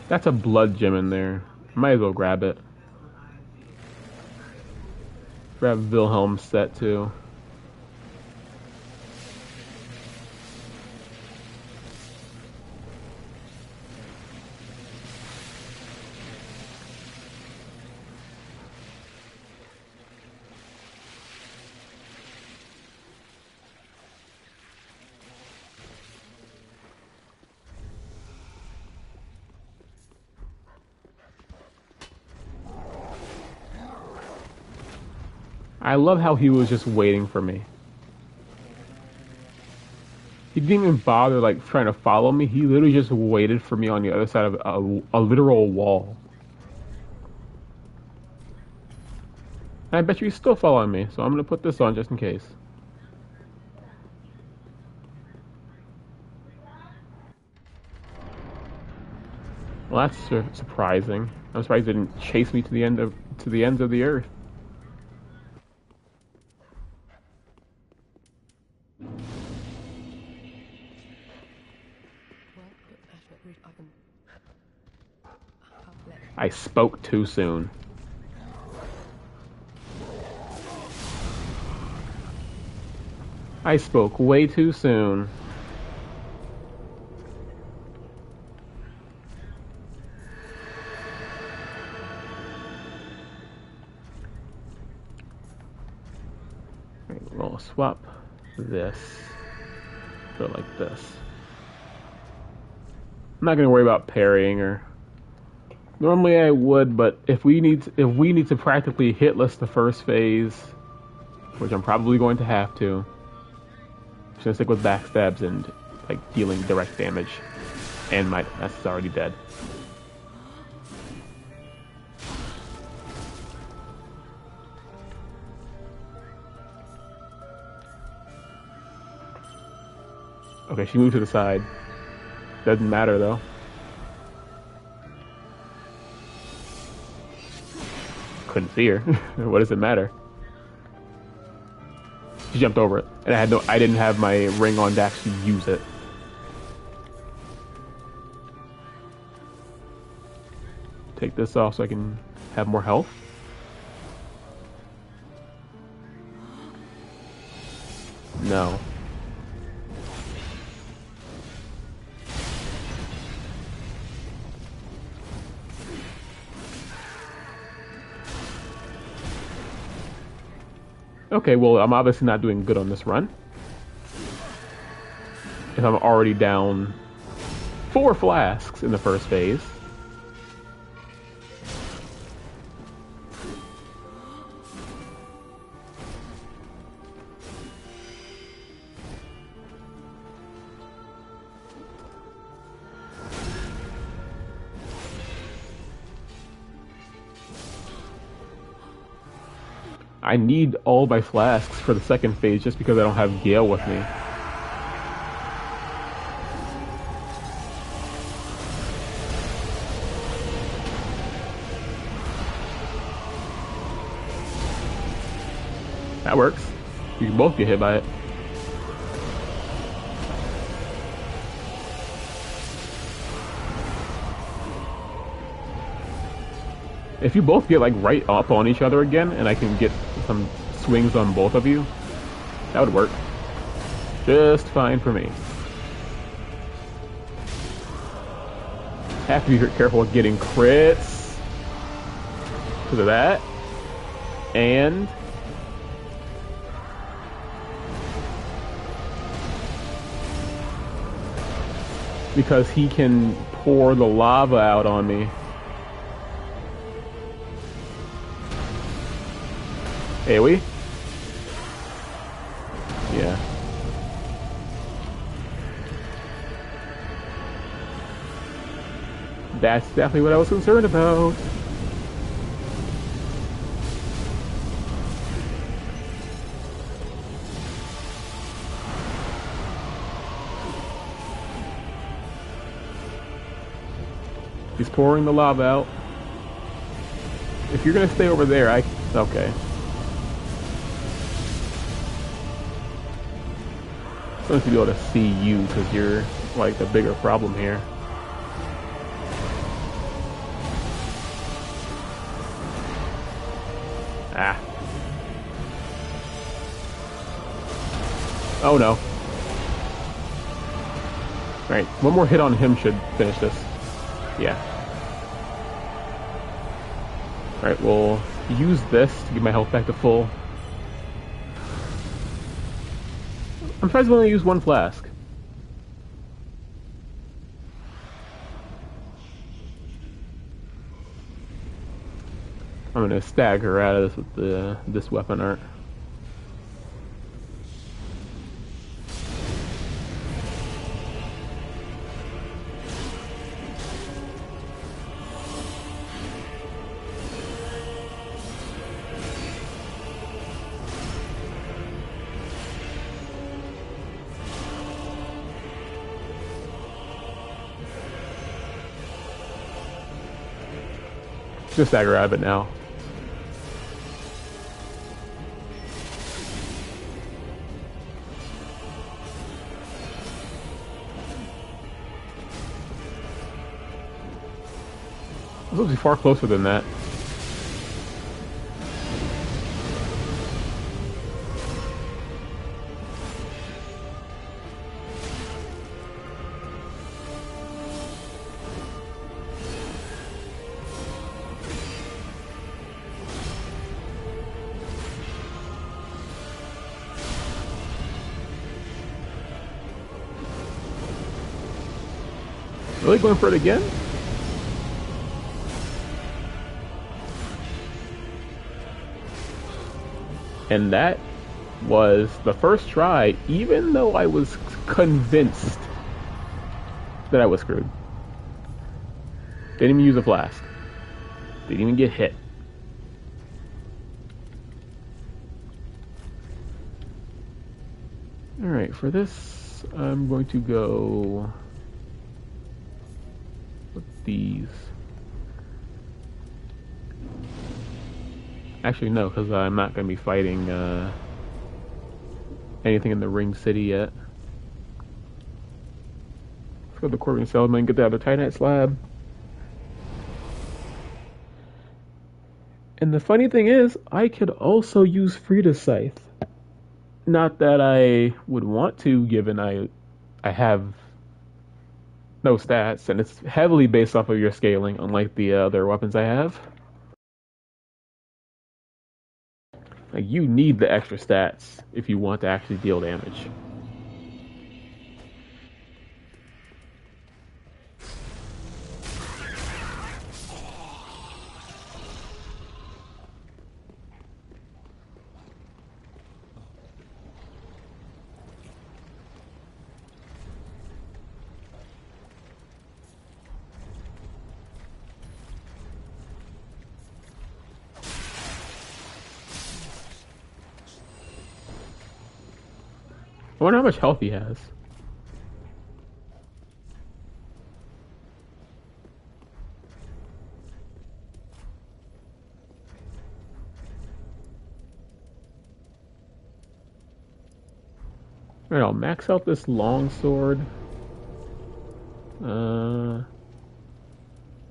That's a blood gem in there. Might as well grab it. Grab Wilhelm's set too. I love how he was just waiting for me. He didn't even bother like trying to follow me. He literally just waited for me on the other side of a literal wall. And I bet you he's still following me, so I'm gonna put this on just in case. Well, that's surprising. I'm surprised he didn't chase me to the ends of the earth. I spoke too soon. I spoke way too soon. We'll swap this. Go like this. I'm not gonna worry about parrying her. Normally I would, but if we need to practically hitless the first phase, which I'm probably going to have to, I'm just gonna stick with backstabs and like dealing direct damage. And my ass is already dead. Okay, she moved to the side. Doesn't matter though. Couldn't see her. What does it matter? She jumped over it, and I didn't have my ring on to actually use it. Take this off so I can have more health. No. Okay, well, I'm obviously not doing good on this run. If I'm already down 4 flasks in the first phase. I need all my flasks for the second phase just because I don't have Gale with me. That works. You can both get hit by it. If you both get like right up on each other again, and I can get some swings on both of you, that would work. Just fine for me. Have to be careful with getting crits because of that. And because he can pour the lava out on me. AoE? Yeah. That's definitely what I was concerned about. He's pouring the lava out. If you're gonna stay over there, okay. I want to be able to see you because you're like the bigger problem here. Ah. Oh no. Right, one more hit on him should finish this. Yeah. Alright, we'll use this to get my health back to full. I'm surprised we only use one flask. I'm gonna stagger out of this with this weapon art. Just stagger out of it now. This will be far closer than that. Really going for it again? And that was the first try, even though I was convinced that I was screwed. Didn't even use a flask. Didn't even get hit. Alright, for this, I'm going to go with these. Actually, no, because I'm not going to be fighting anything in the Ring City yet. Let's go to the Corbin Settlement and get the other Titanite slab. And the funny thing is, I could also use Frida Scythe. Not that I would want to, given I have no stats, and it's heavily based off of your scaling, unlike the other weapons I have. Like, you need the extra stats if you want to actually deal damage. I wonder how much health he has. Alright, I'll max out this longsword.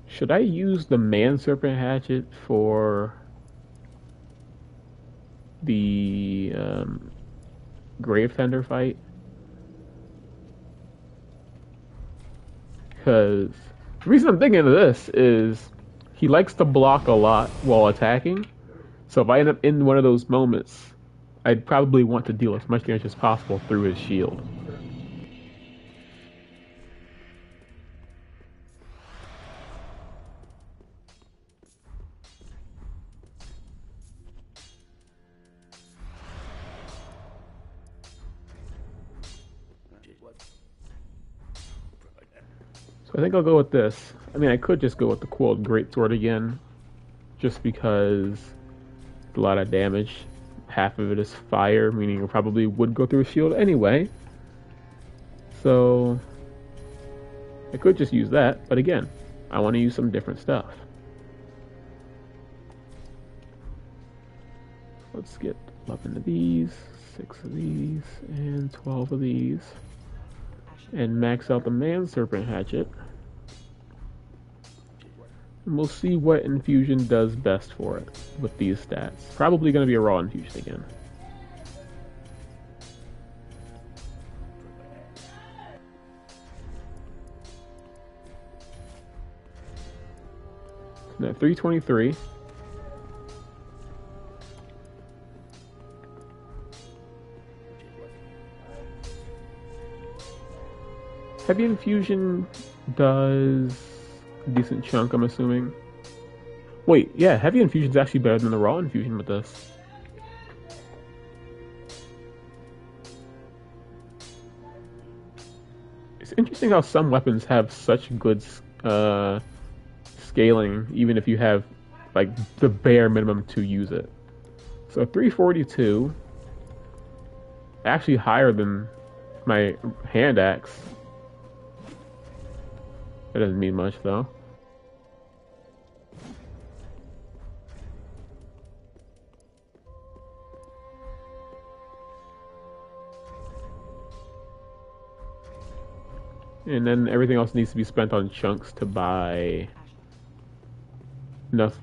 Should I use the Man Serpent Hatchet for the Grave Tender fight? Because the reason I'm thinking of this is he likes to block a lot while attacking. So if I end up in one of those moments, I'd probably want to deal as much damage as possible through his shield. So I think I'll go with this. I mean, I could just go with the Coiled Greatsword again, just because it's a lot of damage. Half of it is fire, meaning it probably would go through a shield anyway. So I could just use that, but again, I want to use some different stuff. Let's get 11 of these, 6 of these, and 12 of these. And max out the Man Serpent Hatchet. And we'll see what infusion does best for it with these stats. Probably going to be a raw infusion again. Now 323. Heavy infusion does a decent chunk, I'm assuming. Wait, yeah, heavy infusion is actually better than the raw infusion with this. It's interesting how some weapons have such good scaling, even if you have like the bare minimum to use it. So 342, actually higher than my hand axe. That doesn't mean much though. And then everything else needs to be spent on chunks to buy enough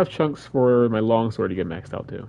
chunks for my longsword to get maxed out too.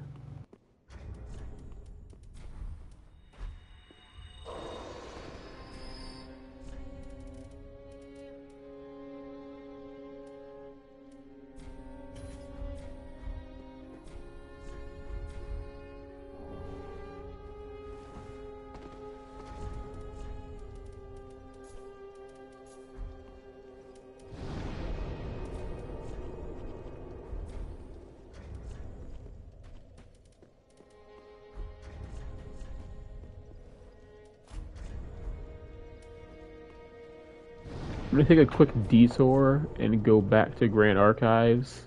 I'm gonna take a quick detour and go back to Grand Archives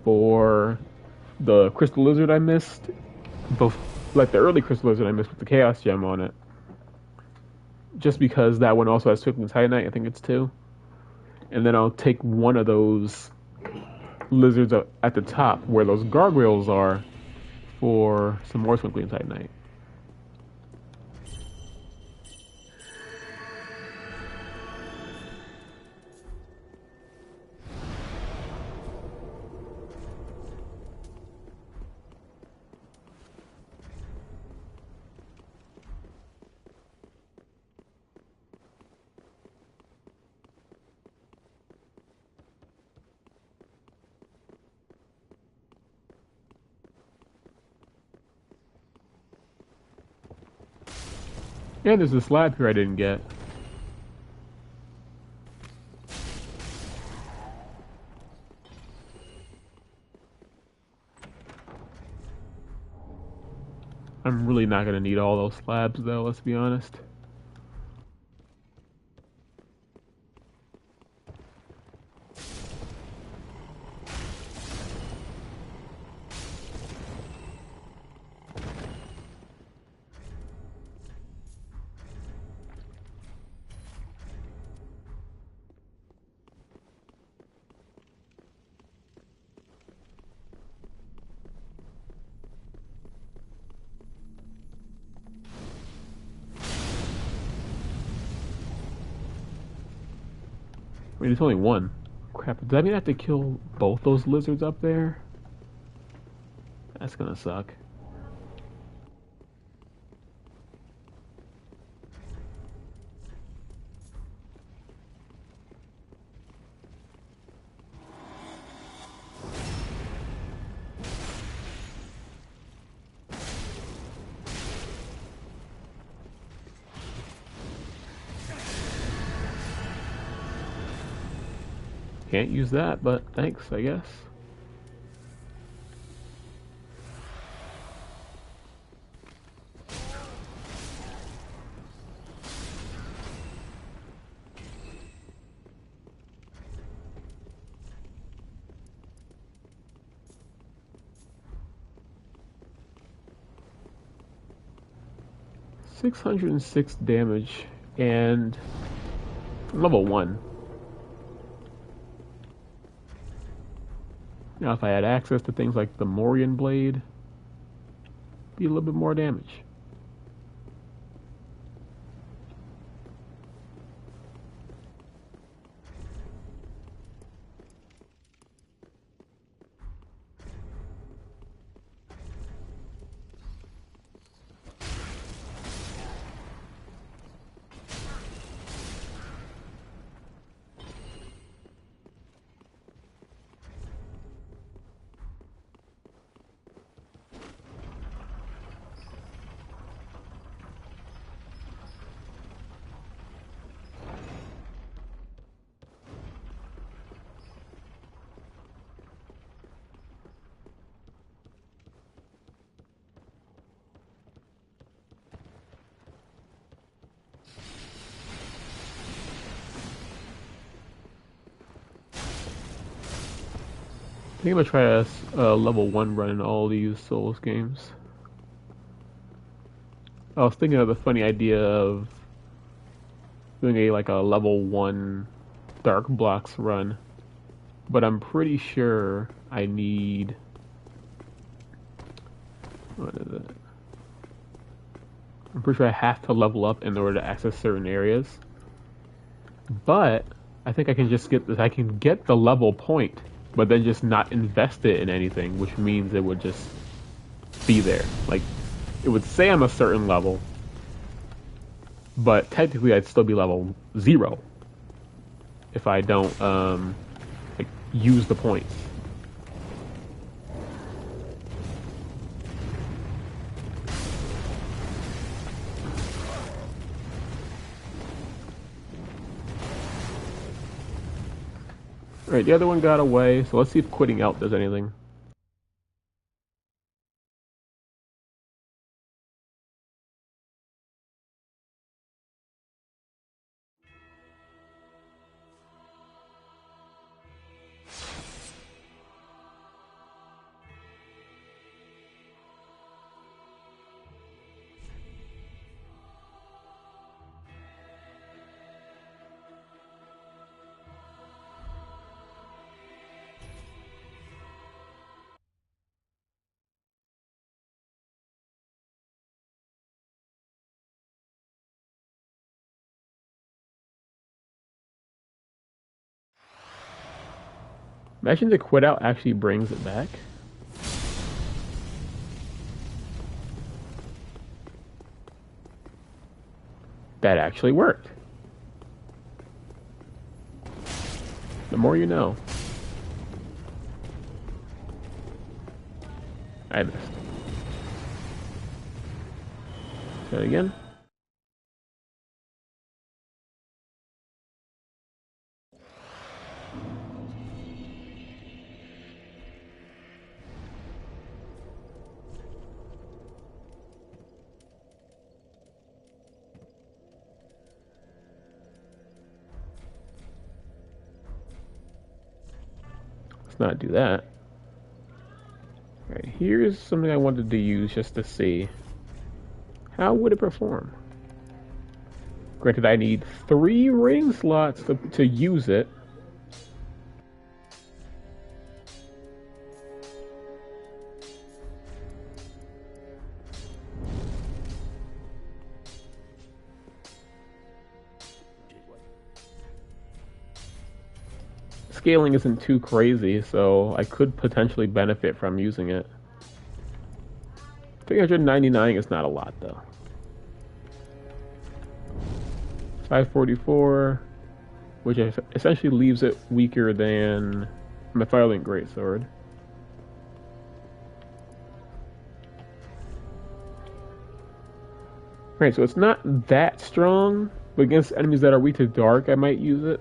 for the Crystal Lizard I missed, both like the early Crystal Lizard I missed with the Chaos Gem on it. Just because that one also has Twinkling Titanite, I think it's two. And then I'll take one of those lizards at the top where those gargoyles are for some more Twinkling Titanite. And there's a slab here I didn't get. I'm really not gonna need all those slabs though, let's be honest. I mean, it's only one. Crap, does that mean I have to kill both those lizards up there? That's gonna suck. Can't use that, but thanks, I guess. 606 damage and level 1. Now if I had access to things like the Morian Blade, be a little bit more damage. I think I'm gonna try a level 1 run in all these Souls games. I was thinking of the funny idea of doing a level 1 Dark Blocks run, but I'm pretty sure I need, what is it? I'm pretty sure I have to level up in order to access certain areas. But I think I can just get this. I can get the level point, but then just not invest it in anything, which means it would just be there. Like, it would say I'm a certain level, but technically I'd still be level 0 if I don't like use the points. Alright, the other one got away, so let's see if quitting out does anything. Imagine the quit out actually brings it back. That actually worked. The more you know. I missed. Try it again. Let's not do that. Alright, here's something I wanted to use just to see. How would it perform? Granted, I need 3 ring slots to use it. Scaling isn't too crazy, so I could potentially benefit from using it. 399 is not a lot, though. 544, which essentially leaves it weaker than my Firelink Greatsword. Right, so it's not that strong, but against enemies that are weak to dark, I might use it.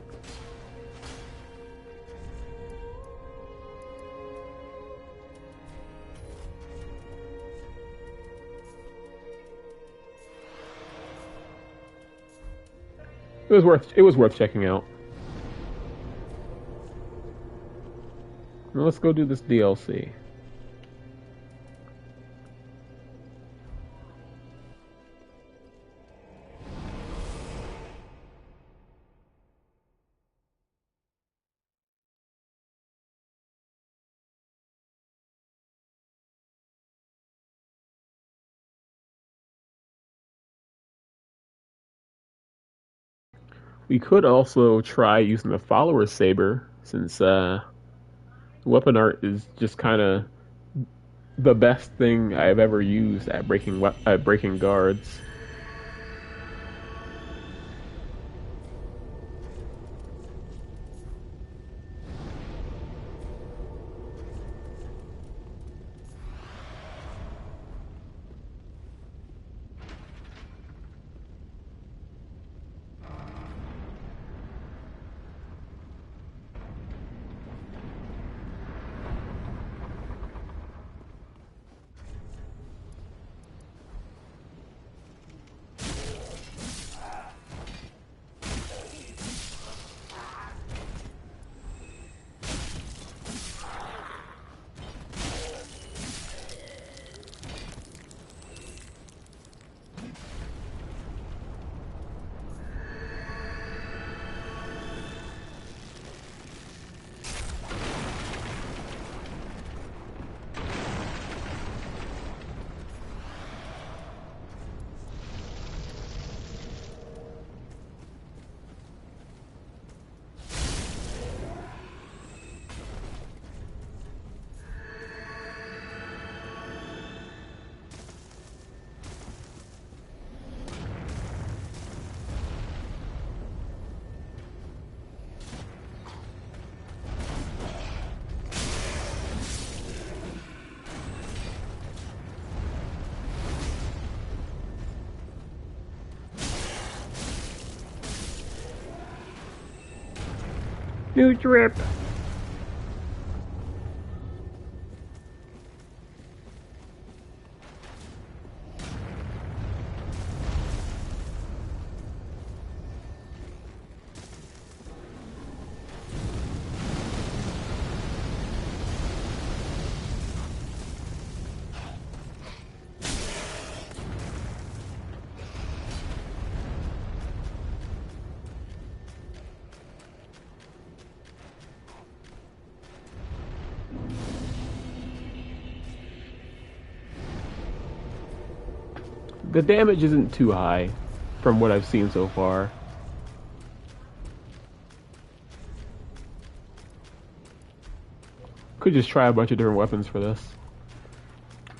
It was worth checking out. Now let's go do this DLC. We could also try using the follower saber, since weapon art is just kind of the best thing I've ever used at breaking guards. New drip. The damage isn't too high from what I've seen so far. Could just try a bunch of different weapons for this.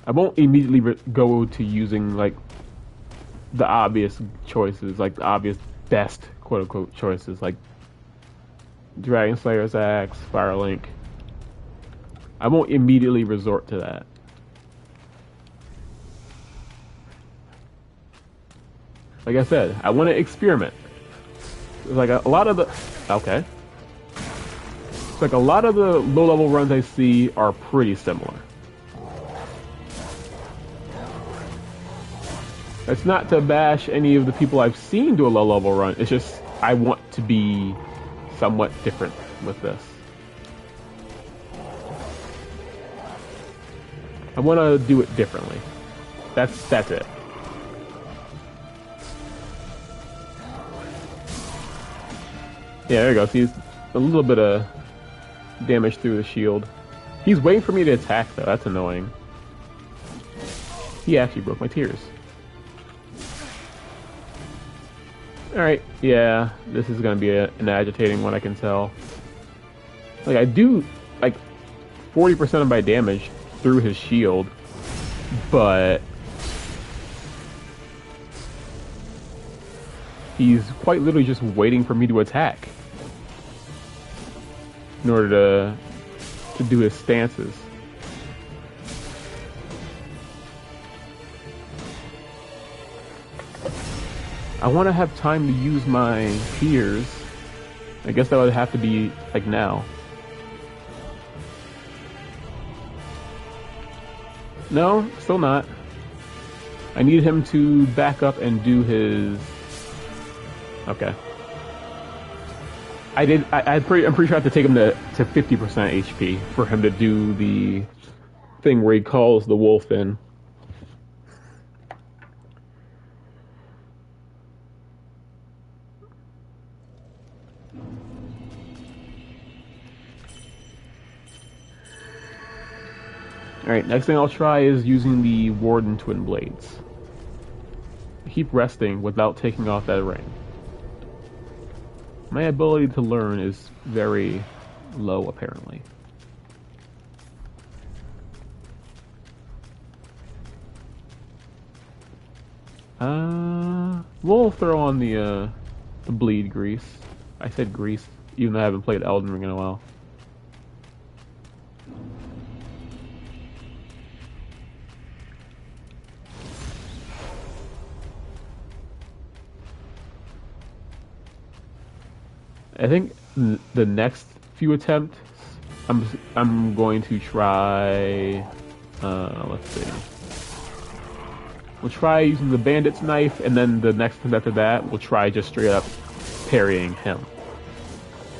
I won't immediately go to using like the obvious choices, like the obvious best quote unquote choices, like Dragon Slayer's Axe, Firelink. I won't immediately resort to that. Like I said, I want to experiment. Like a lot of the okay. It's like a lot of the low-level runs I see are pretty similar. It's not to bash any of the people I've seen do a low-level run. It's just I want to be somewhat different with this. I want to do it differently. That's it. Yeah, there you go. See, a little bit of damage through the shield. He's waiting for me to attack, though. That's annoying. He actually broke my tears. Alright, yeah, this is going to be an agitating one, I can tell. Like, I do, like, 40% of my damage through his shield, but he's quite literally just waiting for me to attack in order to do his stances. I want to have time to use my tears. I guess that would have to be like now. No, still not. I need him to back up and do his... Okay. I'm pretty sure I have to take him to 50% HP for him to do the thing where he calls the wolf in. Alright, next thing I'll try is using the Warden Twin Blades. Keep resting without taking off that ring. My ability to learn is very low, apparently. We'll throw on the bleed grease. I said grease, even though I haven't played Elden Ring in a while. I think the next few attempts, I'm going to try. Let's see. We'll try using the bandit's knife, and then the next attempt after that, we'll try just straight up parrying him.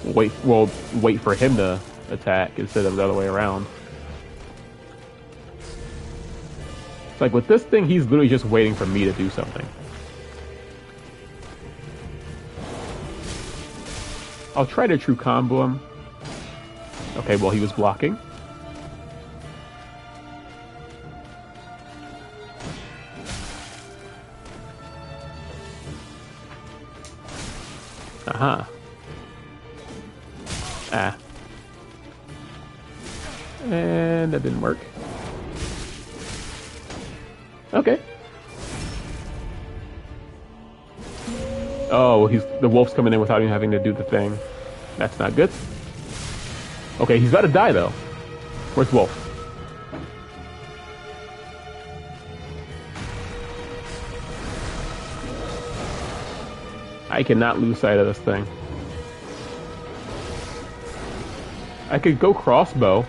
We'll wait for him to attack instead of the other way around. It's like with this thing, he's literally just waiting for me to do something. I'll try to true combo him. Okay, well, he was blocking. Aha. Ah. And that didn't work. Okay. Oh, the wolf's coming in without even having to do the thing. That's not good. Okay, he's about to die though. Where's Wolf? I cannot lose sight of this thing. I could go crossbow.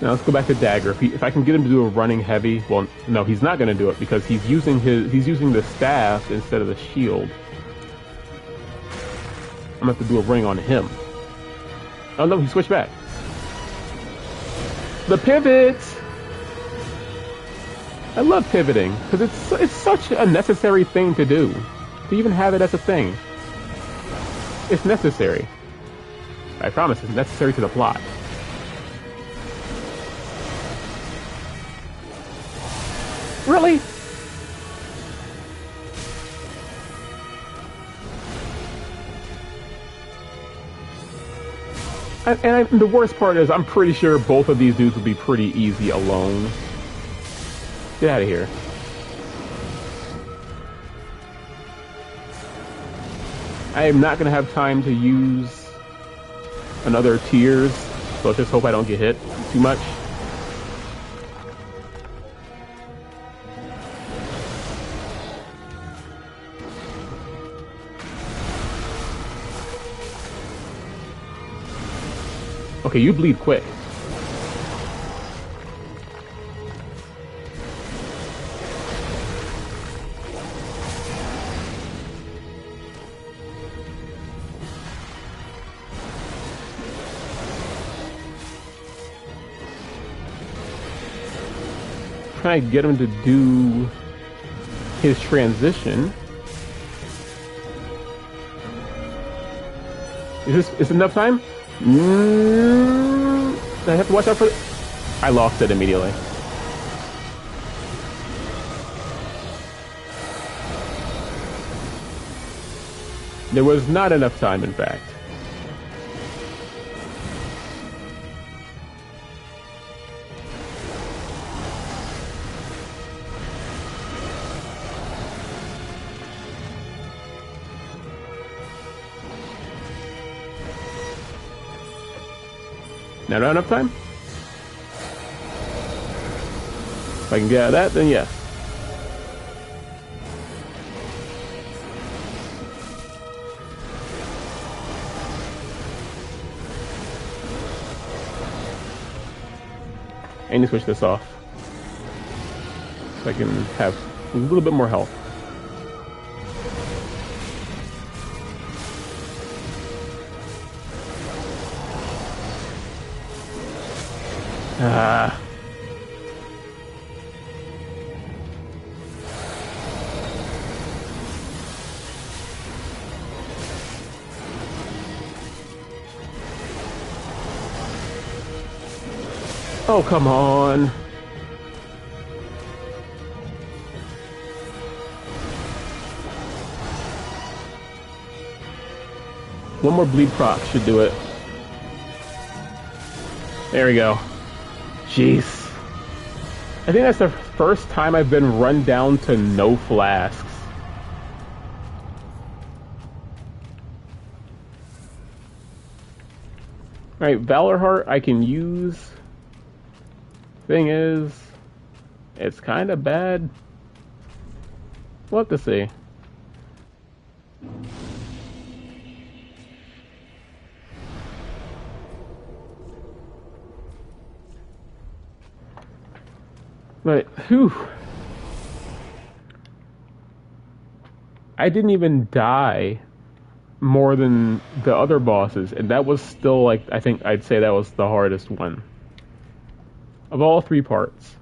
Now let's go back to dagger. If I can get him to do a running heavy, well, no, he's not going to do it because he's using the staff instead of the shield. I'm going to have to do a ring on him. Oh no, he switched back. The pivot. I love pivoting because it's such a necessary thing to do. To even have it as a thing, it's necessary. I promise, it's necessary to the plot. Really? And the worst part is, I'm pretty sure both of these dudes would be pretty easy alone. Get out of here. I am not going to have time to use another tears, so let's just hope I don't get hit too much. Okay, you bleed quick. Try to get him to do his transition. Is enough time? I have to watch out for. I lost it immediately. There was not enough time, in fact. Not enough time? If I can get out of that, then yes. I need to switch this off so I can have a little bit more health. Oh, come on. One more bleed proc should do it. There we go. Jeez. I think that's the first time I've been run down to no flasks. Alright, Valor Heart I can use. Thing is, it's kind of bad. We'll have to see. But, whew. I didn't even die more than the other bosses, and that was still, like, I think I'd say that was the hardest one. Of all 3 parts.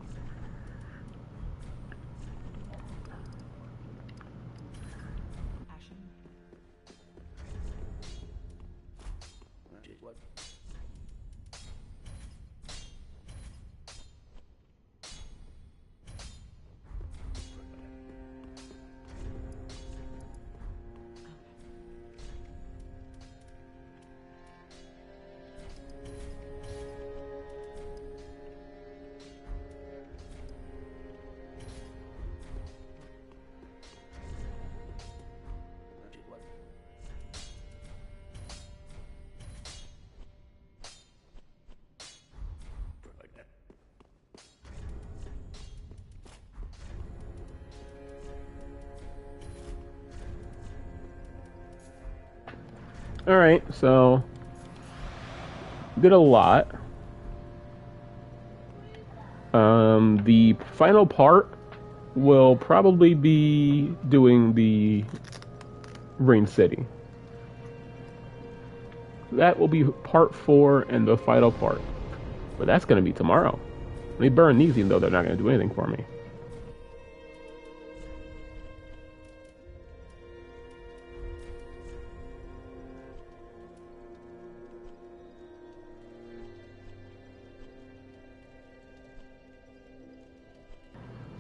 Alright, so did a lot. The final part will probably be doing the Rain City. That will be part 4 and the final part. But that's going to be tomorrow. Let me burn these even though they're not going to do anything for me.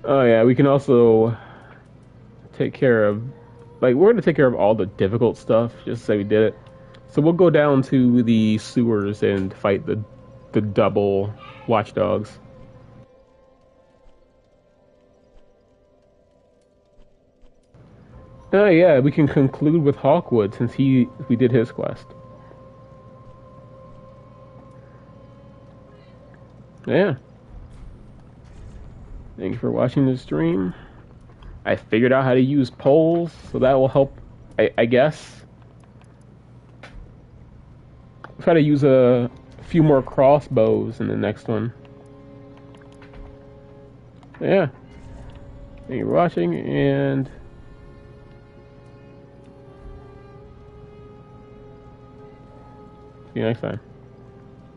Oh yeah, we can also take care of, like, we're gonna take care of all the difficult stuff, just say we did it. So we'll go down to the sewers and fight the double watchdogs. Oh yeah, we can conclude with Hawkwood since we did his quest. Yeah. Thank you for watching the stream. I figured out how to use poles, so that will help, I guess. I'll try to use a few more crossbows in the next one. Yeah. Thank you for watching, and see you next time.